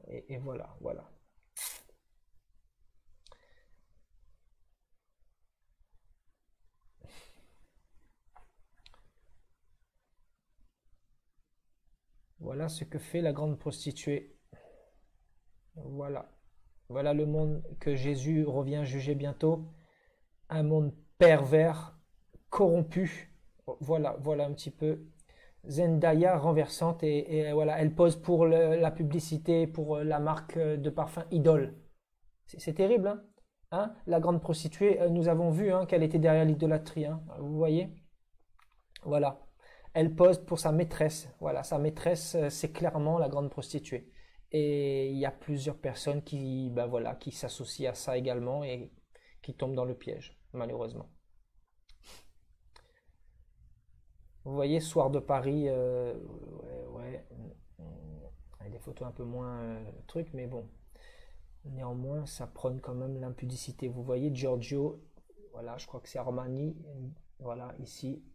et voilà voilà. Voilà ce que fait la grande prostituée. Voilà, voilà le monde que Jésus revient juger bientôt, un monde pervers, corrompue. Voilà, voilà un petit peu. Zendaya renversante et voilà, elle pose pour la publicité, pour la marque de parfum Idol. C'est terrible, hein? Hein. La grande prostituée, nous avons vu hein, qu'elle était derrière l'idolâtrie, hein, vous voyez? Voilà. Elle pose pour sa maîtresse. Voilà, sa maîtresse, c'est clairement la grande prostituée. Et il y a plusieurs personnes voilà, qui s'associent à ça également et qui tombent dans le piège, malheureusement. Vous voyez, Soir de Paris, ouais, ouais, des photos un peu moins truc, mais bon, néanmoins, ça prône quand même l'impudicité. Vous voyez, Giorgio, voilà, je crois que c'est Armani, voilà, ici,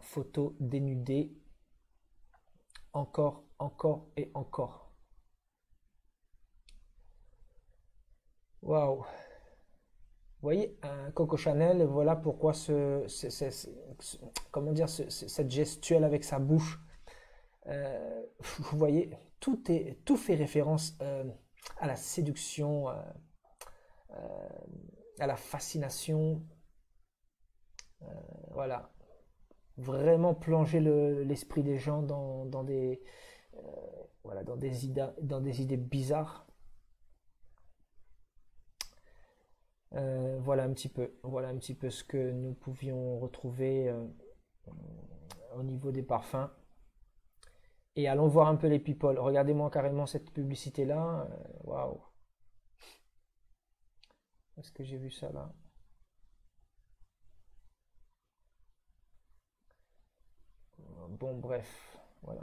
photo dénudée, encore, encore et encore. Waouh! Vous voyez, Coco Chanel, voilà pourquoi comment dire, cette gestuelle avec sa bouche. Vous voyez, tout fait référence à la séduction, à la fascination. Voilà, vraiment plonger l'esprit des gens voilà, dans des idées bizarres. Voilà un petit peu ce que nous pouvions retrouver au niveau des parfums. Et allons voir un peu les people. Regardez-moi carrément cette publicité-là. Waouh. Est-ce que j'ai vu ça là? Bon, bref. Vous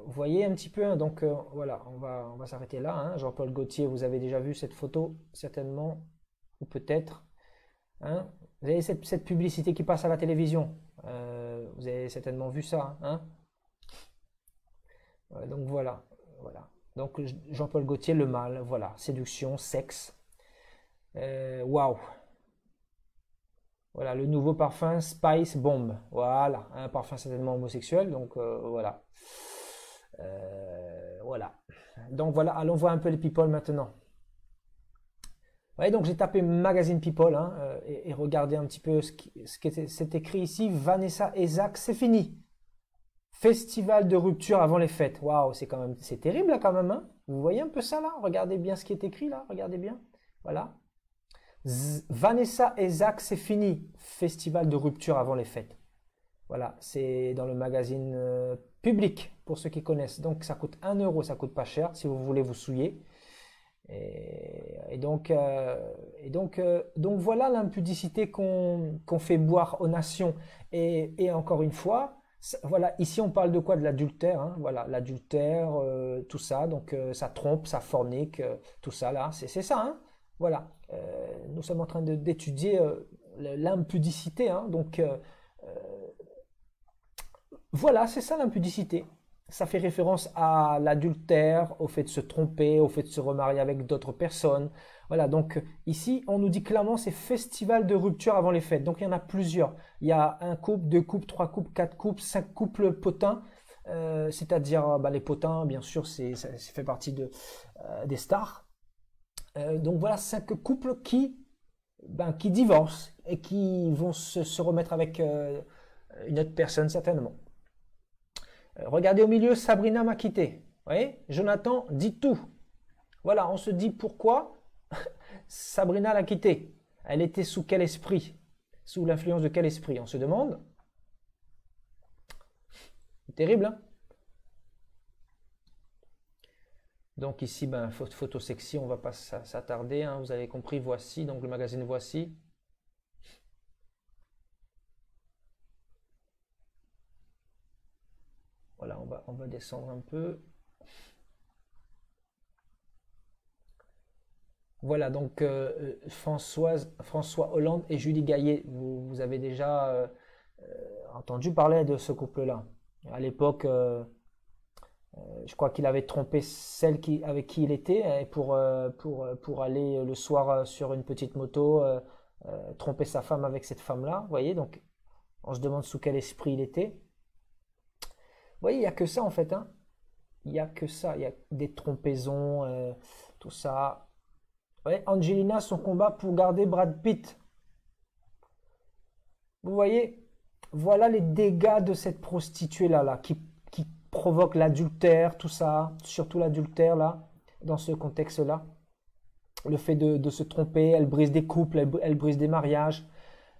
voyez un petit peu, hein, donc voilà, on va s'arrêter là, hein. Jean-Paul Gaultier, vous avez déjà vu cette photo, certainement, ou peut-être, hein. Vous avez cette publicité qui passe à la télévision. Vous avez certainement vu ça, hein. Donc voilà, voilà. Donc Jean-Paul Gaultier, le mal, voilà, séduction, sexe. Waouh. Voilà, le nouveau parfum Spice Bomb. Voilà, un parfum certainement homosexuel, donc voilà. Voilà. Donc voilà, allons voir un peu les people maintenant. Ouais, donc j'ai tapé Magazine People, hein, et regardez un petit peu ce qui c'est écrit ici. Vanessa et Zach, c'est fini. Festival de rupture avant les fêtes. Waouh, c'est quand même, c'est terrible là quand même, hein. Vous voyez un peu ça là? Regardez bien ce qui est écrit là, regardez bien. Voilà. Vanessa et Zach, c'est fini. Festival de rupture avant les fêtes. Voilà, c'est dans le magazine Public, pour ceux qui connaissent. Donc ça coûte 1 euro, ça coûte pas cher si vous voulez vous souiller. Donc voilà l'impudicité qu'on fait boire aux nations. Et encore une fois, voilà, ici on parle de quoi? De l'adultère, hein, voilà, l'adultère, tout ça. Donc ça trompe, ça fornique, tout ça là, c'est ça, hein, voilà. Nous sommes en train d'étudier l'impudicité, hein, donc voilà, c'est ça l'impudicité. Ça fait référence à l'adultère, au fait de se tromper, au fait de se remarier avec d'autres personnes. Voilà, donc ici, on nous dit clairement c'est festival de rupture avant les fêtes. Donc il y en a plusieurs. Il y a un couple, deux couples, trois couples, quatre couples, cinq couples potins. C'est-à-dire bah, les potins, bien sûr, ça fait partie des stars. Donc voilà, cinq couples qui divorcent et qui vont se remettre avec une autre personne certainement. Regardez au milieu, Sabrina m'a quitté. Vous voyez, Jonathan dit tout. Voilà, on se dit pourquoi Sabrina l'a quitté. Elle était sous quel esprit? Sous l'influence de quel esprit? On se demande. C'est terrible, hein? Donc ici, ben, photo sexy, on va pas s'attarder, hein, vous avez compris, Voici, donc le magazine Voici. Voilà, on va descendre un peu. Voilà, donc François Hollande et Julie Gaillet, vous avez déjà entendu parler de ce couple-là. À l'époque, je crois qu'il avait trompé avec qui il était hein, pour aller le soir sur une petite moto, tromper sa femme avec cette femme-là. Vous voyez, donc on se demande sous quel esprit il était. Vous voyez, il n'y a que ça en fait, hein. Il n'y a que ça, il y a des trompaisons, tout ça. Ouais, Angelina, son combat pour garder Brad Pitt. Vous voyez, voilà les dégâts de cette prostituée-là, qui provoque l'adultère, tout ça, surtout l'adultère, là, dans ce contexte-là. Le fait de se tromper, elle brise des couples, elle brise des mariages.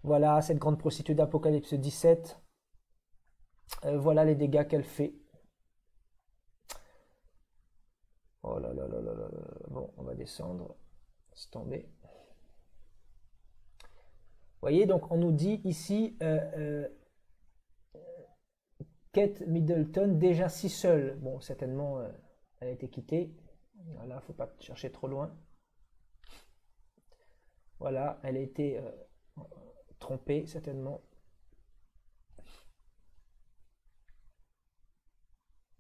Voilà, cette grande prostituée d'Apocalypse 17. Voilà les dégâts qu'elle fait. Oh là là là là là là. Bon, on va descendre. Laisse tomber. Vous voyez, donc on nous dit ici Kate Middleton déjà si seule. Bon, certainement, elle a été quittée. Voilà, faut pas chercher trop loin. Voilà, elle a été trompée, certainement.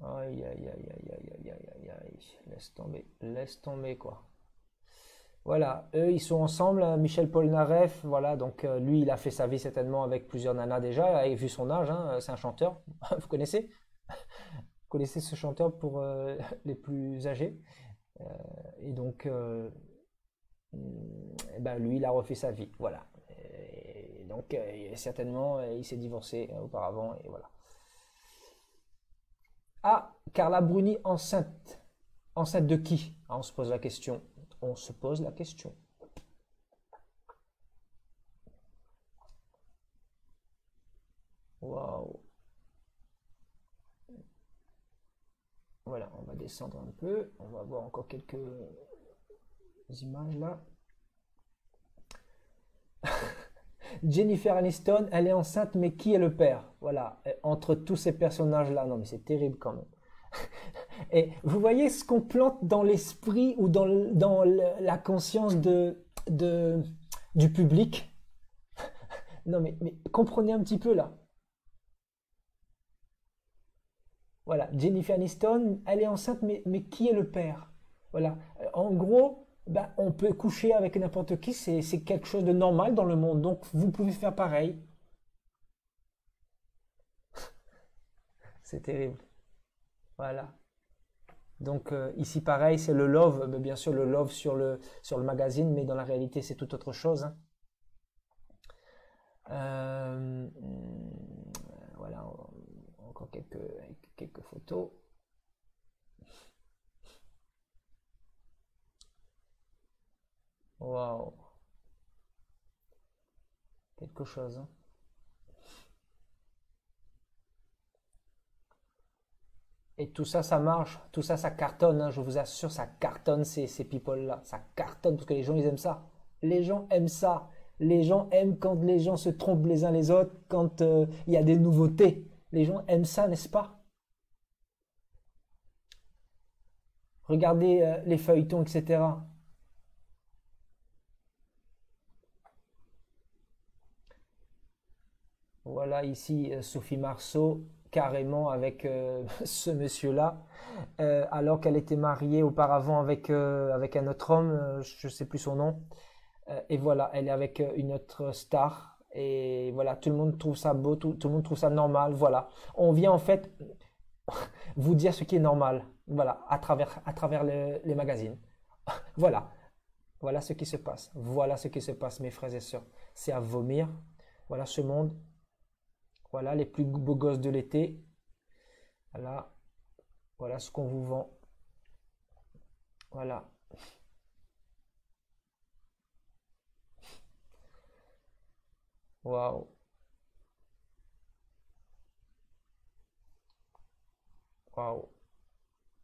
Aïe, aïe, aïe, aïe, aïe, aïe, aïe, aïe. Laisse tomber, quoi. Voilà, eux, ils sont ensemble, hein, Michel Polnareff, voilà, donc lui, il a fait sa vie certainement avec plusieurs nanas déjà, et vu son âge, hein, c'est un chanteur, vous connaissez? Vous connaissez ce chanteur pour les plus âgés? Euh, et donc, eh ben, lui, il a refait sa vie, voilà. Et donc, certainement, il s'est divorcé auparavant, et voilà. Ah, Carla Bruni enceinte. Enceinte de qui? Ah, on se pose la question. On se pose la question. Waouh. Voilà, on va descendre un peu. On va voir encore quelques images là. Jennifer Aniston, elle est enceinte, mais qui est le père? Voilà, entre tous ces personnages-là. Non, mais c'est terrible quand même. Et vous voyez ce qu'on plante dans l'esprit ou dans la conscience du public? Non, mais comprenez un petit peu là. Voilà, Jennifer Aniston, elle est enceinte, mais qui est le père? Voilà, en gros, ben, on peut coucher avec n'importe qui, c'est quelque chose de normal dans le monde, donc vous pouvez faire pareil. C'est terrible. Voilà. Donc ici pareil, c'est le love, mais bien sûr le love sur le magazine, mais dans la réalité c'est tout autre chose, hein. Euh, voilà, encore quelques photos. Waouh, quelque chose, hein. Et tout ça, ça marche, tout ça, ça cartonne, hein, je vous assure, ça cartonne ces people-là, ça cartonne parce que les gens, ils aiment ça. Les gens aiment ça. Les gens aiment quand les gens se trompent les uns les autres, quand il y a des nouveautés. Les gens aiment ça, n'est-ce pas? Regardez les feuilletons, etc. Voilà ici Sophie Marceau, carrément avec ce monsieur-là, alors qu'elle était mariée auparavant avec un autre homme, je ne sais plus son nom. Et voilà, elle est avec une autre star. Et voilà, tout le monde trouve ça beau, tout le monde trouve ça normal. Voilà, on vient en fait vous dire ce qui est normal. Voilà, à travers les magazines. Voilà, voilà ce qui se passe. Voilà ce qui se passe, mes frères et sœurs. C'est à vomir. Voilà ce monde. Voilà les plus beaux gosses de l'été. Voilà, voilà ce qu'on vous vend. Voilà. Waouh. Waouh.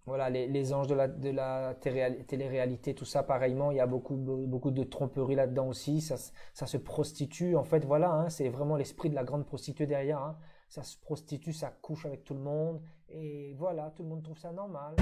Voilà, les anges de la télé-réalité, tout ça, pareillement, il y a beaucoup de tromperie là-dedans aussi. Ça se prostitue, en fait, voilà, hein, c'est vraiment l'esprit de la grande prostituée derrière, hein. Ça se prostitue, ça couche avec tout le monde, et voilà, tout le monde trouve ça normal.